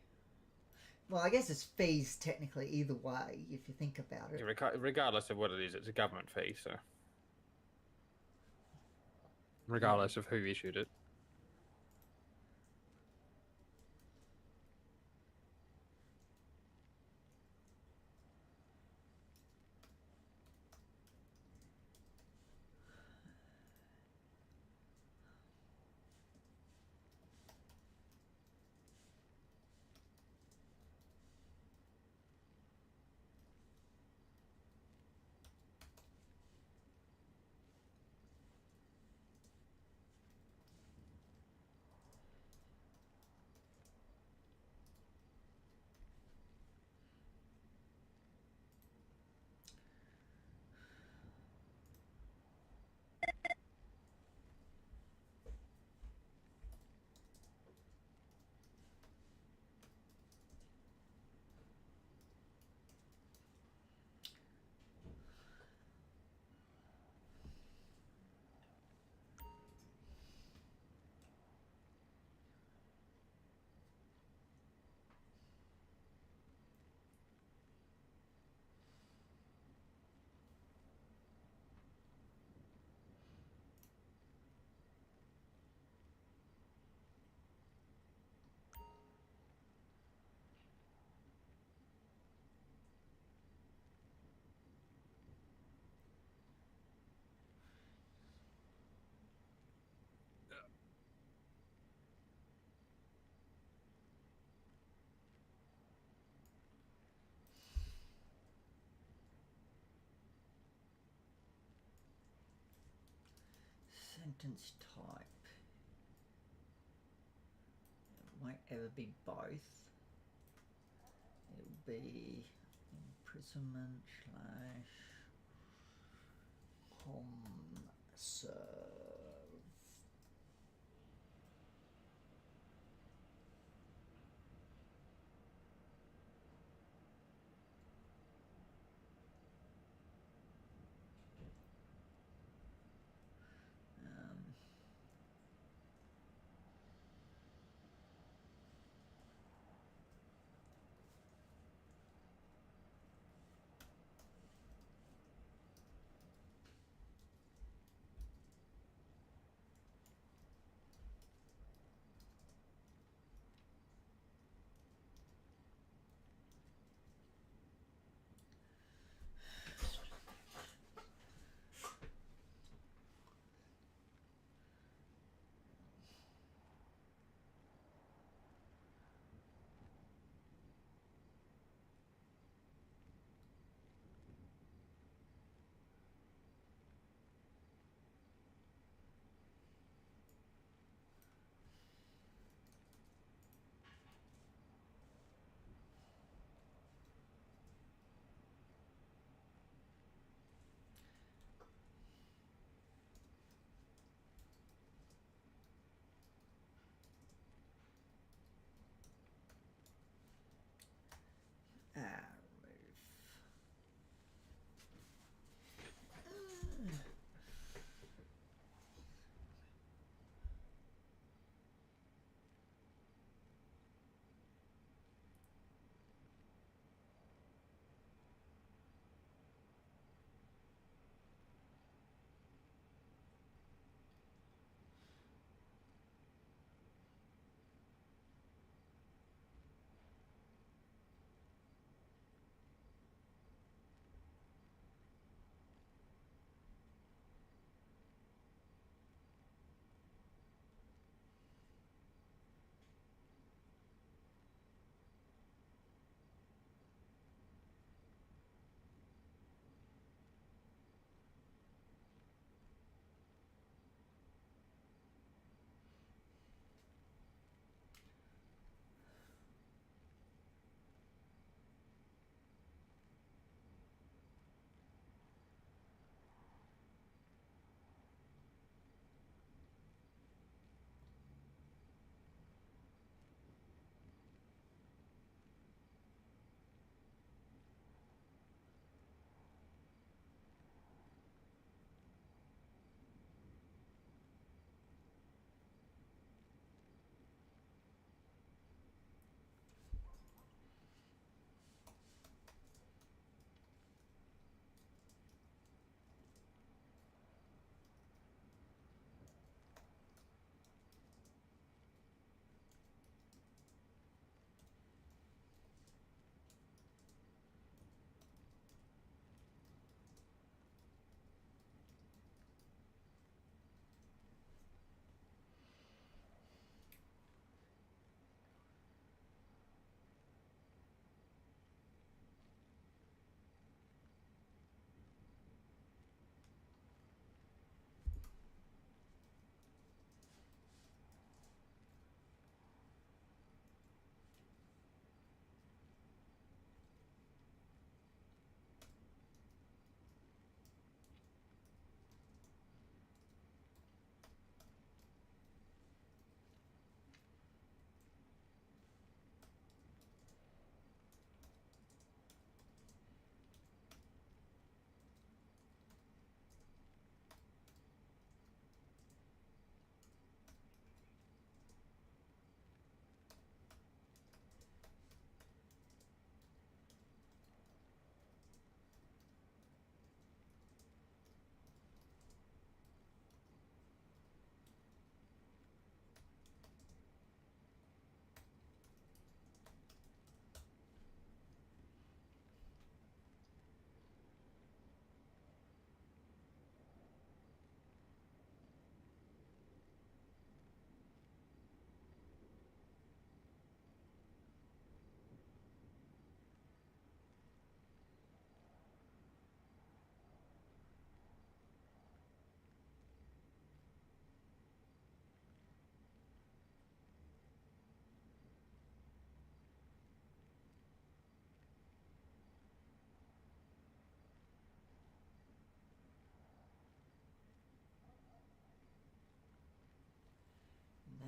Well, I guess it's fees technically either way, if you think about it. Regardless of what it is, it's a government fee, so... Regardless of who issued it. inheritance type. It won't ever be both. It will be imprisonment slash serve.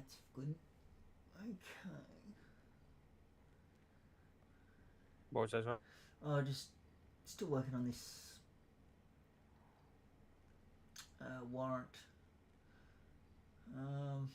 That's good. Okay. What was that? Oh, just still working on this warrant. Uh,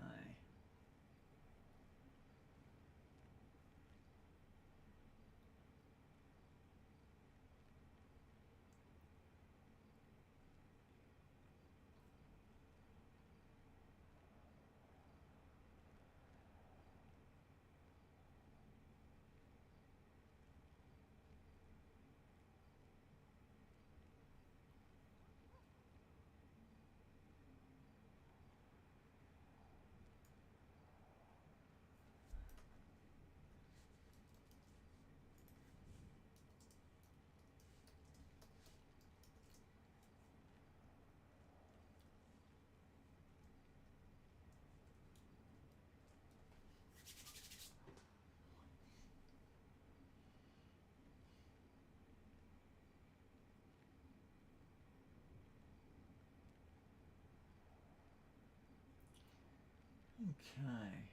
okay. Okay.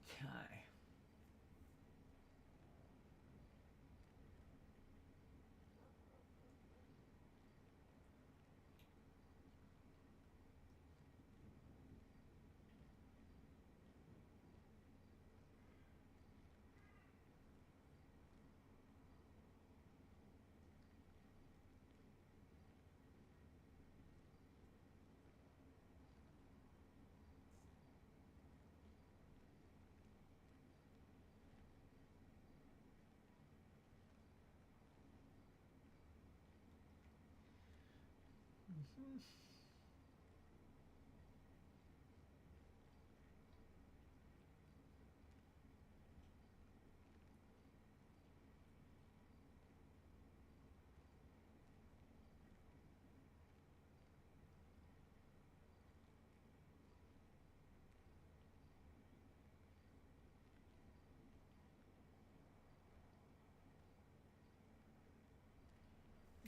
Okay.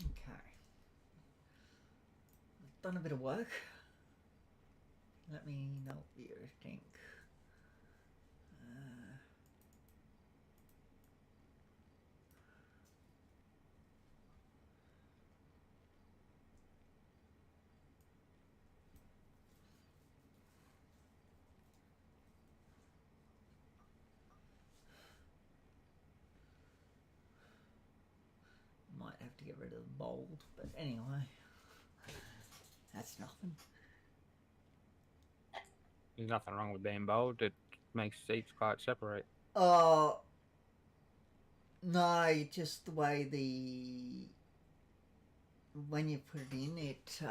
Okay. I've done a bit of work. Let me know what you think. Might have to get rid of the bold, but anyway, that's nothing. There's nothing wrong with being bold. It makes each part separate. No, just the way when you put it in, it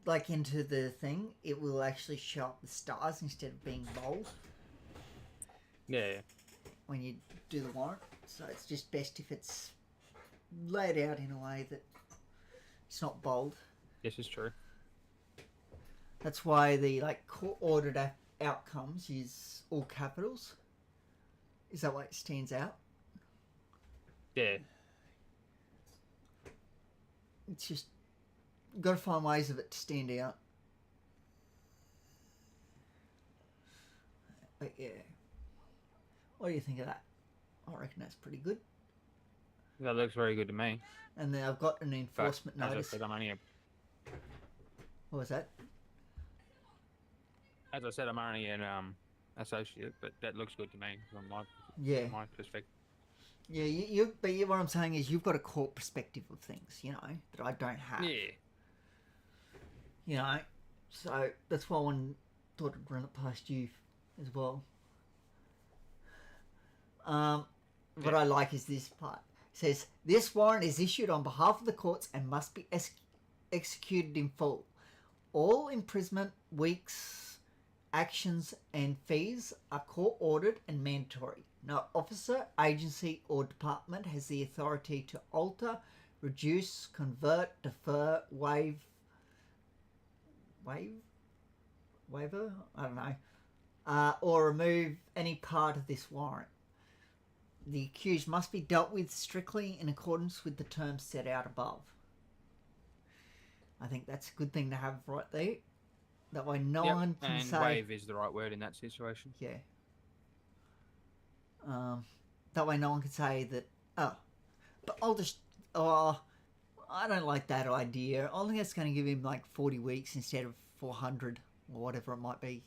like into the thing, it will actually show up the stars instead of being bold Yeah. when you do the warrant. So it's just best if it's laid out in a way that it's not bold. This is true. That's why the court-ordered outcomes is all capitals. Is that why it stands out? Yeah. It's just got to find ways of it to stand out. But yeah, what do you think of that? I reckon that's pretty good. That looks very good to me. And then I've got an enforcement But, notice. As I said, I'm only What was that? I'm only an associate, but that looks good to me from my perspective. Yeah, but what I'm saying is you've got a court perspective of things, that I don't have. Yeah. So that's why I thought I'd run it past you as well. What I like is this part. It says, this warrant is issued on behalf of the courts and must be executed in full. All imprisonment, weeks, actions and fees are court-ordered and mandatory. No officer, agency or department has the authority to alter, reduce, convert, defer, waiver? I don't know. Or remove any part of this warrant. The accused must be dealt with strictly in accordance with the terms set out above. I think that's a good thing to have right there. That way no one can say... And waive is the right word in that situation. Yeah. That way no one can say that, but I'll just... I don't like that idea. I think it's going to give him 40 weeks instead of 400 or whatever it might be,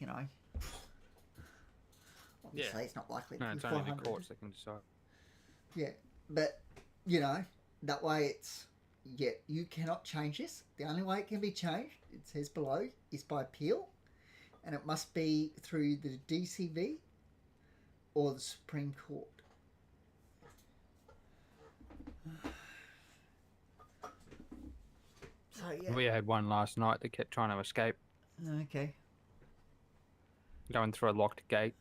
Obviously, it's not likely to be 400. Only the courts that can decide. Yeah, but, that way it's... Yeah, you cannot change this. The only way it can be changed, it says below, is by appeal. And it must be through the DCV or the Supreme Court. So, yeah. We had one last night that kept trying to escape. Okay. Going through a locked gate.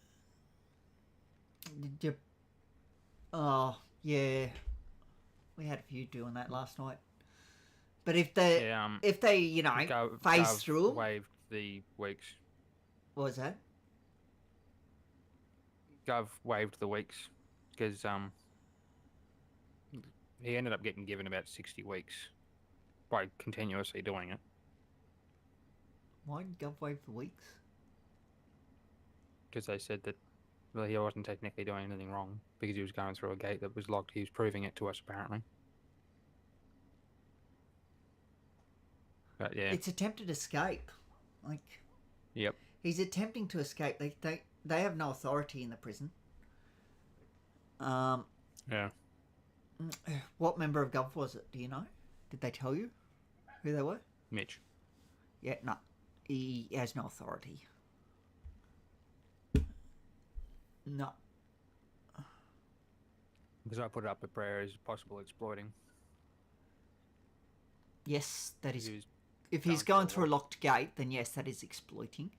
Did you... Oh, yeah. We had a few doing that last night. But if they, phase through them... Waived the weeks. What was that? Gov waived the weeks because he ended up getting given about 60 weeks by continuously doing it. Why did Gov waive the weeks? because they said that well, he wasn't technically doing anything wrong because he was going through a gate that was locked. He was proving it to us apparently. But yeah, It's attempted escape. Like, yep. he's attempting to escape. They have no authority in the prison. Yeah. What member of Gov was it? Do you know? Did they tell you who they were? Mitch. Yeah, no. He has no authority. No. Because I put it up a prayer as possible exploiting. Yes, that is. He was If he's going through a locked gate, then yes, that is exploiting.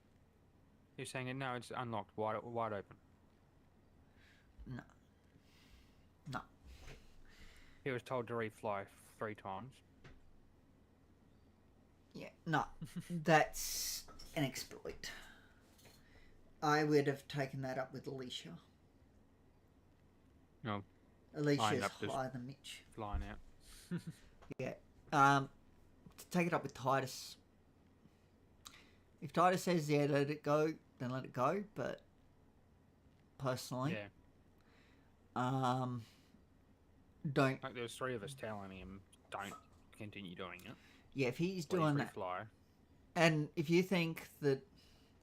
You're saying it? No, it's unlocked, wide open. No. No. He was told to refly 3 times. Yeah, no. That's an exploit. I would have taken that up with Alicia. No, Alicia's up just higher than Mitch. flying out. Yeah. To take it up with Titus. If Titus says, yeah, let it go, then let it go. But personally, Yeah. Don't. Like there was 3 of us telling him, don't continue doing it. Yeah, if he's doing that, fly. and if you think that,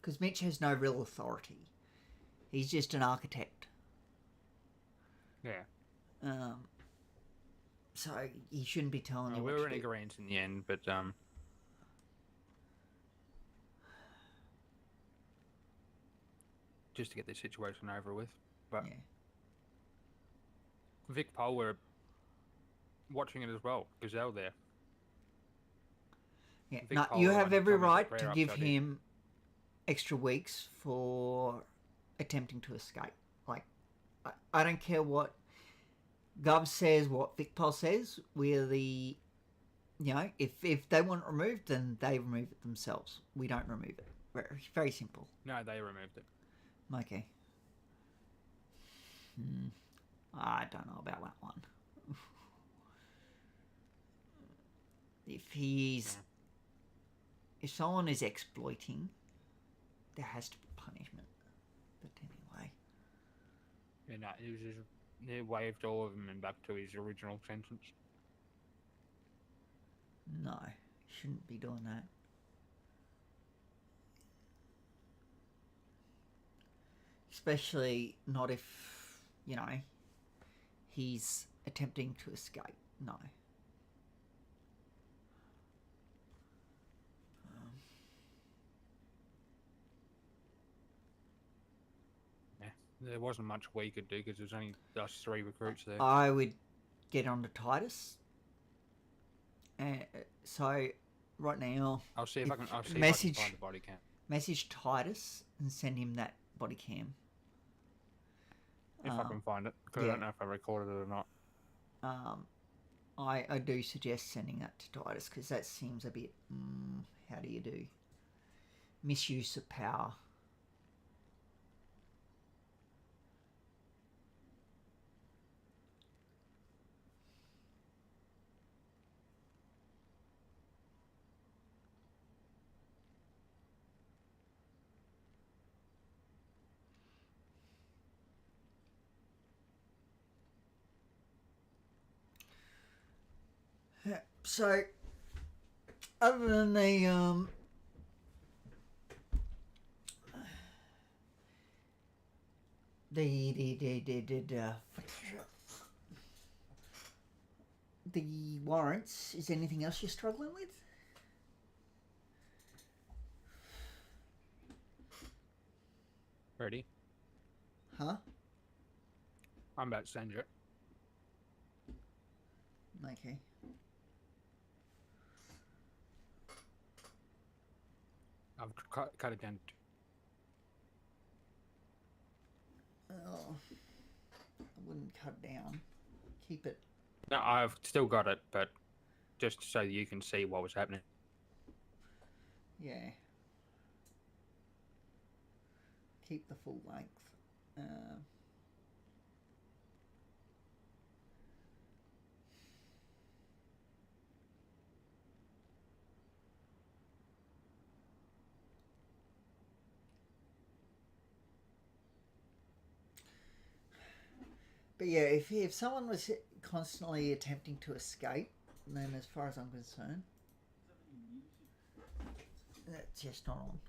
because Mitch has no real authority, he's just an architect. Yeah. So he shouldn't be telling you. We what were to in do. agreement in the end, but just to get this situation over with. But Yeah. Vic Pole were watching it as well because they were there. Yeah. Vic No, Pole you were have the one every who told me right pray to up, give so I did. him extra weeks for attempting to escape. Like, I don't care what Gov says, what Vic Pol says. We're the, if they want it removed, then they remove it themselves. We don't remove it. Very, very simple. No, they removed it. Okay. I don't know about that one. If someone is exploiting, there has to be punishment. But anyway. Yeah, no, it was just, they waived all of them and back to his original sentence. No, shouldn't be doing that. Especially not if, he's attempting to escape. No. Yeah, there wasn't much we could do because there was only us 3 recruits there. I would get on to Titus. So, right now, I'll see if I can find the body cam. Message Titus and send him that body cam. If I can find it, because I don't know if I recorded it or not. I do suggest sending that to Titus because that seems a bit, how do you do? Misuse of power. So, other than the warrants, is there anything else you're struggling with? Ready? Huh? I'm about to send you it. Okay. I've cut it down. Oh, I wouldn't cut down. Keep it. No, I've still got it, but just so you can see what was happening. Yeah. Keep the full length. But yeah, if someone was constantly attempting to escape, then as far as I'm concerned, that's just not on.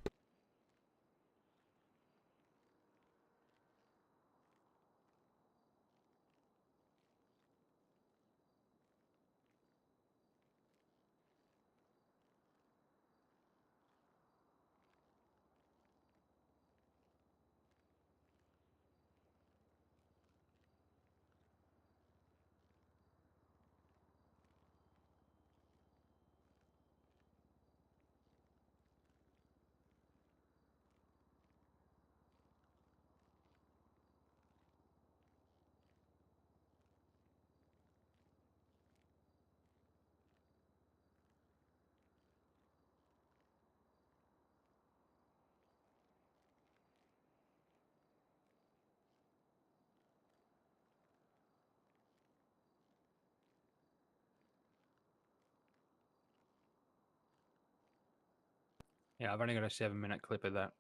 Yeah, I've only got a 7-minute clip of that.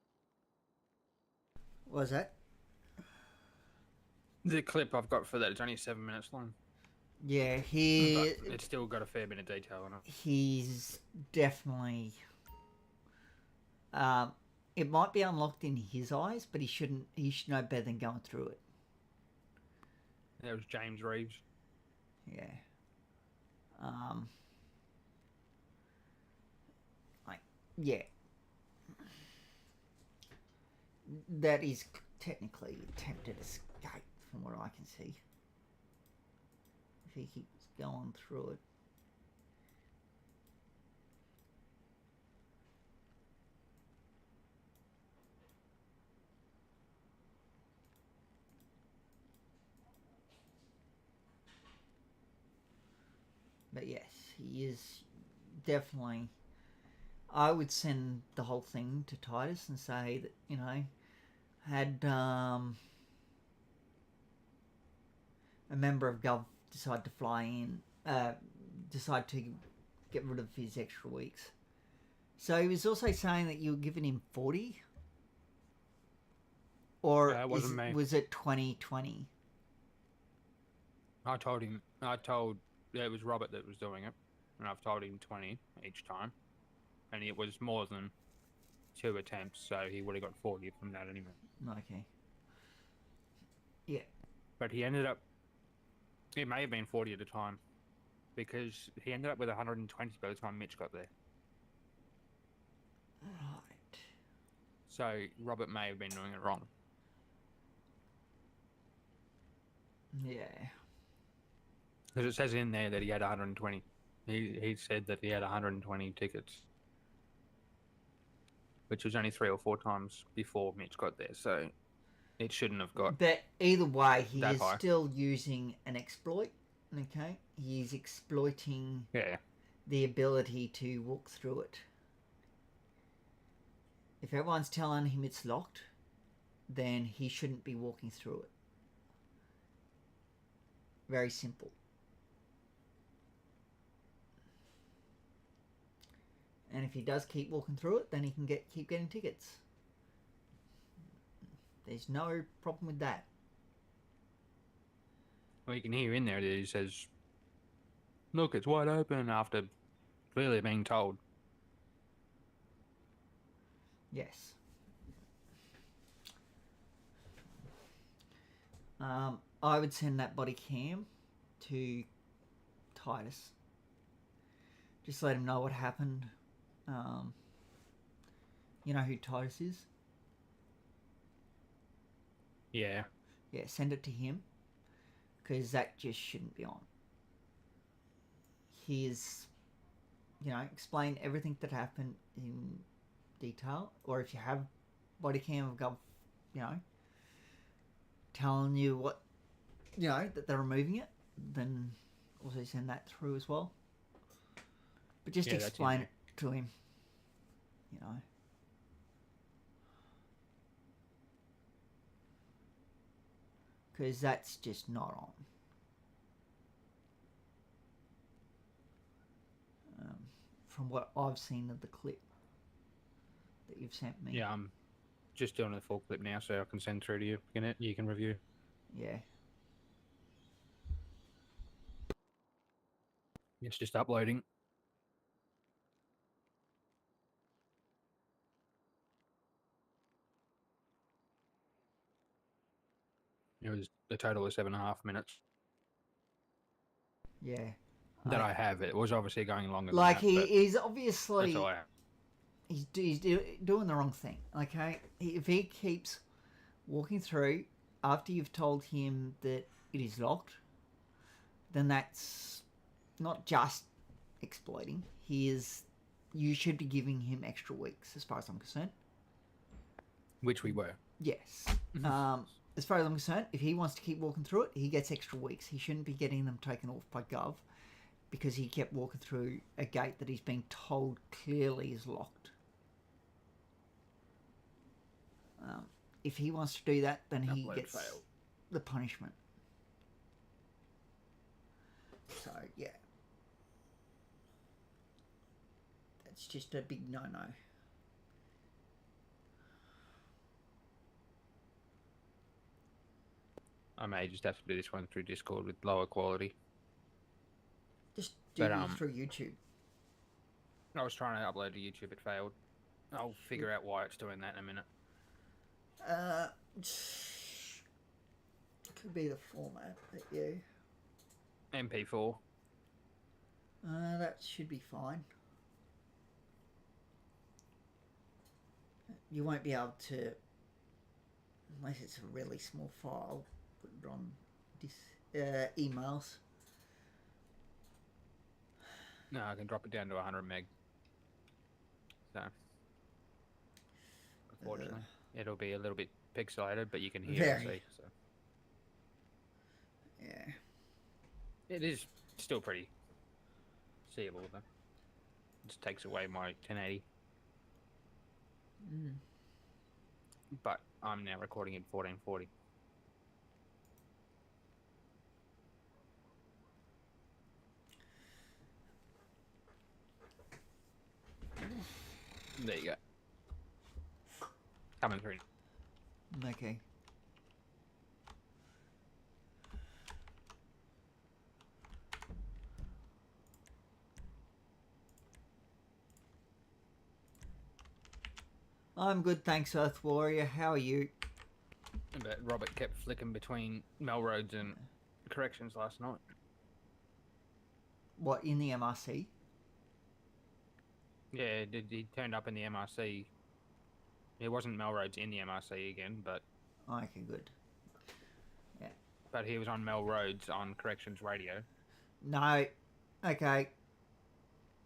What was that? The clip I've got for that is only 7 minutes long. Yeah, But it's still got a fair bit of detail on it. he's definitely. It might be unlocked in his eyes, but he shouldn't. He should know better than going through it. There was James Reeves. Yeah. Yeah. That is technically attempted escape, from what I can see. If he keeps going through it. But yes, he is definitely. I would send the whole thing to Titus and say that, you know, had a member of Gov decide to fly in, decide to get rid of his extra weeks. So he was also saying that you were giving him 40? Or It wasn't me. Was it 2020? I told it was Robert that was doing it, and I've told him 20 each time, and it was more than 2 attempts, so he would have got 40 from that anyway. Okay. Yeah. But he ended up, it may have been 40 at a time, because he ended up with 120 by the time Mitch got there. Right. So Robert may have been doing it wrong. Yeah. Because it says in there that he had 120. He said that he had 120 tickets, which was only 3 or 4 times before Mitch got there, so it shouldn't have got. But either way, he that is high. still using an exploit. Okay, he's exploiting the ability to walk through it. If everyone's telling him it's locked, then he shouldn't be walking through it. Very simple. And if he does keep walking through it, then he can keep getting tickets. There's no problem with that. Well, you can hear in there that he says, "Look, it's wide open," after clearly being told. Yes. I would send that body cam to Titus. Just let him know what happened. You know who Titus is? Yeah. Yeah, send it to him. Because that just shouldn't be on. He's, explain everything that happened in detail. Or if you have body cam of Gov, telling you what, that they're removing it, then also send that through as well. But just explain it to him, Because that's just not on. From what I've seen of the clip that you've sent me. Yeah, I'm just doing a full clip now, so I can send through to you. You can review. Yeah. It's just uploading. It was a total of 7.5 minutes Yeah. that I have. It was obviously going longer than Like that, but he's that's obviously all I have. he's doing the wrong thing. Okay, if he keeps walking through after you've told him that it is locked, then that's not just exploiting. You should be giving him extra weeks, as far as I'm concerned. Which we were. Yes. As far as I'm concerned, if he wants to keep walking through it, he gets extra weeks. He shouldn't be getting them taken off by Gov because he kept walking through a gate that he's been told clearly is locked. If he wants to do that, then he Upload gets failed. the punishment. So, yeah. That's just a big no-no. I may just have to do this one through Discord with lower quality. Just do But, it through YouTube. I was trying to upload to YouTube, it failed. I'll figure out why it's doing that in a minute. Could be the format, but yeah. MP4. That should be fine. You won't be able to, unless it's a really small file, put it on emails. No, I can drop it down to 100 meg. So, unfortunately, it'll be a little bit pixelated, but you can hear and see. So. Yeah. It is still pretty seeable, though. It just takes away my 1080. But I'm now recording in 1440. There you go. Coming through. Okay. I'm good, thanks, Earth Warrior. How are you? But Robert kept flicking between Melrose and corrections last night. What, in the MRC? Yeah, he turned up in the MRC. It wasn't Melrose in the MRC again, but... Okay, good. Yeah. But he was on Melrose on corrections radio. No. Okay.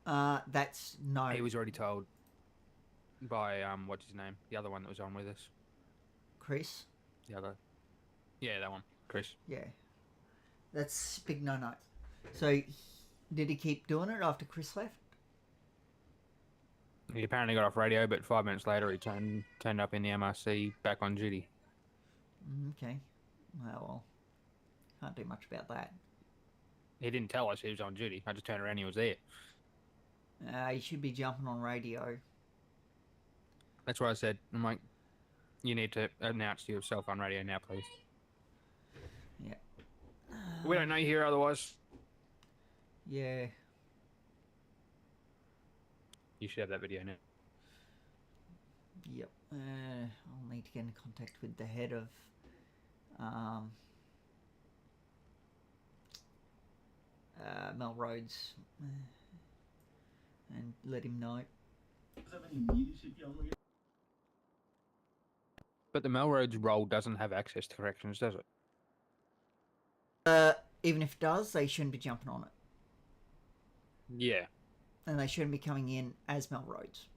That's no. He was already told by, what's his name? The other one that was on with us. Chris? The other... Yeah, that one. Chris. Yeah. That's big no-no. So, did he keep doing it after Chris left? He apparently got off radio, but 5 minutes later he turned up in the MRC back on duty. Okay. Well, can't do much about that. He didn't tell us he was on duty. I just turned around and he was there. He should be jumping on radio. That's what I said. I'm like, you need to announce yourself on radio now, please. Yeah. We don't know you here otherwise. Yeah. You should have that video now. Yep. I'll need to get in contact with the head of Melrose and let him know. But the Melrose role doesn't have access to corrections, does it? Even if it does, they shouldn't be jumping on it. Yeah. And they shouldn't be coming in as Melrose.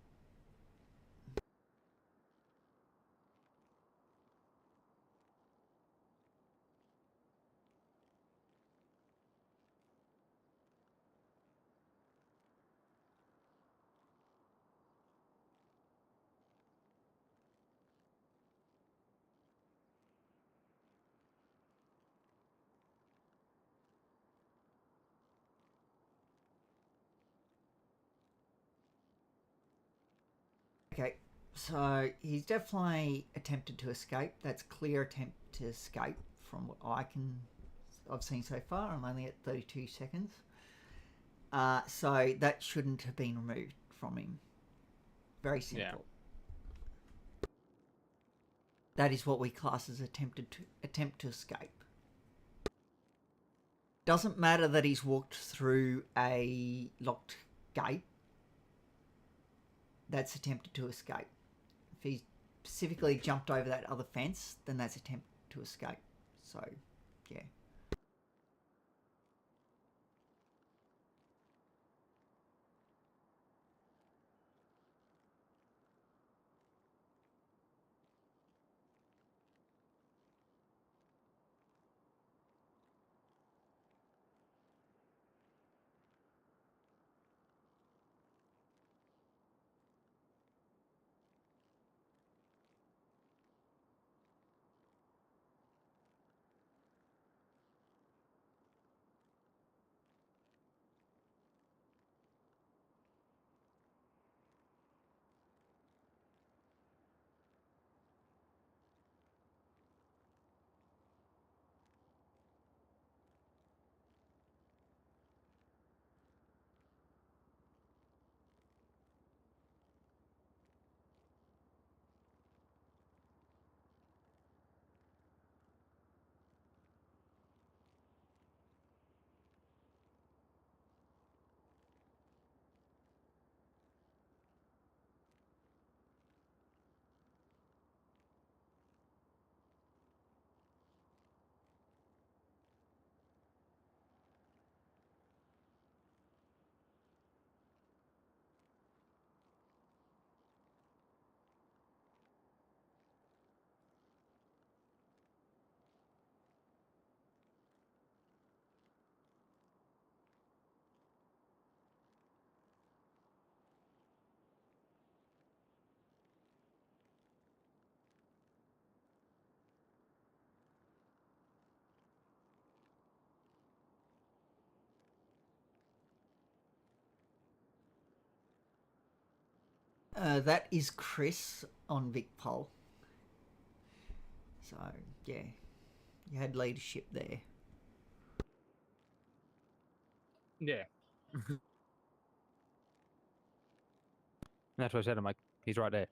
Okay, so he's definitely attempted to escape. That's clear attempt to escape from what I've seen so far. I'm only at 32 seconds. So that shouldn't have been removed from him. Very simple. Yeah. That is what we class as attempt to escape. Doesn't matter that he's walked through a locked gate. That's attempted to escape. If he specifically jumped over that other fence, then that's attempt to escape. So, yeah. That is Chris on Vic Pol. So, yeah, you had leadership there. Yeah. That's what I said. I'm like, he's right there.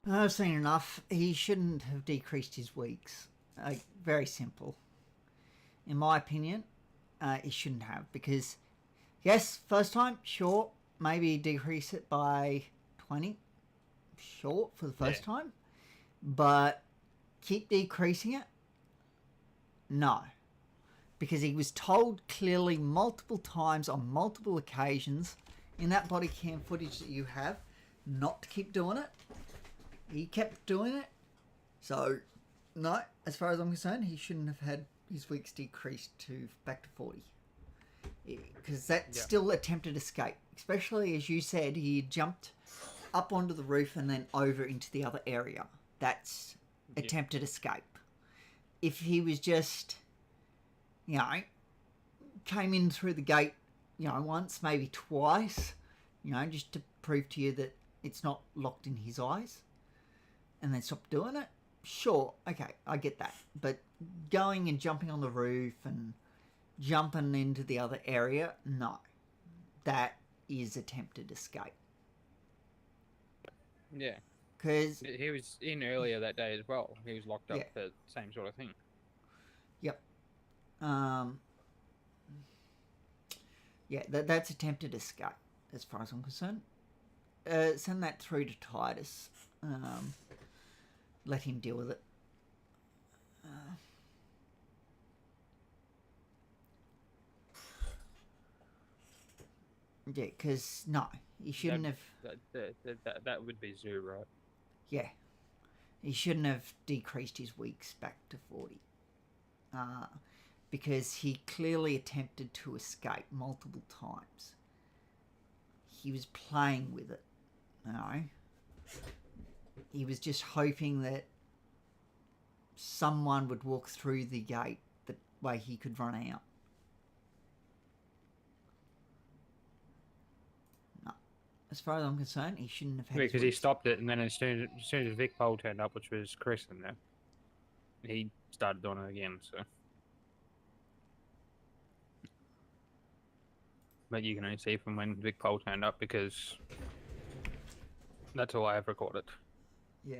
I've seen enough. He shouldn't have decreased his weeks. Very simple. In my opinion, he shouldn't have, because, yes, first time, sure, maybe decrease it by 20, sure, for the first time, but keep decreasing it? No. Because he was told clearly multiple times on multiple occasions in that body cam footage that you have not to keep doing it. He kept doing it. So, no, as far as I'm concerned, he shouldn't have had his weeks decreased to back to 40. Because that's still attempted escape. Especially, as you said, he jumped up onto the roof and then over into the other area. That's attempted escape. If he was just, you know, came in through the gate, you know, once, maybe twice, you know, just to prove to you that it's not locked in his eyes, and then stop doing it, sure, okay, I get that. But going and jumping on the roof and jumping into the other area, no. That is attempted escape. Yeah. Because He was in earlier that day as well. He was locked up for the same sort of thing. Yep. Yeah, that's attempted escape, as far as I'm concerned. Send that through to Titus. Let him deal with it. Yeah, because, no, he shouldn't have... That would be Zoo, right? Yeah. He shouldn't have decreased his weeks back to 40. Because he clearly attempted to escape multiple times. He was playing with it, you know. He was just hoping that someone would walk through the gate that way he could run out. No. As far as I'm concerned, he shouldn't have had Because he stopped it, and then as soon as Vic Pole turned up, which was Chris in there, he started doing it again, so... But you can only see from when Vic Pole turned up, because that's all I have recorded. Yeah.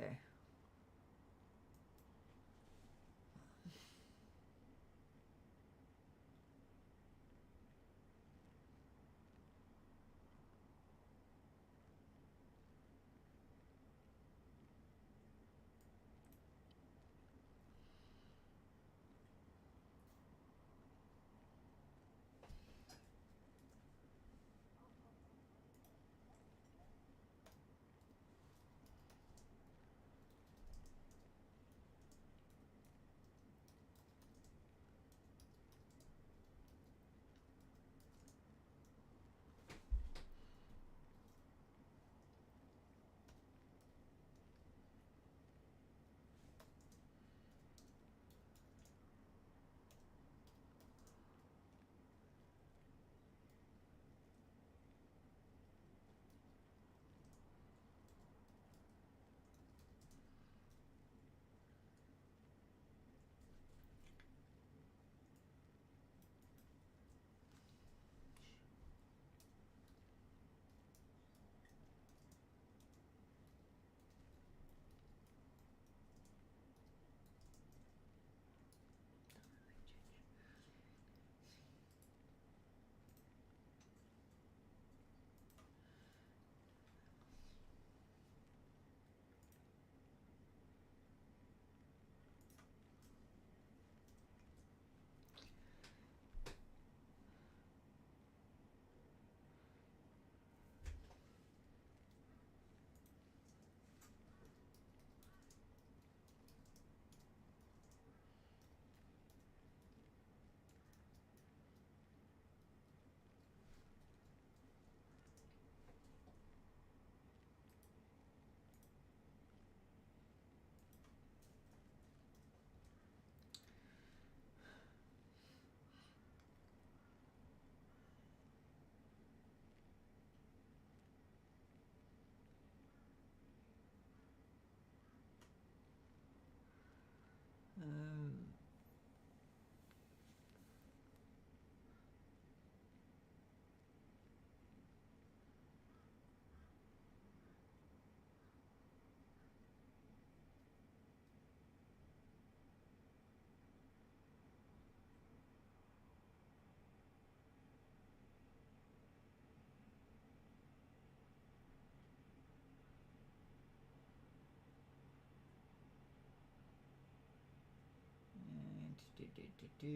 What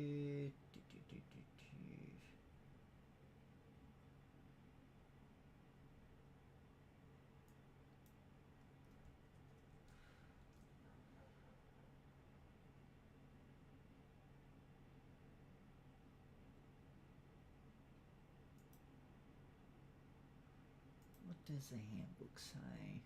does the handbook say?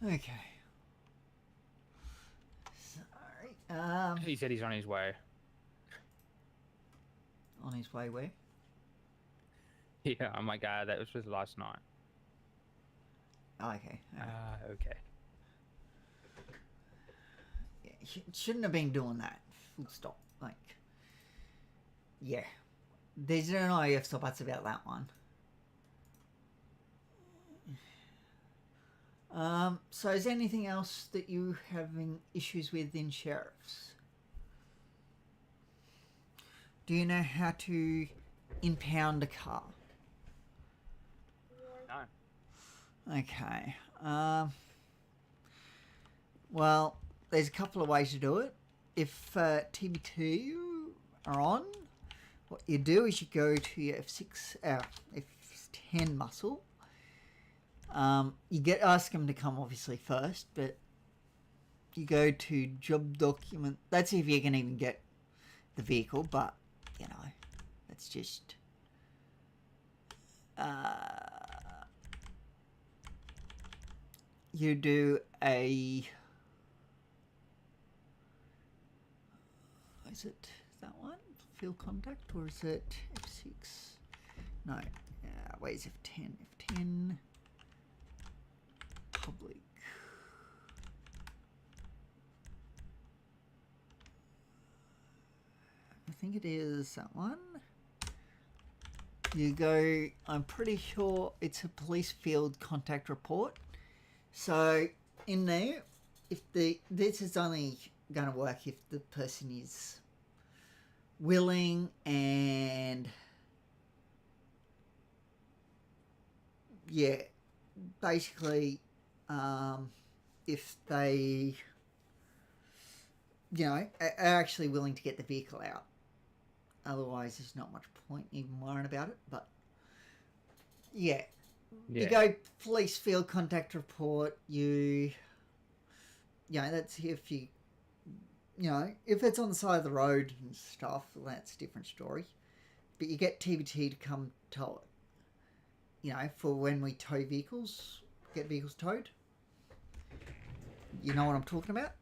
Okay. Sorry. He said he's on his way. On his way where? Yeah, I'm like, that was just last night. Oh, okay. Okay. Yeah, shouldn't have been doing that. Full stop. Like, yeah. There's no ifs or buts about that one. So is there anything else that you having issues with in sheriffs? Do you know how to impound a car? No. Okay. Well, there's a couple of ways to do it. If TB2 are on, what you do is you go to your F10 muscle. You ask them to come obviously first, but you go to job document. That's if you can even get the vehicle, but you know, that's just you do a, is it that one? Field contact, or is it F6? No, wait, it's F10. F10 public. I think it is that one. You go, I'm pretty sure it's a police field contact report. So in there, if this is only going to work if the person is willing and yeah, basically if they, you know, are actually willing to get the vehicle out. Otherwise, there's not much point even worrying about it. But yeah, you go police field contact report. You know, that's if you know, if it's on the side of the road and stuff, well, that's a different story. But you get TBT to come tow it. You know, for when we tow vehicles, get vehicles towed. You know what I'm talking about?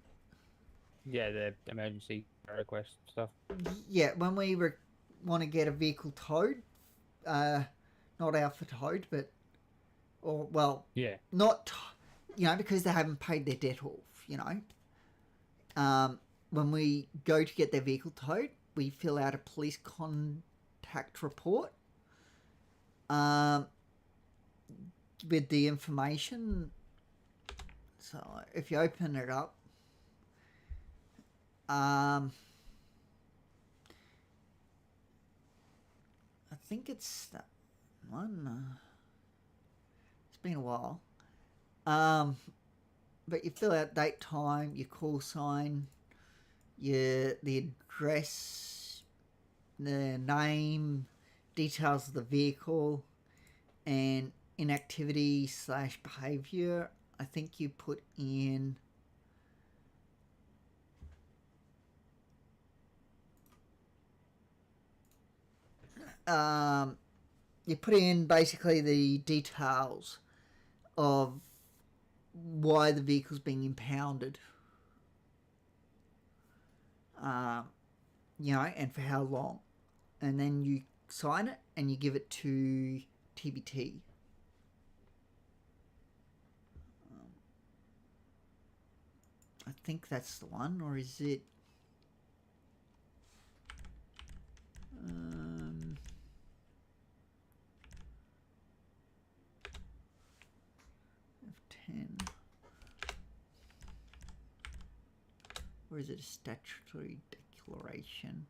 Yeah, the emergency request stuff. Yeah, when we want to get a vehicle towed, not Alpha towed, but, or, well, yeah, not, you know, because they haven't paid their debt off, you know. When we go to get their vehicle towed, we fill out a police contact report with the information. So if you open it up, I think it's that one. It's been a while. But you fill out date, time, your call sign, the address, the name, details of the vehicle, and inactivity / behavior. I think you put in basically the details of why the vehicle's being impounded. You know, and for how long. And then you sign it and you give it to TBT. I think that's the one, or is it? F10. Or is it a statutory declaration?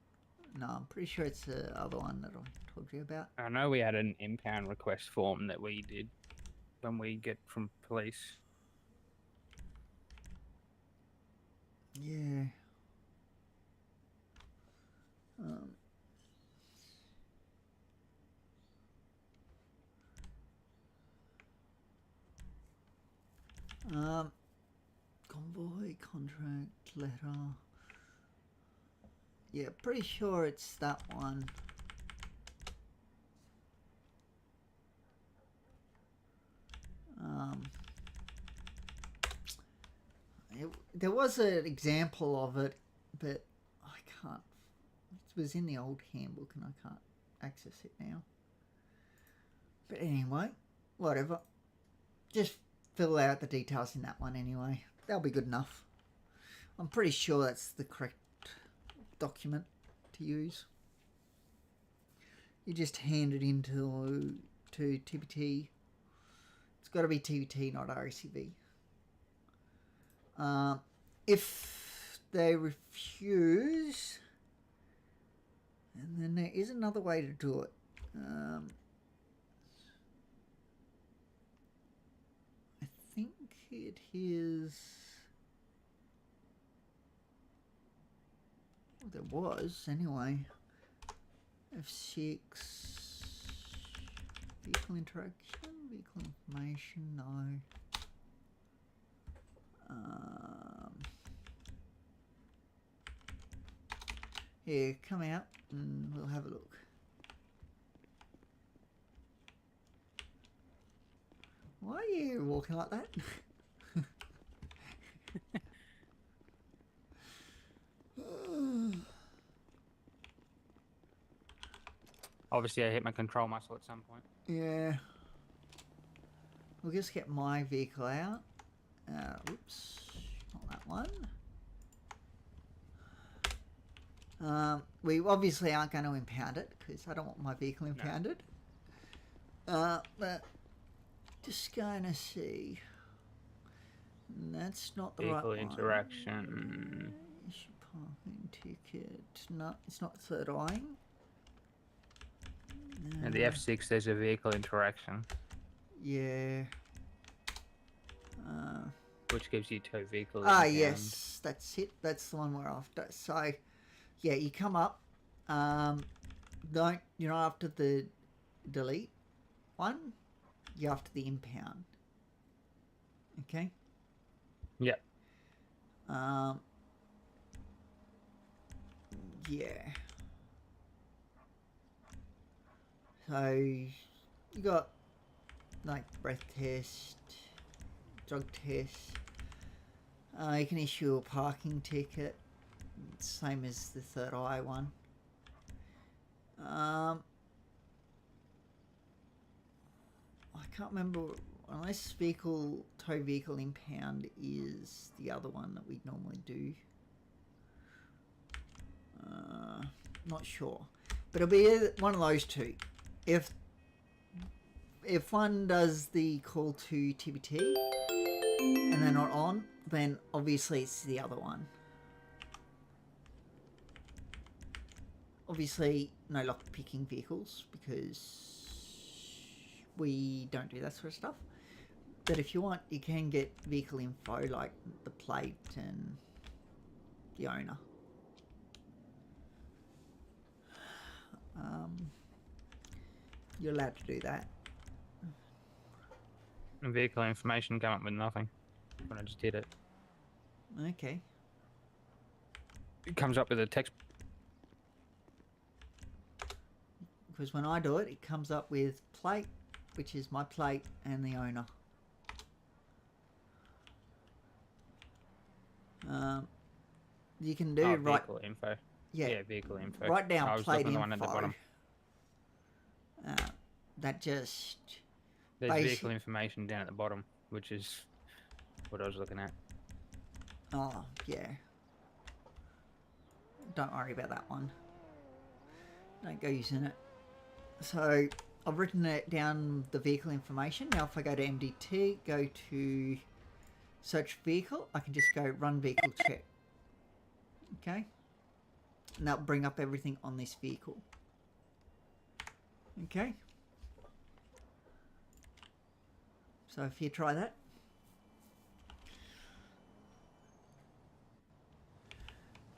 No, I'm pretty sure it's the other one that I told you about. I know we had an impound request form that we did when we get from police. Yeah. Convoy contract letter. Yeah, pretty sure it's that one. There was an example of it, but I can't. It was in the old handbook and I can't access it now. But anyway, whatever. Just fill out the details in that one anyway. That'll be good enough. I'm pretty sure that's the correct document to use. You just hand it into TBT. It's got to be TBT, not RACV. If they refuse, and then there is another way to do it. I think it is. Well, there was anyway. F6. Vehicle interaction, vehicle information, no. Here, come out and we'll have a look. Why are you walking like that? Obviously, I hit my control muscle at some point. Yeah. We'll just get my vehicle out. Oops, not that one. We obviously aren't going to impound it because I don't want my vehicle impounded. No. But just going to see. That's not the Vehicle right interaction. one. Issue parking ticket. No, it's not third eyeing. No. And the F6, there's a vehicle interaction. Yeah. Which gives you tow vehicle. Yes, that's it. That's the one we're after. So, yeah, you come up. You're not after the delete one. You're after the impound. Okay. Yep. Yeah. So you got like breath test, drug test. You can issue a parking ticket, same as the third eye one. I can't remember unless tow vehicle impound is the other one that we normally do. Not sure, but it'll be one of those two. If one does the call to TBT and they're not on, then obviously it's the other one. Obviously, no lock picking vehicles because we don't do that sort of stuff. But if you want, you can get vehicle info like the plate and the owner. You're allowed to do that. And vehicle information come up with nothing when I just did it. Okay. It comes up with a text. Because when I do it, it comes up with plate, which is my plate, and the owner. You can do Oh, right. vehicle info. Yeah, Vehicle info. write down I was plate looking at the info. one at the bottom. That just There's basic. vehicle information down at the bottom, which is what I was looking at. Oh yeah. Don't worry about that one. Don't go using it. So I've written it down, the vehicle information. Now if I go to MDT, go to search vehicle, I can just go run vehicle check. Okay. And that'll bring up everything on this vehicle. Okay. So if you try that.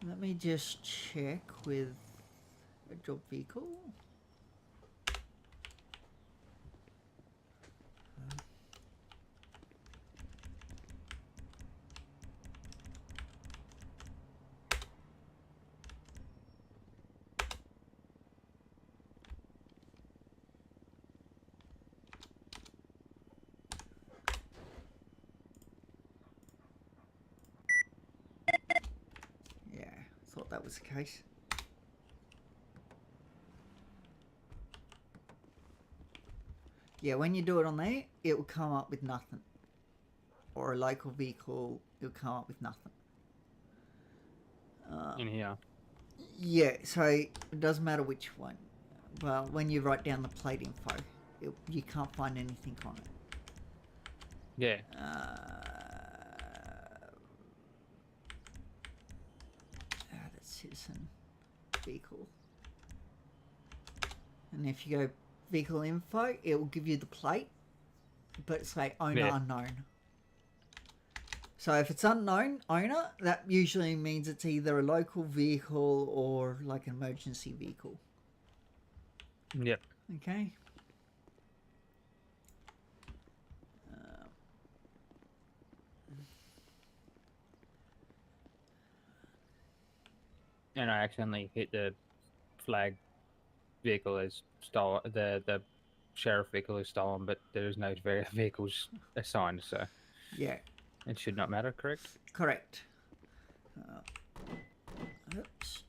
Let me just check with a job vehicle. Yeah, thought that was the case. Yeah, when you do it on there, it will come up with nothing. Or a local vehicle, it'll come up with nothing. In here. Yeah, so it doesn't matter which one. Well, when you write down the plate info, you can't find anything on it. Yeah. That's citizen vehicle. And if you go vehicle info, it will give you the plate, but say owner unknown. So if it's unknown owner, that usually means it's either a local vehicle or like an emergency vehicle. Yep. Okay. And I accidentally hit the flag vehicle as stolen. The sheriff vehicle is stolen, but there is no vehicles assigned, so Yeah. it should not matter, correct? Correct. Oops.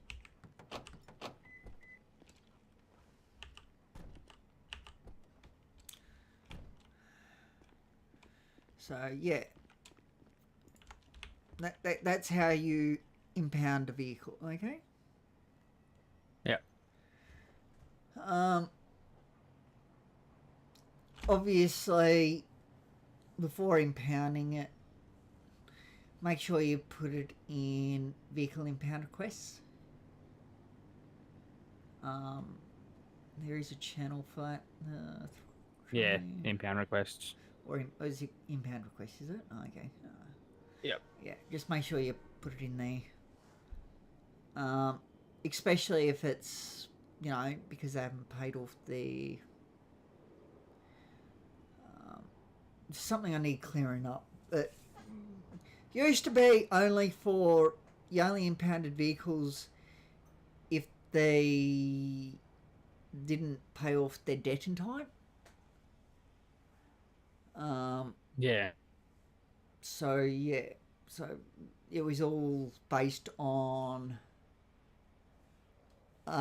So yeah, that's how you impound a vehicle. Okay. Yeah. Obviously, before impounding it, make sure you put it in vehicle impound requests. There is a channel for that. Yeah, impound requests. Or is it impound request, is it? Oh, okay. Yep. Yeah, just make sure you put it in there. Especially if it's, because they haven't paid off the... something I need clearing up. It used to be only for... You only impounded vehicles if they didn't pay off their debt in time. Yeah. So yeah, so it was all based on, they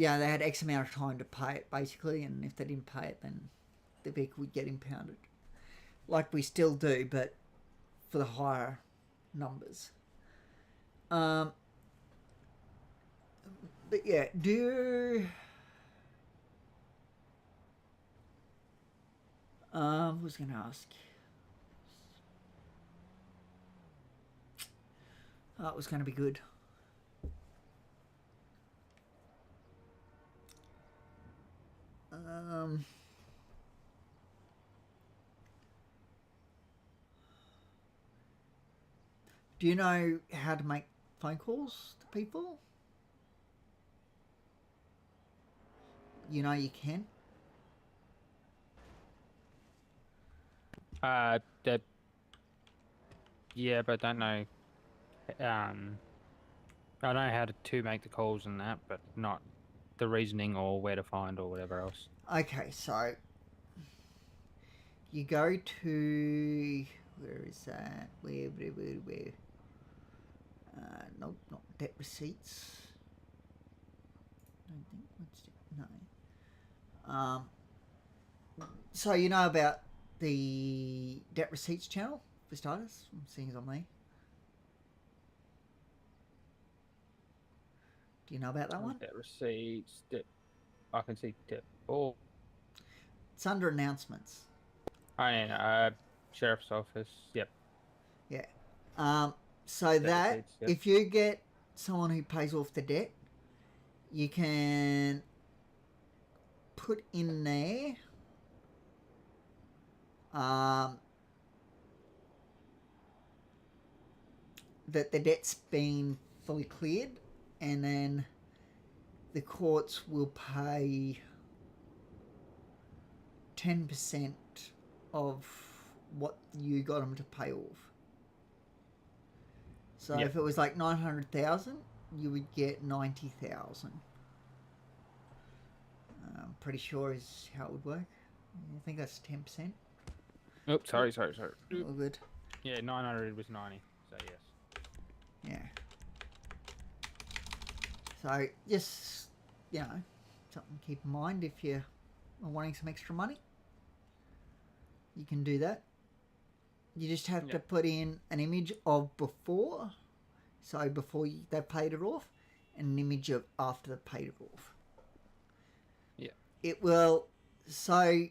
had X amount of time to pay it basically, and if they didn't pay it, then the vehicle would get impounded, like we still do, but for the higher numbers. But yeah, I was going to ask. That was going to be good. Do you know how to make phone calls to people? You know you can. Yeah, but I don't know. I know how to make the calls and that, but not the reasoning or where to find or whatever else. Okay, so you go to, where is that? Where? Nope, not debt receipts. Don't think what's no. So you know about the debt receipts channel for starters? I'm seeing it on me. Do you know about that one? Debt receipts. I can see debt. Oh, It's under announcements. sheriff's office. Yep. Yeah. So that receipts, yep. if you get someone who pays off the debt, you can put in there that the debt's been fully cleared, and then the courts will pay 10% of what you got them to pay off. So Yep. if it was like 900,000, you would get 90,000. I'm pretty sure is how it would work. I think that's 10%. Oops, sorry. All good. Yeah, 900 was 90. So yes. Yeah. So just, you know, something to keep in mind if you're wanting some extra money. You can do that. You just have to put in an image of before, so before they paid it off, and an image of after they paid it off. Yeah. It will, so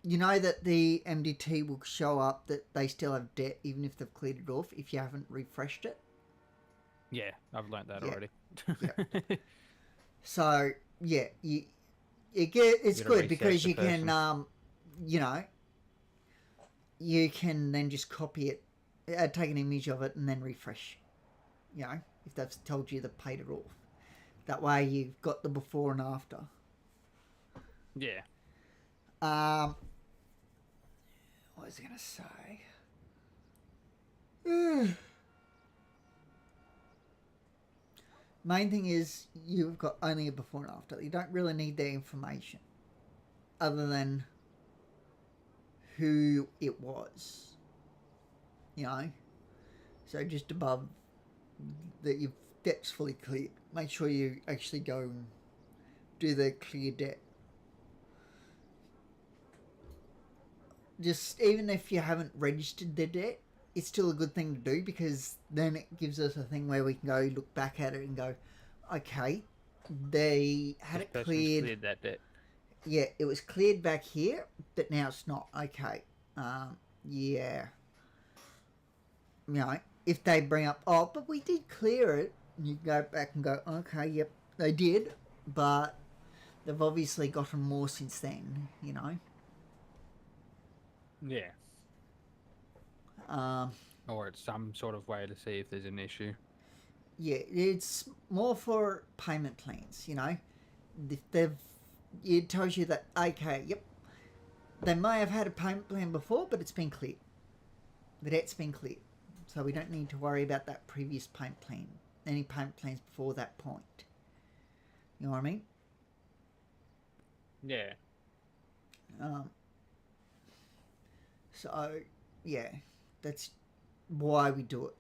you know that the MDT will show up that they still have debt even if they've cleared it off if you haven't refreshed it. Yeah, I've learnt that Yeah. already. Yeah. So yeah, it's good because you can you know, you can then just copy it, take an image of it, and then refresh. You know, if they've told you they've paid it off, that way you've got the before and after. Yeah. What was I gonna say? Main thing is you've got only a before and after. You don't really need their information, other than who it was, you know. So just above that, your debt's fully cleared. Make sure you actually go and do the clear debt. Just even if you haven't registered the debt, it's still a good thing to do because then it gives us a thing where we can go look back at it and go, okay, they had it cleared that debt. Yeah, it was cleared back here, but now it's not. Okay. Yeah. You know, if they bring up, oh, but we did clear it, you go back and go, okay, yep, they did, but they've obviously gotten more since then, you know. Yeah. Or it's some sort of way to see if there's an issue. Yeah, it's more for payment plans, you know. If it tells you that, okay, yep, they may have had a payment plan before, but it's been cleared. The debt's been cleared. So we don't need to worry about that previous payment plan, any payment plans before that point. You know what I mean? Yeah. So, yeah, that's why we do it.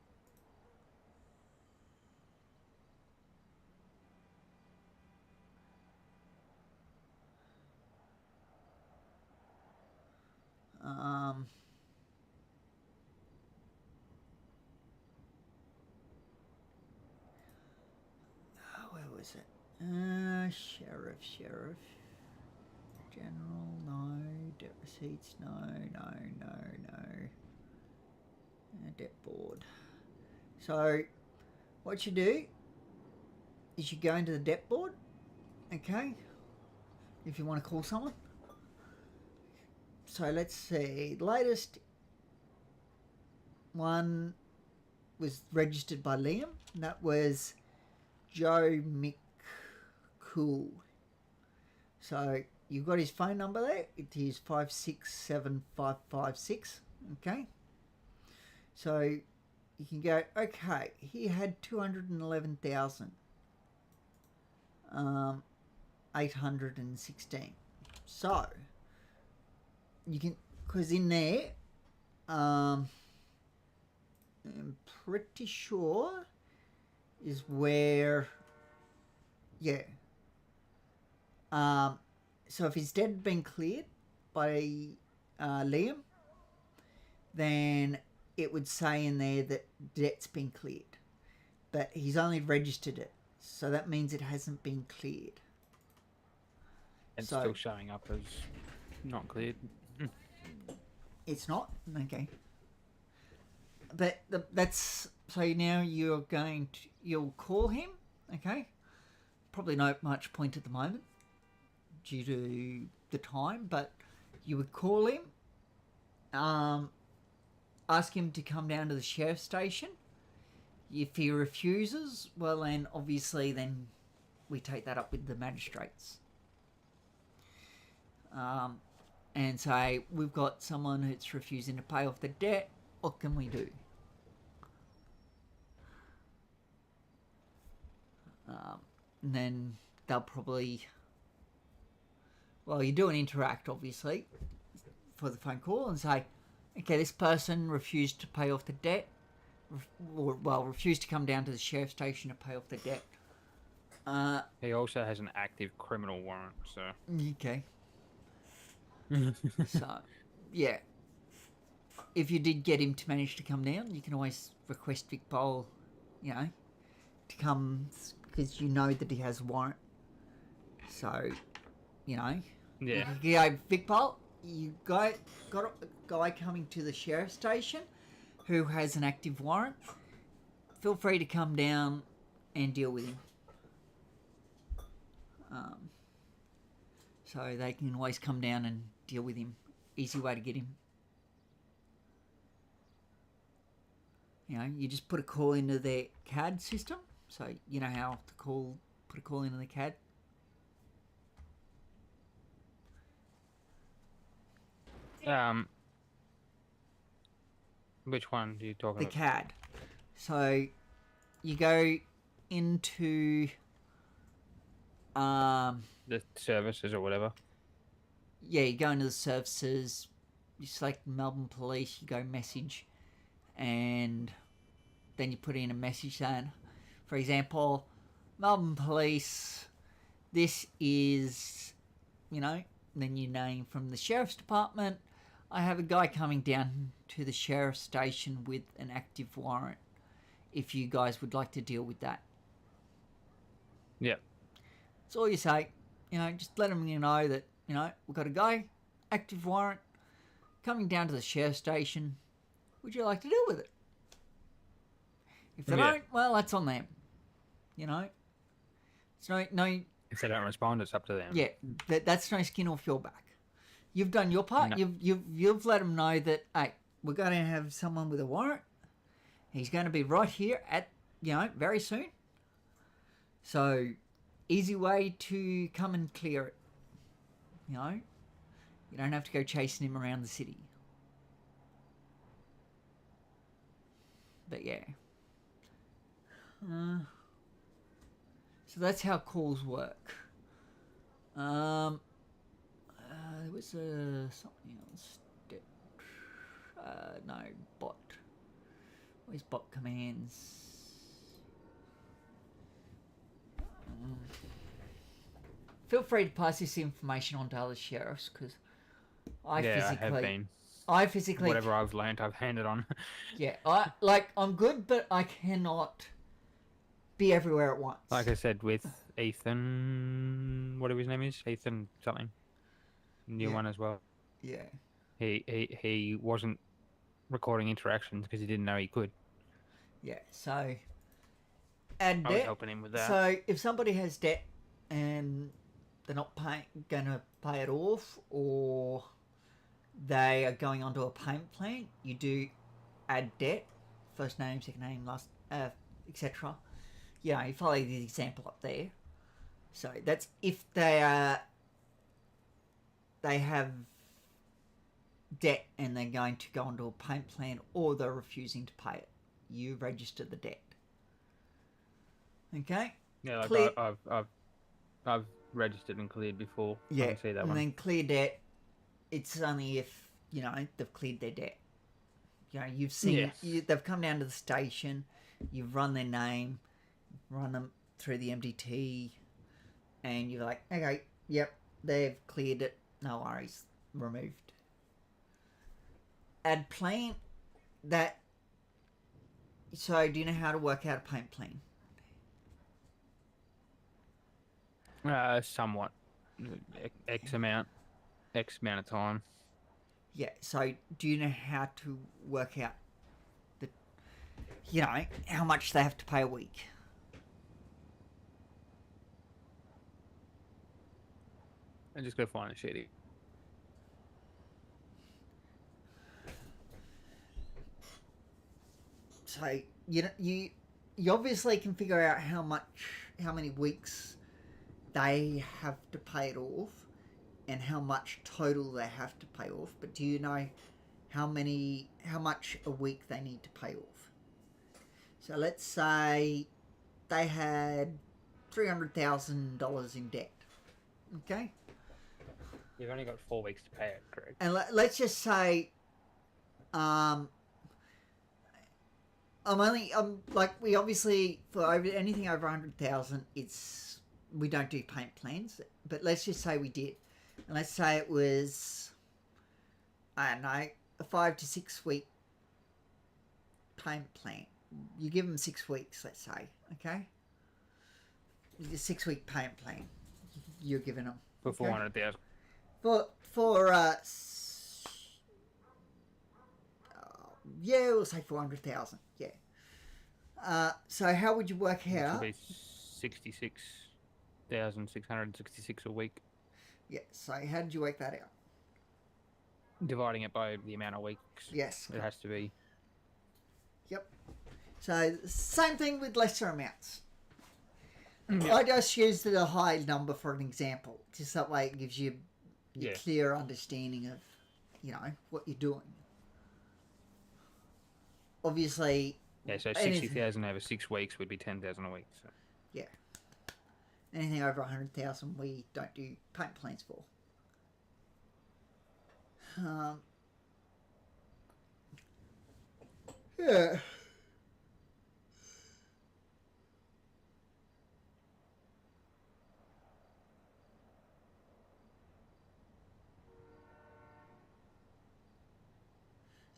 Where was it? Sheriff. General, no. Debt receipts, no. Debt board. So, what you do is you go into the debt board, okay? If you want to call someone. So let's see. The latest one was registered by Liam. That was Joe McCool. So you've got his phone number there. It is 567556. Okay. So you can go, okay, he had 211,816. So you can, because in there, I'm pretty sure is where, yeah. So if his debt had been cleared by Liam, then it would say in there that debt's been cleared. But he's only registered it, so that means it hasn't been cleared. It's So- still showing up as not cleared. It's not? Okay. But that's... So now you're going to... You'll call him, okay? Probably not much point at the moment due to the time, but you would call him, ask him to come down to the sheriff's station. If he refuses, well then obviously then we take that up with the magistrates. And say, we've got someone who's refusing to pay off the debt, what can we do? And then they'll probably... Well, you do an interact, obviously, for the phone call and say, okay, this person refused to pay off the debt, or, well, refused to come down to the sheriff's station to pay off the debt. He also has an active criminal warrant, so... Okay. So, yeah. If you did get him to manage to come down, you can always request Vic Bowl, you know, to come, because you know that he has a warrant. So, you know, Yeah. you go, Vic Bowl, you got a guy coming to the sheriff's station who has an active warrant. Feel free to come down and deal with him. So they can always come down and deal with him. Easy way to get him. You know, you just put a call into their CAD system. So you know how to put a call into the CAD. Which one are you talking The about? CAD. So you go into The services or whatever. yeah, you go into the services, you select Melbourne Police, you go message, and then you put in a message saying, for example, Melbourne Police, this is, you know, then you name from the Sheriff's Department, I have a guy coming down to the Sheriff's Station with an active warrant, if you guys would like to deal with that. Yeah. That's all you say. You know, just let them know that, you know, we've got a guy, active warrant, coming down to the sheriff's station. Would you like to deal with it? If they Yeah. don't, well, that's on them. You know? It's no If they don't respond, it's up to them. yeah, that's no skin off your back. You've done your part. No. You've let them know that, hey, we're going to have someone with a warrant. He's going to be right here at, you know, very soon. So, easy way to come and clear it. You know? You don't have to go chasing him around the city. But yeah. So that's how calls work. There was something else. No, bot. Where's bot commands? Feel free to pass this information on to other sheriffs, because I physically Whatever I've learnt, I've handed on. yeah, I'm good, but I cannot be everywhere at once. Like I said, with Ethan, whatever his name is, Ethan something, new Yeah. one as well. Yeah. He wasn't recording interactions because he didn't know he could. Yeah, so add I was debt. helping him with that. So if somebody has debt and they're not gonna pay it off, or they are going onto a payment plan, you do add debt, first name, second name, last, etc. Yeah, you follow the example up there. So that's if they have debt and they're going to go onto a payment plan, or they're refusing to pay it. You register the debt. Okay? Yeah, like Clear- I've registered and cleared before. I Yeah, can see that and one. then clear debt, it's only if, you know, they've cleared their debt. You know, you've seen Yes. they've come down to the station, you've run their name, run them through the MDT, and you're like, okay, yep, they've cleared it, no worries, removed. Add plan that. So, do you know how to work out a paint plan? Somewhat. X amount of time. Yeah. So, do you know how to work out the, you know, how much they have to pay a week? I just go find a shitty. So, you obviously can figure out how many weeks they have to pay it off, and how much total they have to pay off. But do you know how much a week they need to pay off? So let's say they had $300,000 in debt. Okay, You've only got 4 weeks to pay it, correct? and let's just say, we obviously for anything over 100,000, we don't do paint plans. But let's just say we did, and let's say it was, I don't know, a 5 to 6 week paint plan. You give them 6 weeks, let's say, okay? A 6 week paint plan you're giving them For 400,000. Yeah, we'll say 400,000. Yeah. So how would you work Which out? would be 66,666 a week. Yeah. So how did you work that out? Dividing it by the amount of weeks. Yes. It has to be. Yep. So same thing with lesser amounts. Yeah. I just used a high number for an example, just that way it gives you a Yeah. clear understanding of, what you're doing. Obviously, Yeah, so anything- 60,000 over 6 weeks would be 10,000 a week. So. yeah. Anything over 100,000, we don't do paint plans for. Yeah.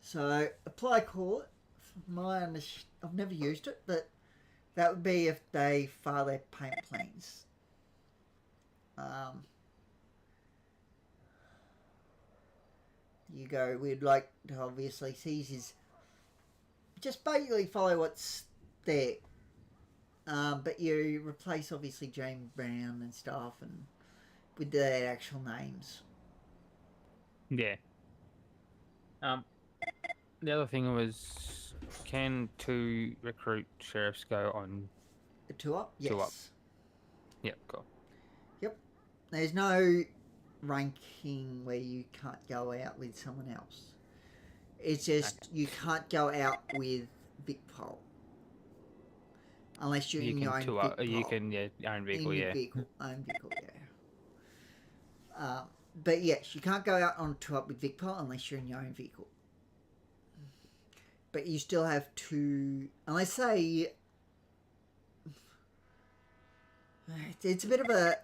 So apply court. I've never used it, but that would be if they file their paint plans. You go. We'd like to obviously seize his. Just basically follow what's there. But you replace obviously James Brown and stuff, and with their actual names. Yeah. The other thing was, can 2 recruit sheriffs go on? The 2-up? Yes. 2-up. Yep, cool. Yep. There's no ranking where you can't go out with someone else. It's just you can't go out with Vicpol. Unless you're in your own Vicpol. You can, yeah, own vehicle, in yeah. your vehicle, own vehicle, yeah. But yes, you can't go out on 2-up with Vicpol unless you're in your own vehicle. But you still have to, unless they, it's a bit of a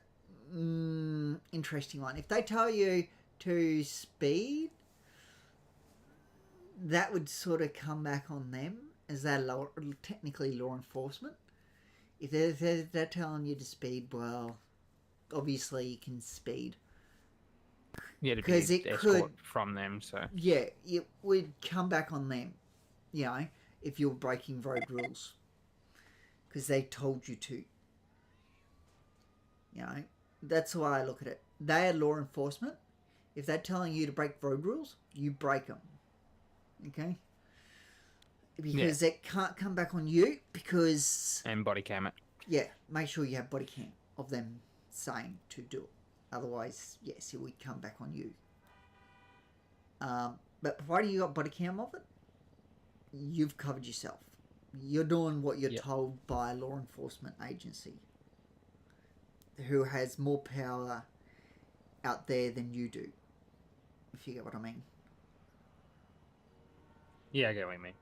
interesting one. If they tell you to speed, that would sort of come back on them as they're technically law enforcement. If they're telling you to speed, well, obviously you can speed. Yeah, to be Because it escort could- from them, so. Yeah, it would come back on them, if you're breaking road rules. Because they told you to. That's the way I look at it. They are law enforcement. If they're telling you to break road rules, you break them. Okay? Because it can't come back on you because... And body cam it. Yeah, make sure you have body cam of them saying to do it. Otherwise, yes, it would come back on you. But provided you got body cam of it, you've covered yourself. You're doing what you're told by a law enforcement agency who has more power out there than you do, if you get what I mean. Yeah, I get what you mean.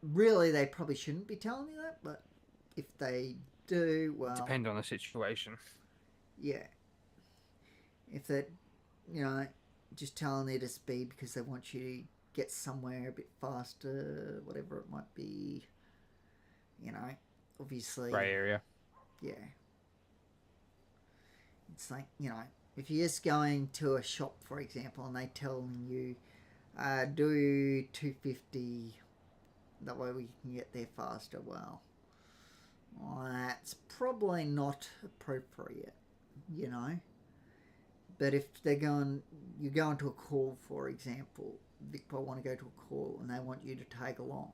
Really, they probably shouldn't be telling you that, but if they do, well, Depend on the situation. yeah. If they're, you know, just telling you to speed because they want you to get somewhere a bit faster, whatever it might be, you know, obviously. Grey area. Yeah. It's like, you know, if you're just going to a shop, for example, and they telling you, do 250, that way we can get there faster, well, that's probably not appropriate, you know. But if they're going, you're going to a call, for example, Vicpol want to go to a call and they want you to tag along,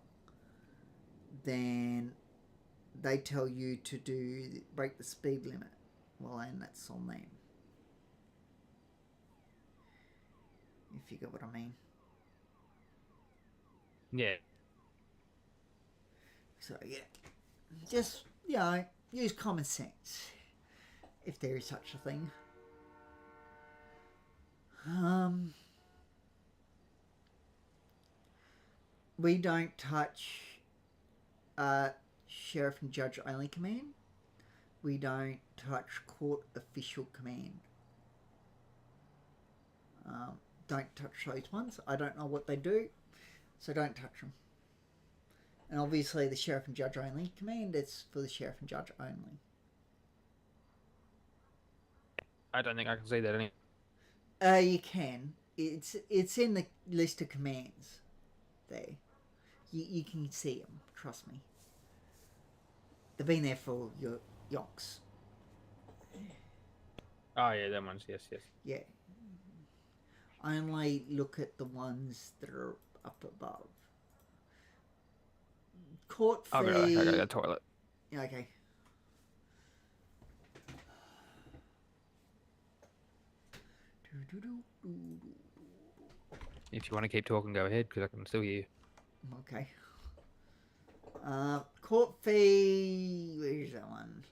then they tell you to break the speed limit. Well, and that's on them. If you get what I mean. Yeah. So yeah, just, you know, use common sense, if there is such a thing. We don't touch sheriff and judge only command. We don't touch court official command. Don't touch those ones. I don't know what they do, so don't touch them. And obviously the sheriff and judge only command, it's for the sheriff and judge only. I don't think I can see that anyway. You can. It's in the list of commands there. You can see them, trust me. They've been there for your yonks. Oh yeah, them ones. Yes. Yeah. I only look at the ones that are up above. Court fee. I'll be right back. I gotta go to the toilet. Yeah, okay. If you want to keep talking, go ahead, because I can still hear you. Okay. Court fee. Where's that one?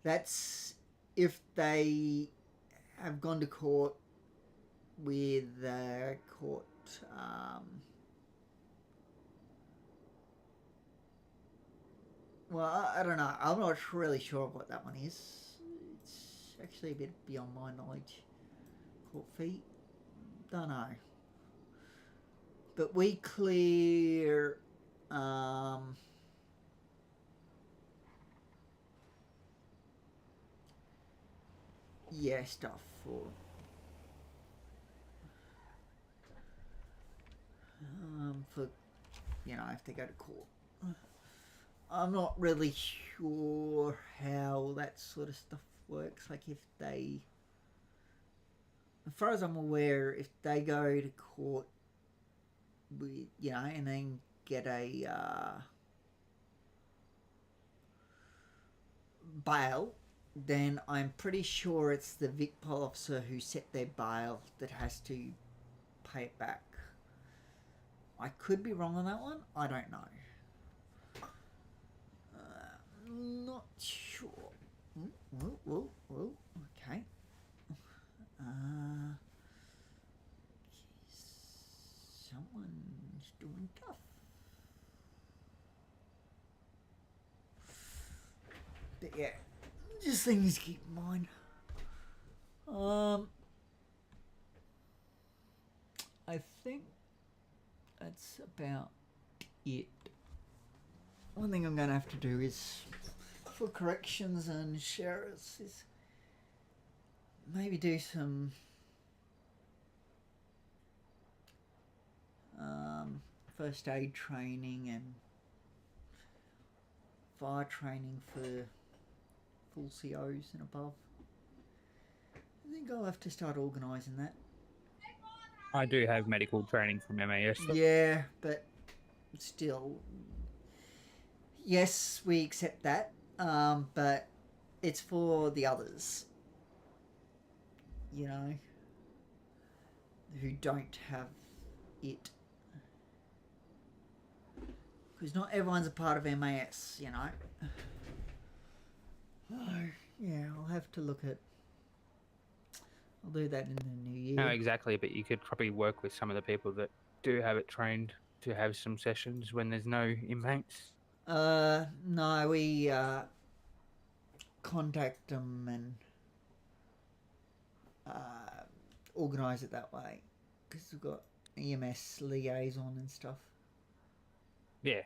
That's if they have gone to court with the court. Well, I don't know. I'm not really sure what that one is. It's actually a bit beyond my knowledge. Court fee. Don't know. But we clear. Yeah, stuff for, you know, if they go to court. I'm not really sure how that sort of stuff works. Like if they, as far as I'm aware, if they go to court with, you know, and then get a bail, then I'm pretty sure it's the Vicpol officer who set their bail that has to pay it back. I could be wrong on that one. I don't know. Not sure. Whoa. Okay. Someone's doing tough. But yeah, just things to keep in mind. I think that's about it. One thing I'm going to have to do is, for corrections and sheriffs, is maybe do some first aid training and fire training for full COs and above. I think I'll have to start organising that. I do have medical training from MAS. Yeah, but still, yes, we accept that, but it's for the others, you know, who don't have it. Because not everyone's a part of MAS, you know. Oh, yeah, I'll have to look at I'll do that in the new year. No, exactly, but you could probably work with some of the people that do have it trained to have some sessions when there's no impacts. No, we contact them and organise it that way because we've got EMS liaison and stuff. Yeah.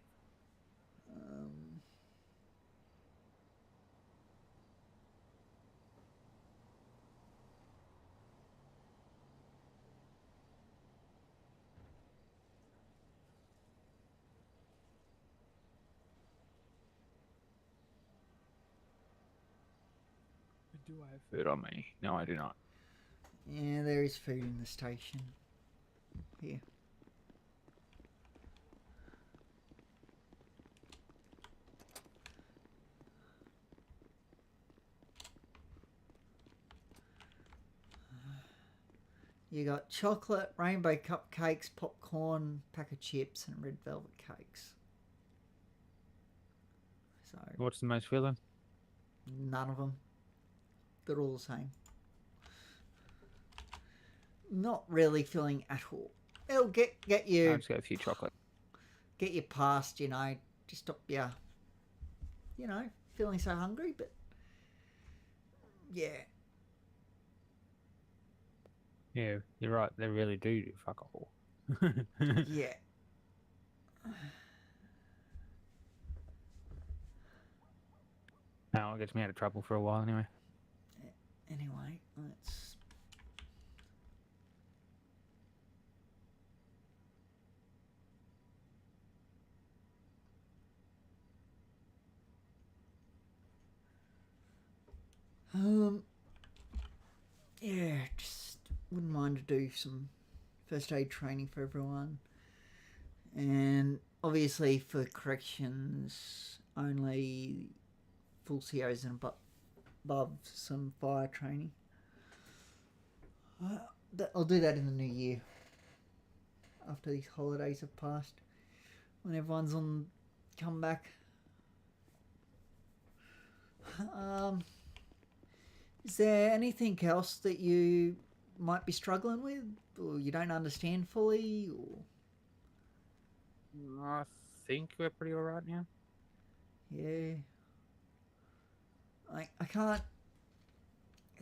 Do I have food on me? No, I do not. Yeah, there is food in the station. Here. You got chocolate, rainbow cupcakes, popcorn, pack of chips, and red velvet cakes. So What's the most filling? none of them. They're all the same. Not really filling at all. It'll get I'll you just get a few chocolate. get you past, just stop you, feeling so hungry. But yeah, Yeah, you're right. They really do fuck all. yeah. No, it gets me out of trouble for a while anyway. Anyway, let's. Yeah, just wouldn't mind to do some first aid training for everyone, and obviously for corrections, only full COs and above some fire training. I'll do that in the new year, after these holidays have passed, when everyone's on comeback. Is there anything else that you might be struggling with, or you don't understand fully, or? I think we're pretty alright now. Yeah. I can't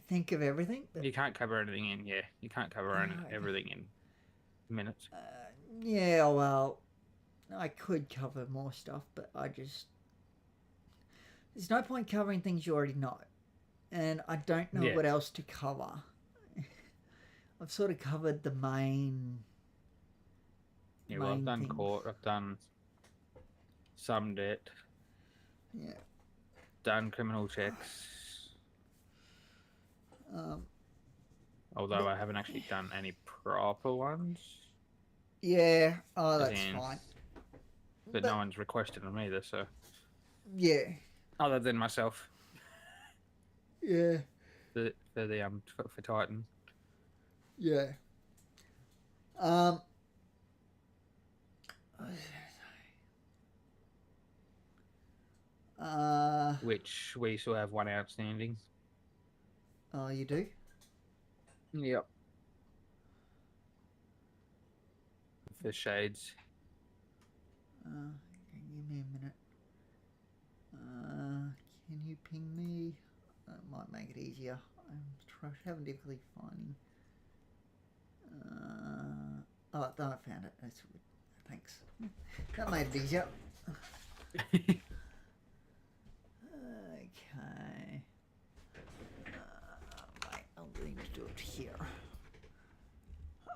think of everything. But, You can't cover anything in, yeah. You can't cover everything in minutes. yeah, well, I could cover more stuff, but there's no point covering things you already know. And I don't know what else to cover. I've sort of covered the main. Yeah, well, I've done things. court, I've done some debt, Yeah. done criminal checks. Although I haven't actually done any proper ones. Yeah. Oh, As that's in- fine. But no one's requested them either, so. Yeah. Other than myself. Yeah. For Titan. Yeah. Which we still have one outstanding. Oh, you do? Yep. For shades. Give me a minute. Can you ping me? That might make it easier. I'm having difficulty finding. Oh, I found it. That's good. Thanks. That made it easier. Okay. Wait, I'll need to do it here.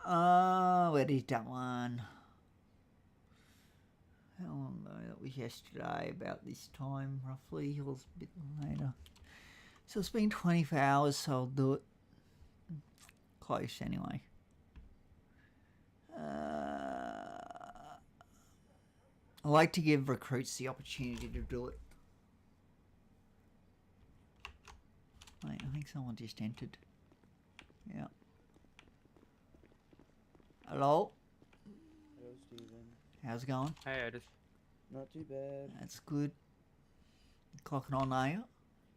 Where is that one? How long ago? That was yesterday, about this time, roughly. It was a bit later. So it's been 24 hours, so I'll do it close anyway. I like to give recruits the opportunity to do it. Wait, I think someone just entered. Yeah. Hello? Hello, Stephen. How's it going? Hey, Otis. Not too bad. That's good. Clocking on, are you?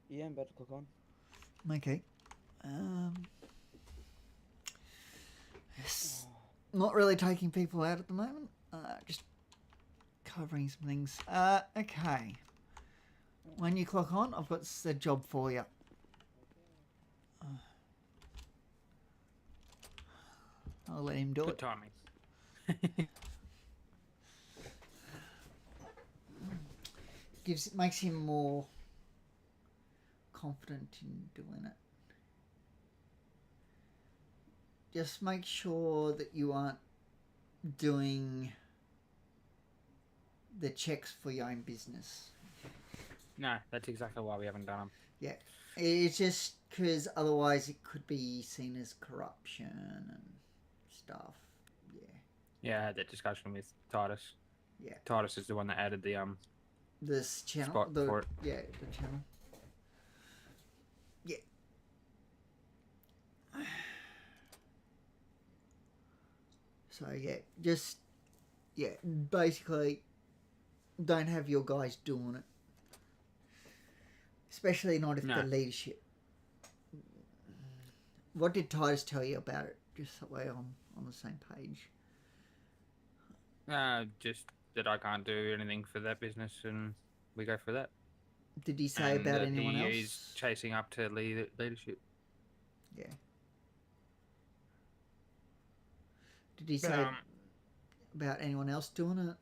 Yeah, I'm about to click on. Okay. It's not really taking people out at the moment. Just covering some things. Okay. When you clock on, I've got a job for you. I'll let him do Good it. timing. Makes him more confident in doing it. Just make sure that you aren't doing the checks for your own business. No, that's exactly why we haven't done them. Yeah, it's just because otherwise it could be seen as corruption and stuff. Yeah. Yeah, I had that discussion with Titus. Yeah. Titus is the one that added the This channel, spot for it. Yeah, the channel. Yeah. So yeah, basically, don't have your guys doing it, especially not if No. the leadership. What did Titus tell you about it? Just that way on the same page. Just that I can't do anything for that business, and we go for that. Did he say And about that anyone he else? is chasing up to leadership. Yeah. Did he say about anyone else doing it?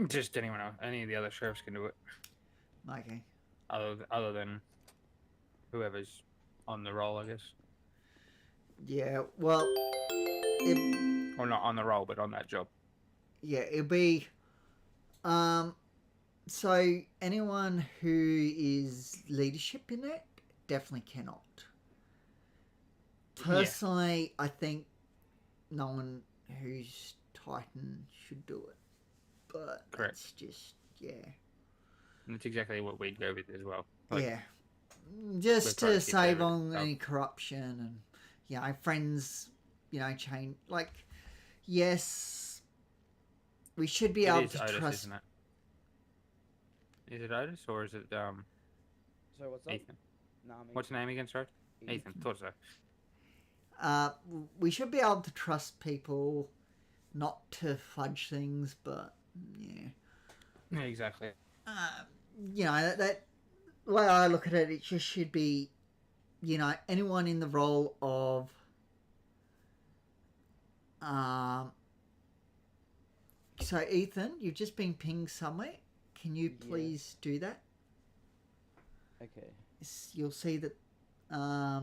Just anyone else, any of the other sheriffs can do it, Okay. other than whoever's on the roll, I guess. Yeah. Well, Or not on the roll, but on that job. yeah, it'll be. So anyone who is leadership in it definitely cannot. Personally, I think no one who's Titan should do it. But Correct. that's just yeah. And that's exactly what we'd go with as well. Like, Yeah. we're Just trying to to keep save everything on up. any corruption and friends, change like yes, we should be It able is to Otis, trust. isn't it? Is it Otis or is it So what's up? Ethan? Nah, I'm What's your name again, sorry? Ethan. Thought so. We should be able to trust people, not to fudge things, but yeah. Yeah, exactly. That the way I look at it, it just should be, anyone in the role of, so Ethan, you've just been pinged somewhere. Can you Yeah. please do that? Okay. You'll see that, There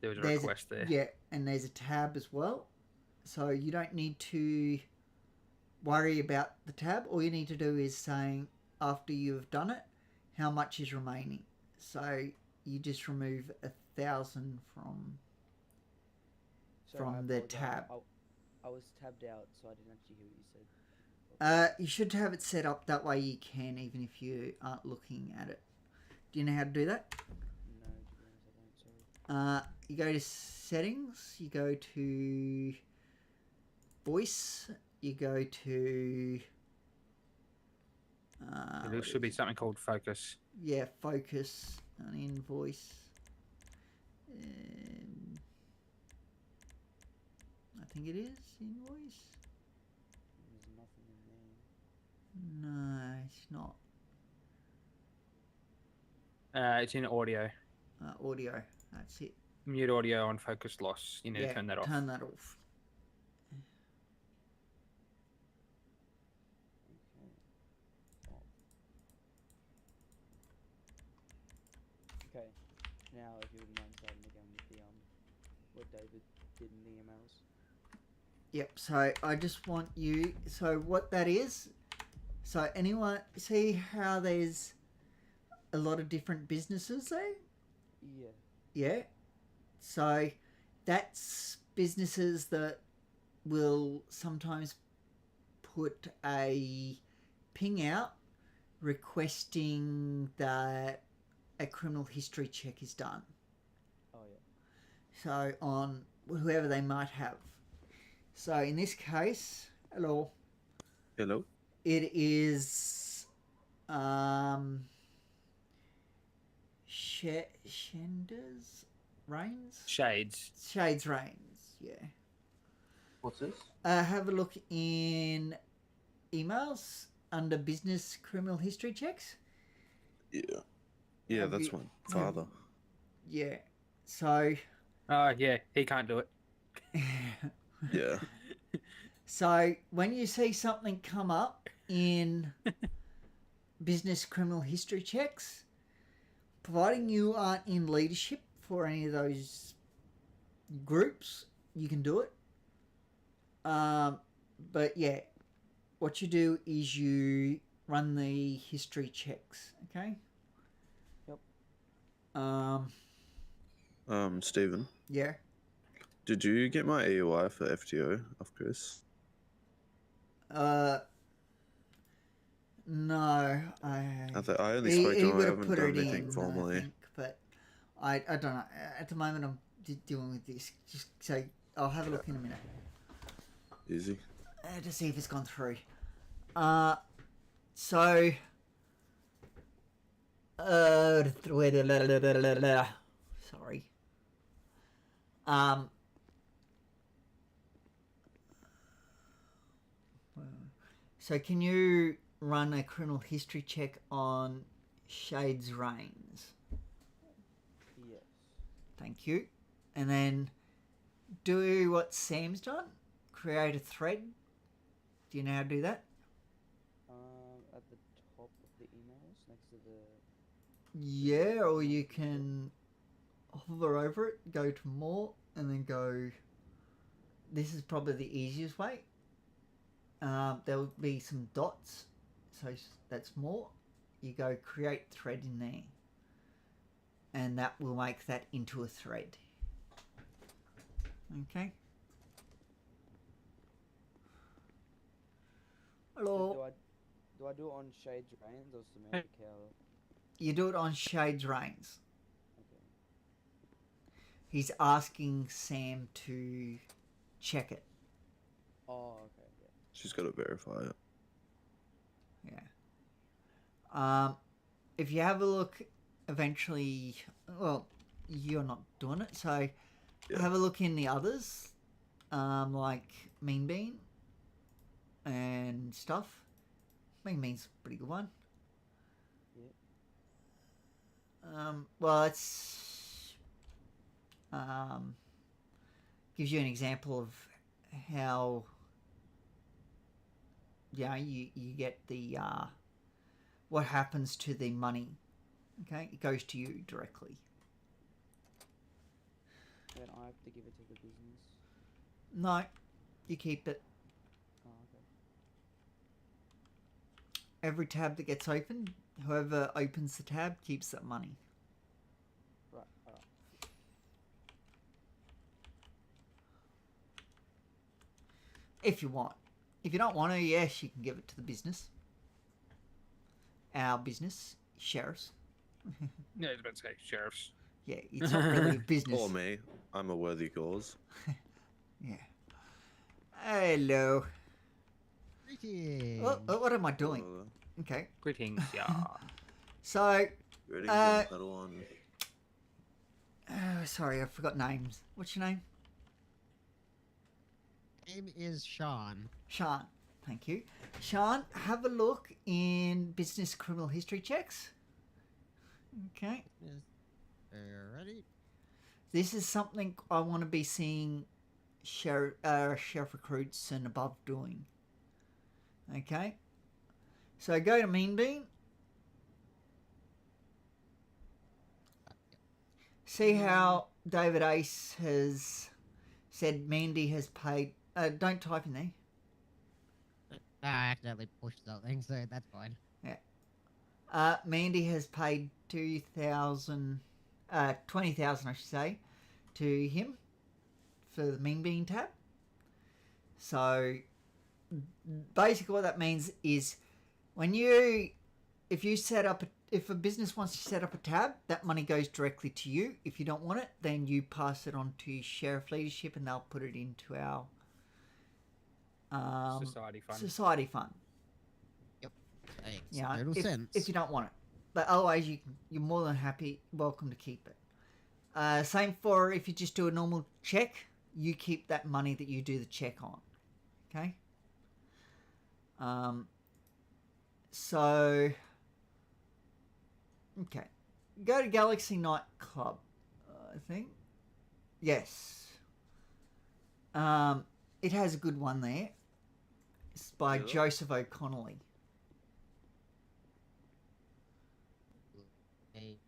was a there's request there. Yeah, and there's a tab as well. So you don't need to worry about the tab. All you need to do is saying after you've done it, how much is remaining. So you just remove 1,000 from Sorry, I the apologize. tab. I was tabbed out, so I didn't actually hear what you said. You should have it set up that way you can, even if you aren't looking at it. Do you know how to do that? No, to be honest, I don't. Sorry. You go to settings, you go to voice, you go to There should be something called focus. focus and invoice. I think it is invoice. There's nothing in there. No, it's not. It's in audio. Audio. That's it. Mute audio on focus loss. You need to turn that off. Turn that off. Okay. Now, if you wouldn't mind starting again with the what David did in the emails. Yep, so I just want you, so what that is, so anyone, see how there's a lot of different businesses there? Yeah. Yeah. So that's businesses that will sometimes put a ping out requesting that a criminal history check is done. Oh yeah. So on whoever they might have. So in this case, hello. Hello. It is Shenders Reigns? Shades. Shades Reigns, yeah. What's this? Have a look in emails under business criminal history checks. Yeah. Yeah, Have that's you- my father. Yeah. So, Oh yeah, he can't do it. Yeah. so when you see something come up in business criminal history checks, providing you aren't in leadership for any of those groups, you can do it. But yeah, what you do is you run the history checks, okay? Yep. Stephen, Yeah. did you get my EUI for FTO off Chris? No, I only he spoke to him. I would have haven't put done it anything in, formally. I think, but I don't know. At the moment, I'm dealing with this. Just so I'll have a look in a minute Easy. to see if it's gone through. So. Sorry. So can you run a criminal history check on Shades Reigns? Yes. Thank you. And then do what Sam's done. Create a thread. Do you know how to do that? At the top of the emails, next to the. Yeah, or you can hover over it, go to more, and then go. This is probably the easiest way. There'll be some dots, so that's more. You go create thread in there, and that will make that into a thread. Okay. Hello. Do I do it on Shades Reigns or Samantha Cowell? You do it on Shades Reigns. Okay. He's asking Sam to check it. Oh, okay. Yeah. She's got to verify it. Yeah. If you have a look, eventually, well, you're not doing it, so Yeah. have a look in the others, like Mean Bean and stuff. Mean Bean's a pretty good one. Yeah. Well, it's gives you an example of how you get the what happens to the money. Okay, it goes to you directly. Then I have to give it to the business. No, you keep it. Oh, okay. Every tab that gets opened, whoever opens the tab keeps that money. Right. Alright. If you want. If you don't want to, yes, you can give it to the business. Our business, sheriffs. Yeah, I was about to say sheriffs. Yeah, it's not really a business. Or me. I'm a worthy cause. Yeah. Hello. Greetings. What am I doing? Okay. Greetings, yeah. So, Ready? Uh, Medal on. sorry, I forgot names. What's your name? Name is Sean. Sean. Thank you. Sean, have a look in business criminal history checks. Okay. Ready? This is something I want to be seeing sheriff recruits and above doing. Okay. So go to Mean Bean. See how David Ace has said Mandy has paid. Don't type in there. I accidentally pushed something, so that's fine. Mandy has paid 20,000, 20,000, I should say, to him for the Mean Bean tab. So basically, what that means is if a business wants to set up a tab, that money goes directly to you. If you don't want it, then you pass it on to sheriff leadership, and they'll put it into our society fund. Makes Yeah, total sense. if you don't want it, but otherwise you're more than welcome to keep it. Same for if you just do a normal check, you keep that money that you do the check on. Okay? So, okay. Go to Galaxy Night Club, I think. Yes. It has a good one there. It's by Yeah. Joseph O'Connelly. Hey,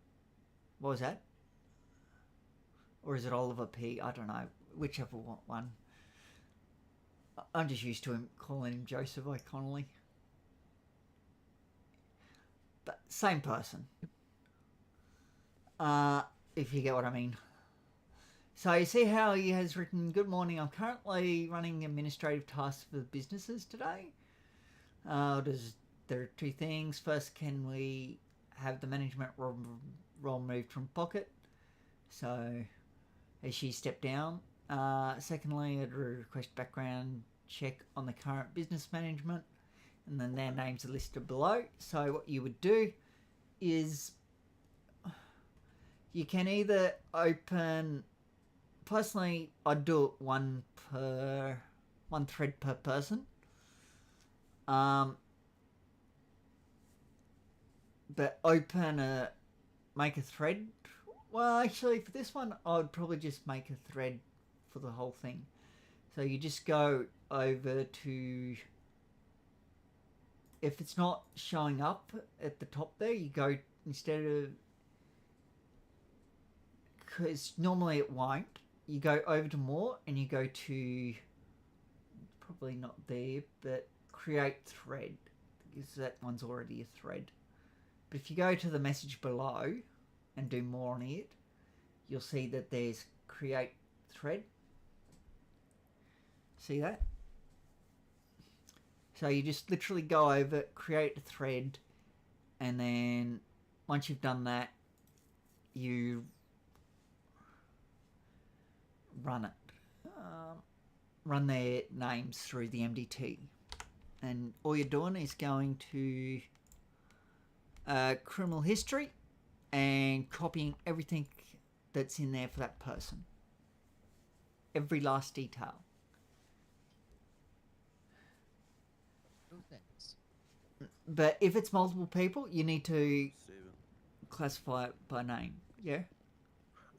What was that? Or is it Oliver P? I don't know. Whichever one. I'm just used to him calling him Joseph O'Connelly. But same person. If you get what I mean. So you see how he has written, "Good morning, I'm currently running administrative tasks for businesses today. There are two things. First, can we have the management role moved from Pocket? So as she stepped down. Secondly, I'd request background check on the current business management, and then their names are listed below. So what you would do is you can either open. Personally, I'd do it one thread per person. But make a thread. Well, actually, for this one, I'd probably just make a thread for the whole thing. So you just go over to, if it's not showing up at the top there, you go, instead of, because normally it won't, you go over to more and you go to, probably not there, but create thread, because that one's already a thread. But if you go to the message below and do more on it, you'll see that there's create thread. See that? So you just literally go over, create a thread, and then once you've done that, you run it. Run their names through the MDT. And all you're doing is going to criminal history and copying everything that's in there for that person. Every last detail. two things. But if it's multiple people, you need to Steven. classify it by name. Yeah?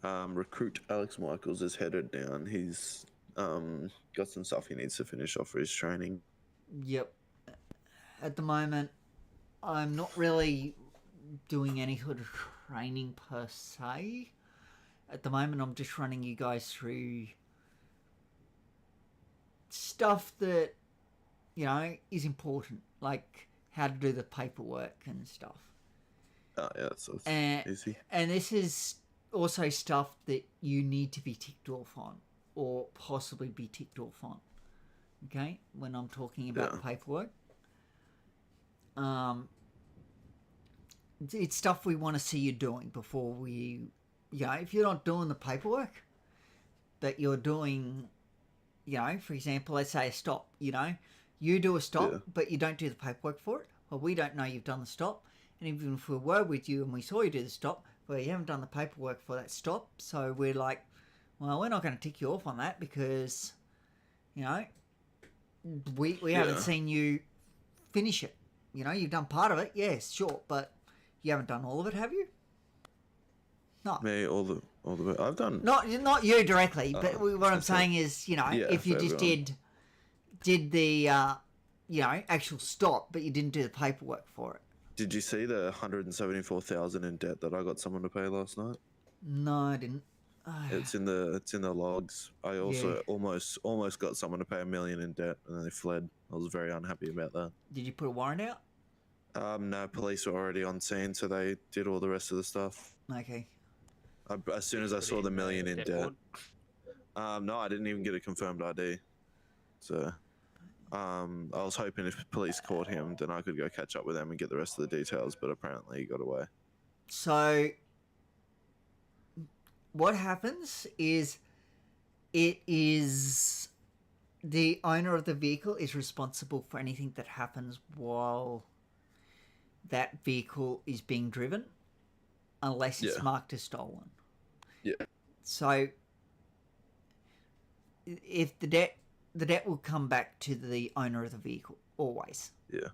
Recruit Alex Michaels is headed down. He's got some stuff he needs to finish off for his training. Yep. At the moment, I'm not really doing any sort of training per se. At the moment, I'm just running you guys through stuff that, you know, is important, like how to do the paperwork and stuff. Oh yeah, so it's And, easy. and this is also stuff that you need to be ticked off on, or possibly be ticked off on. Okay, when I'm talking about the paperwork, it's stuff we want to see you doing before we, you know, if you're not doing the paperwork, but you're doing, you know, for example, let's say a stop. You know, you do a stop, but you don't do the paperwork for it. Well, we don't know you've done the stop, and even if we were with you and we saw you do the stop, well, you haven't done the paperwork for that stop, so we're like, well, we're not going to tick you off on that because, you know, we haven't seen you finish it. You know, you've done part of it, yes, sure, but you haven't done all of it, have you? No. Me, all the I've done. Not you directly, but what I'm saying is, you know, Yeah, if you for just everyone. did the, you know, actual stop, but you didn't do the paperwork for it. Did you see the 174,000 in debt that I got someone to pay last night? No, I didn't. It's in the logs. I also almost got someone to pay $1 million in debt, and then they fled. I was very unhappy about that. Did you put a warrant out? No, police were already on scene, so they did all the rest of the stuff. Okay. As soon as I saw the $1 million in debt. No, I didn't even get a confirmed ID. So, I was hoping if police caught him, then I could go catch up with them and get the rest of the details, but apparently he got away. So, what happens is, it is the owner of the vehicle is responsible for anything that happens while that vehicle is being driven, unless it's marked as stolen. Yeah. So if the debt will come back to the owner of the vehicle always. Yeah.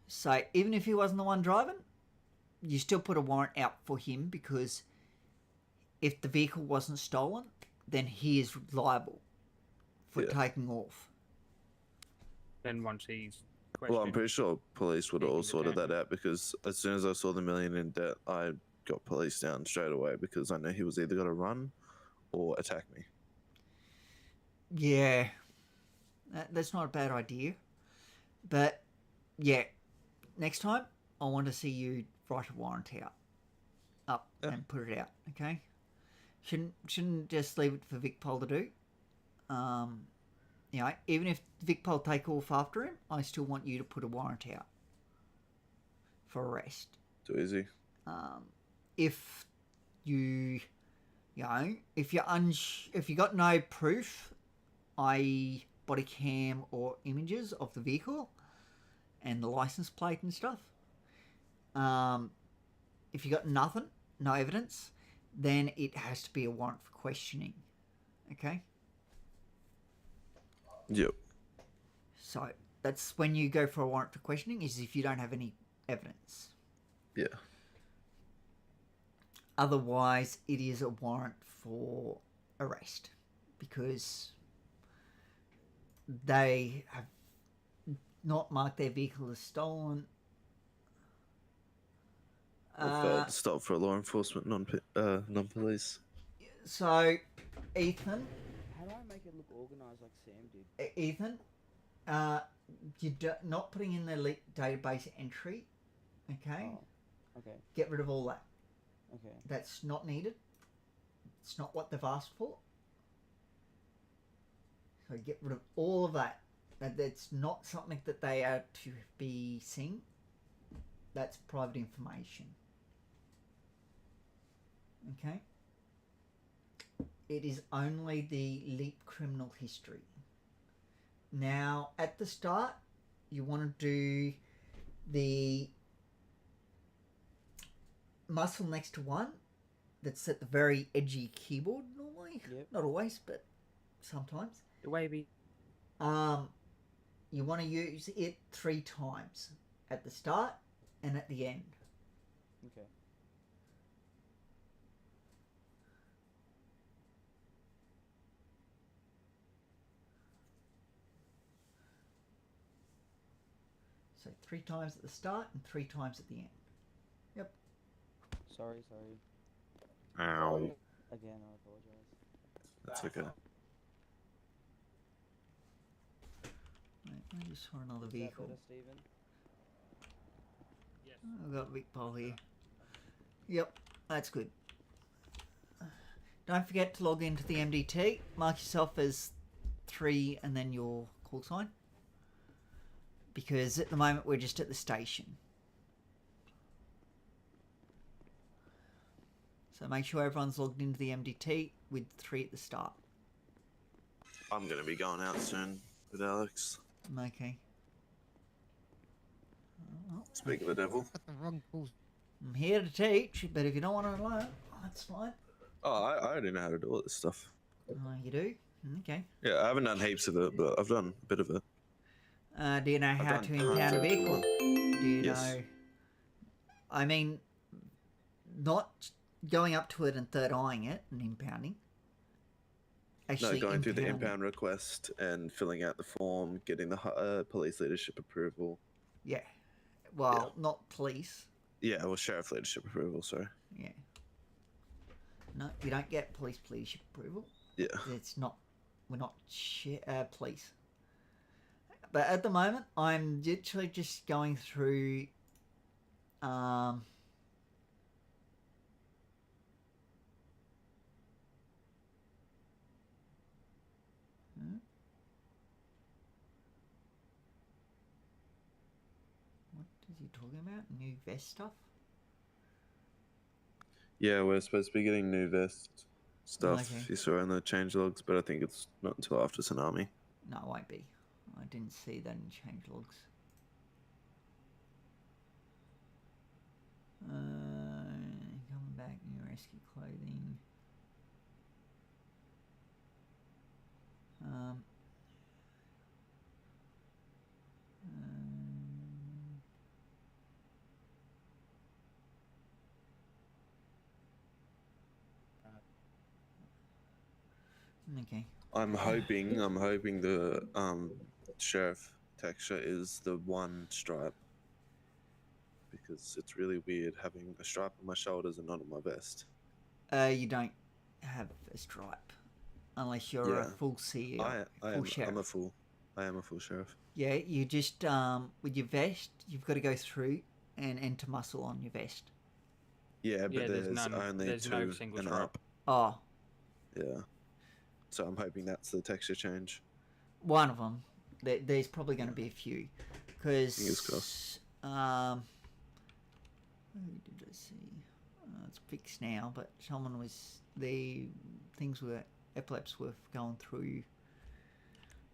So even if he wasn't the one driving, you still put a warrant out for him, because if the vehicle wasn't stolen, then he is liable for Yeah. taking off. Then once he's Well, I'm questioned, pretty sure police would have all Making the sorted that damage. out, because as soon as I saw the million in debt, I got police down straight away, because I knew he was either going to run or attack me. Yeah, that's not a bad idea. But yeah, next time I want to see you write a warrant up Yeah. and put it out. Okay, shouldn't just leave it for Vic Pol to do. You know, even if Vic Pol take off after him, I still want you to put a warrant out for arrest. Too easy. If you know, if you got no proof, i.e. body cam or images of the vehicle and the license plate and stuff, if you got nothing, no evidence, then it has to be a warrant for questioning. Okay? Yep. So that's when you go for a warrant for questioning, is if you don't have any evidence. Yeah. Otherwise, it is a warrant for arrest, because they have not marked their vehicle as stolen. Or failed to stop for law enforcement, non-police. So, Ethan, How do I make it look organised like Sam did? Ethan, you're not putting in the database entry, okay? Oh, okay, Get rid of all that. okay. That's not needed. It's not what they've asked for. So get rid of all of that. That's not something that they are to be seeing. That's private information. Okay? It is only the LEAP criminal history. Now, at the start, you want to do the muscle next to one that's at the very edgy keyboard normally. Yep. Not always, but sometimes. the wavy. You want to use it 3 times. At the start and at the end. Okay. So 3 times at the start and 3 times at the end. Yep. Sorry. Ow. Again, I apologise. That's okay. Right, I just saw another Is that vehicle. better, Stephen? Yes. I've got a big pole here. Yep, that's good. Don't forget to log into the MDT. Mark yourself as 3 and then your call sign. Because at the moment we're just at the station. So make sure everyone's logged into the MDT with 3 at the start. I'm going to be going out soon with Alex. Okay. Oh, Speak of the devil. Got the wrong calls. I'm here to teach, but if you don't want to learn, that's fine. Oh, I already know how to do all this stuff. Oh, you do? Okay. Yeah, I haven't done heaps of it, but I've done a bit of it. Do you know how done to impound a vehicle? Do you Yes. know? I mean, not going up to it and third eyeing it and impounding. Actually, No, going through the impounding. impound request and filling out the form, getting the police leadership approval. Yeah. Well, not police. Yeah, well, sheriff leadership approval, sorry. Yeah. No, we don't get police leadership approval. Yeah. It's not. We're not police. But at the moment, I'm literally just going through. What is he talking about? New vest stuff? Yeah, we're supposed to be getting new vest stuff. Okay. You saw in the change logs, but I think it's not until after Tsunami. No, it won't be. I didn't see that in change logs. Coming back, new rescue clothing. Um, okay. I'm hoping the sheriff texture is the one stripe, because it's really weird having a stripe on my shoulders and not on my vest. You don't have a stripe unless you're a Yeah. full CEO, I full am. sheriff. I am a full sheriff. Yeah, you just with your vest, you've got to go through and enter muscle on your vest. Yeah, but Yeah, there's none. only There's two no single and stripe. up. Oh, Yeah. So I'm hoping that's the texture change. one of them. There's probably going to be a few, because Fingers crossed. who did I see? It's fixed now, but someone was things were epilepsy were going through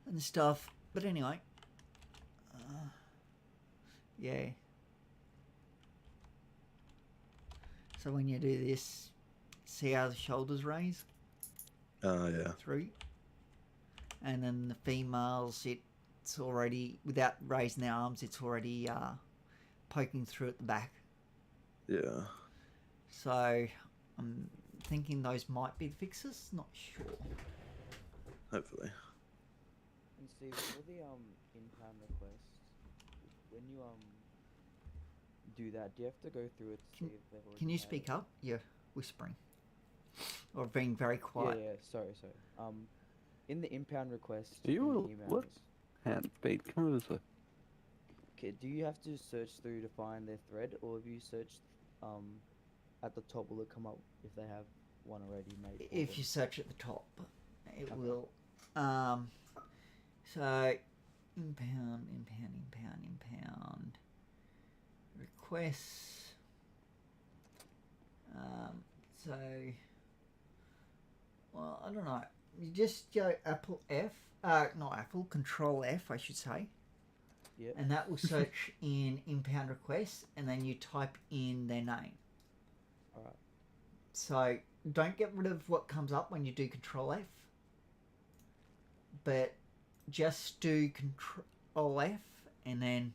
and stuff. But anyway, yeah. So when you do this, see how the shoulders raise Yeah. through, and then the females, it's already, without raising the arms, it's already poking through at the back. Yeah. So I'm thinking those might be the fixes. Not sure. Hopefully. And Steve, for the in-plan request, when you do that, do you have to go through it to see if they've already Can you had speak it? up? You're whispering or being very quiet. Yeah, sorry. In the impound request, Do you in the want- what? emails, Hand speed, come over this way. okay, do you have to search through to find their thread, or if you search at the top, will it come up if they have one already made? for If them? you search at the top, it Okay. will. So impound requests. So, well, I don't know. You just go Apple F, not Apple, Control F, I should say. Yep. And that will search in impound requests, and then you type in their name. Alright. So don't get rid of what comes up when you do Control F, but just do Control F and then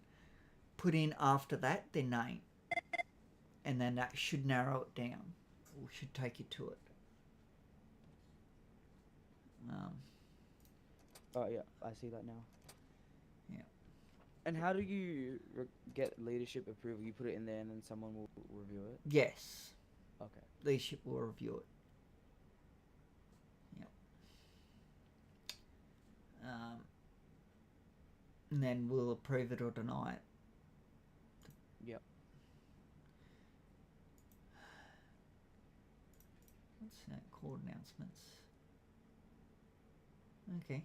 put in after that their name, and then that should narrow it down, or should take you to it. Oh yeah, I see that now. Yeah. And how do you get leadership approval? You put it in there, and then someone will review it. Yes, Okay. leadership will review it. Yep. And then we'll approve it or deny it. Yep. What's that? Call announcements. Okay.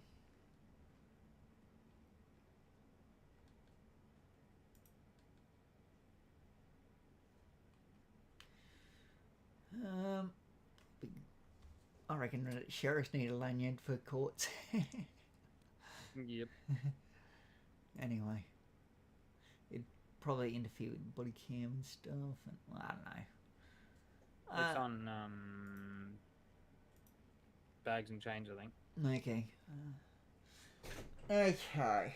I reckon that sheriffs need a lanyard for courts. Yep. Anyway, it'd probably interfere with body cam and stuff, and well, I don't know. It's on bags and chains, I think. Okay. Okay.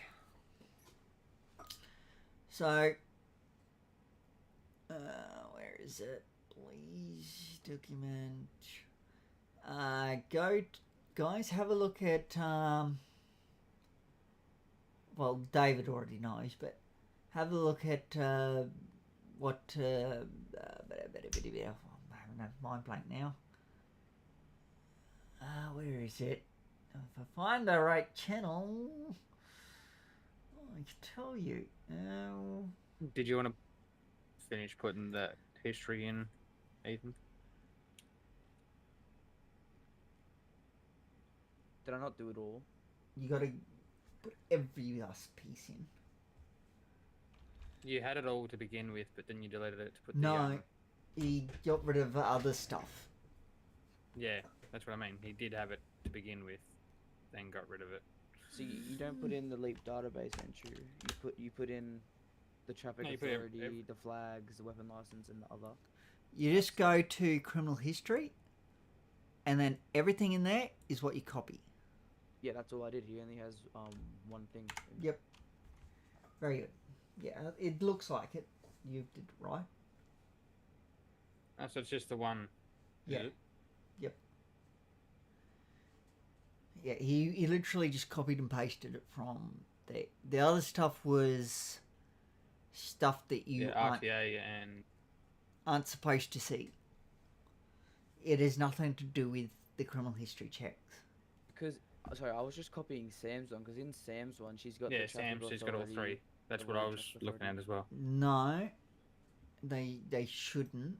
So, where is it? Please document. Guys, have a look at. Well, David already knows, but have a look at what. I'm having a mind blank now. Where is it? If I find the right channel, I can tell you. Did you want to finish putting that history in, Ethan? Did I not do it all? You got to put every last piece in. You had it all to begin with, but then you deleted it to put No, he got rid of other stuff. Yeah, that's what I mean. He did have it to begin with, then got rid of it. So you don't put in the Leap database entry. You put in the traffic No, you put authority, the flags, the weapon license, and the other. You just go to criminal history, and then everything in there is what you copy. Yeah, that's all I did. He only has one thing. Yep. Very good. Yeah, it looks like it. You did it right. Oh, so it's just the one. is Yeah. it? Yep. Yeah, he literally just copied and pasted it from there. The other stuff was stuff that you Yeah, RTA and aren't supposed to see. It has nothing to do with the criminal history checks. Because sorry, I was just copying Sam's one. Because in Sam's one, she's got yeah, the traffic Sam's. She's got all authority, three. That's the what I road was traffic looking at authority. as well. No, they shouldn't.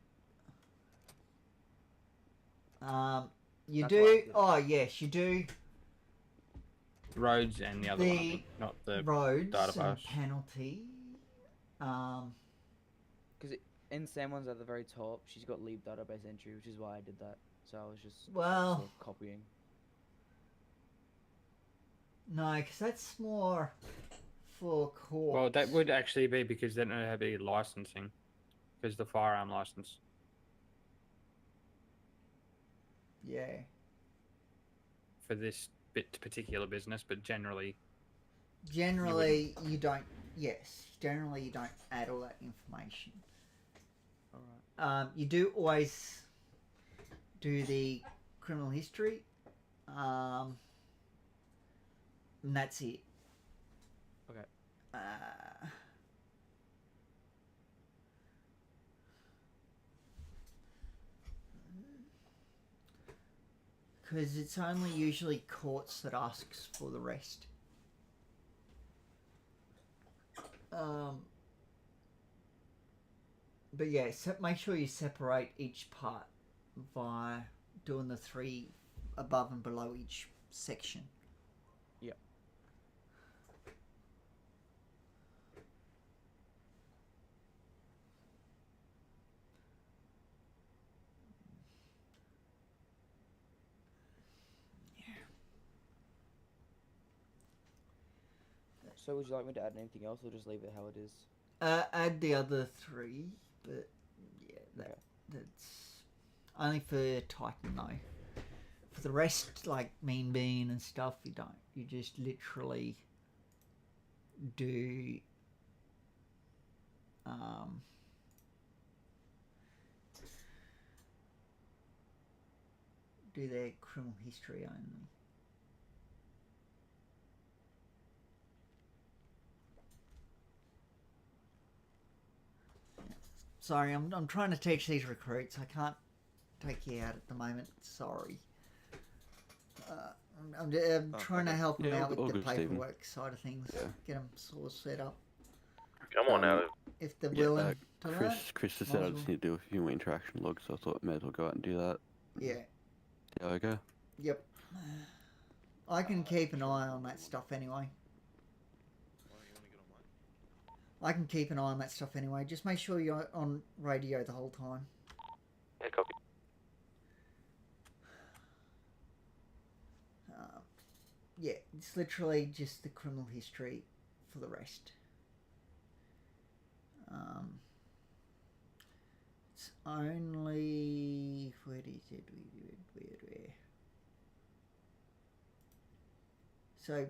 You That's why I do. did it. Oh yes, you do. Roads and the other one, I The think, not the roads data and bus. penalty. Because in Sam one's at the very top, she's got leave database entry, which is why I did that. So I was just Well- sort of copying. No, because that's more for court. Well, that would actually be because they don't have any licensing, because the firearm license. Yeah. For this particular business, but generally, Generally, you don't. Yes, generally you don't add all that information. All right. You do always do the criminal history, and that's it. Okay. Because it's only usually courts that asks for the rest. But yeah, make sure you separate each part by doing the 3 above and below each section. Yep. So would you like me to add anything else, or just leave it how it is? Add the other 3, but yeah, that's only for Titan though. For the rest, like Mean Bean and stuff, you don't. You just literally do their criminal history only. Sorry, I'm trying to teach these recruits. I can't take you out at the moment. Sorry. I'm trying to help them Yeah, out all with the good, Stephen. paperwork side of things. Yeah. Get them sort of set up. Come on now. If they're Yeah, willing to learn. Chris just might said I as just well. need to do a few more interaction logs, so I thought I may as well go out and do that. Yeah. See how I go. Yep. I can keep an eye on that stuff anyway. I can keep an eye on that stuff anyway. Just make sure you're on radio the whole time. Yeah, copy. Yeah, it's literally just the criminal history for the rest. It's only... Where is it? Where? So...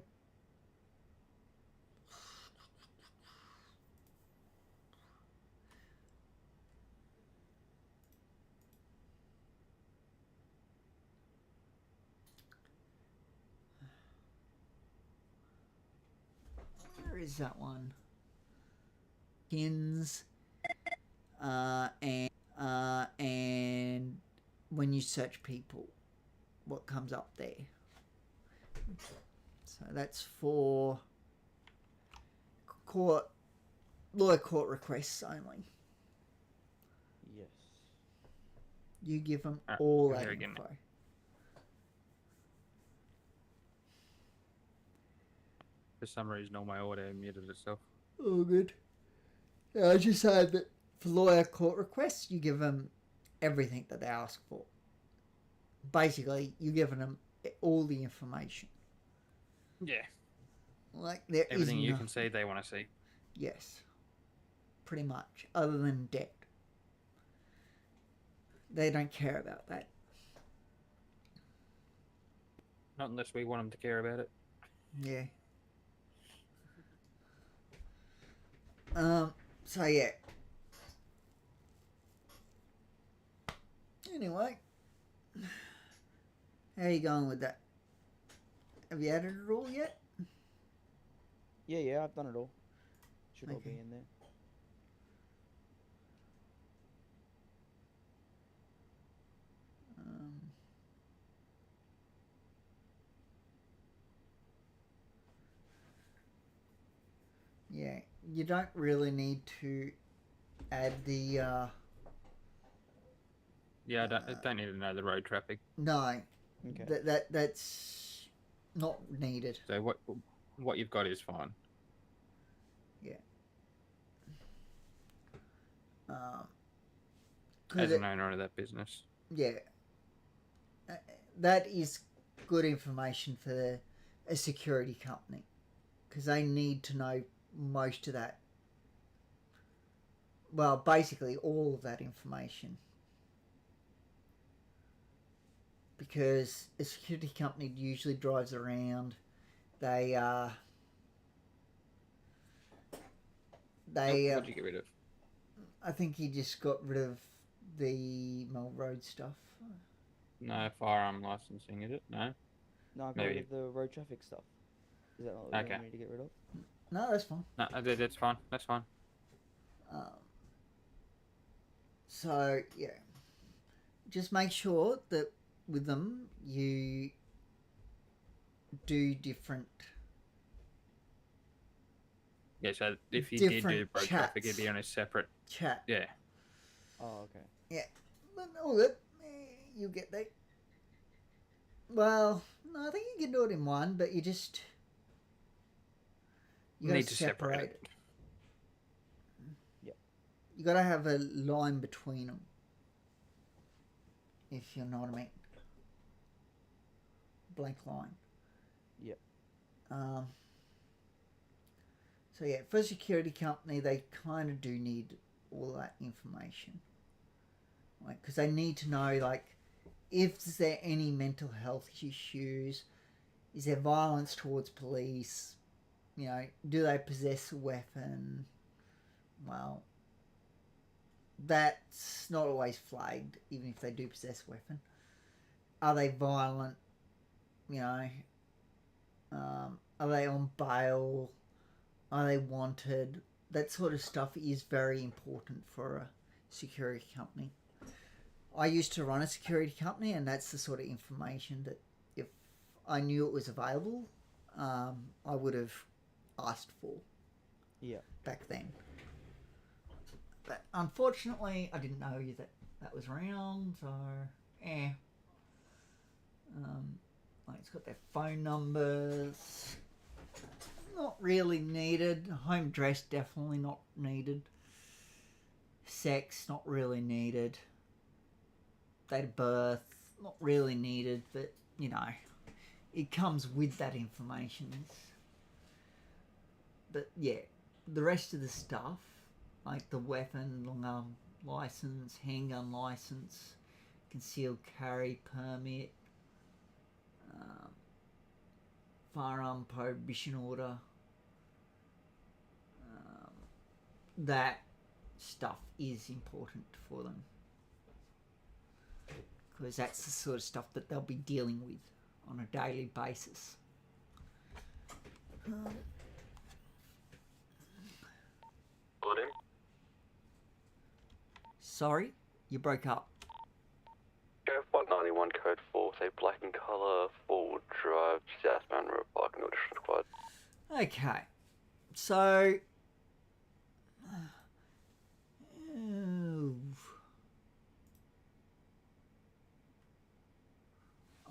Where is that one? Skins, and when you search people, what comes up there? So that's for lawyer court requests only. Yes. You give them Ah, all here that again. info. For some reason, all my audio muted itself. Oh, good. Yeah, I just said that for lawyer court requests, you give them everything that they ask for. Basically, you're giving them all the information. Yeah. Like there is Everything you no- can see, they want to see. Yes. Pretty much. Other than debt. They don't care about that. Not unless we want them to care about it. Yeah. So yeah. Anyway, how you going with that? Have you added it all yet? Yeah, I've done it all. Should all be Okay. in there. Yeah, you don't really need to add the Yeah, I don't need to know the road traffic. no. Okay. That's not needed. So what you've got is fine. Yeah. As an owner of that business. Yeah. That is good information for a security company because they need to know most of that. Well, basically all of that information. Because a security company usually drives around. What'd you get rid of? I think he just got rid of the Mill Road stuff. No firearm licensing, is it? No? No, I got Maybe. rid of the road traffic stuff. Is that what you want me to get rid of? No, that's fine. No, that's fine. That's fine. So, yeah. Just make sure that with them you do different... Yeah, so if you did do different road traffic, it'd chats. be on a separate... chat. Yeah. Oh, okay. Yeah. But all good. You get that. Well, no, I think you can do it in one, but you just... You need to separate it. Yep. You gotta have a line between them. If you know what I mean. Blank line. Yep. So yeah, for a security company, they kind of do need all that information. Like, because they need to know, like, if there any mental health issues, is there violence towards police, you know, do they possess a weapon? Well, that's not always flagged, even if they do possess a weapon. Are they violent? You know, are they on bail? Are they wanted? That sort of stuff is very important for a security company. I used to run a security company, and that's the sort of information that if I knew it was available, I would have asked for. Yeah. Back then. But unfortunately, I didn't know that was around, so like it's got their phone numbers. Not really needed. Home address definitely not needed. Sex not really needed. Date of birth not really needed, but you know, it comes with that information. But yeah, the rest of the stuff, like the weapon, long arm license, handgun license, concealed carry permit, firearm prohibition order, that stuff is important for them. Because that's the sort of stuff that they'll be dealing with on a daily basis. Sorry, you broke up. Sheriff 191 code 4, say black in colour, forward drive, southbound road, parking audition squad. Okay, so...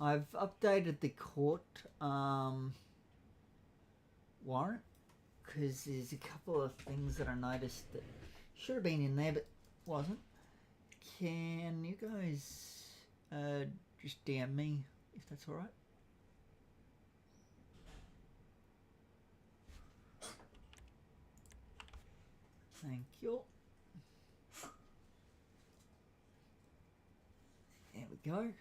I've updated the court warrant because there's a couple of things that I noticed that should have been in there but wasn't. Can you guys just DM me if that's alright? Thank you. There we go.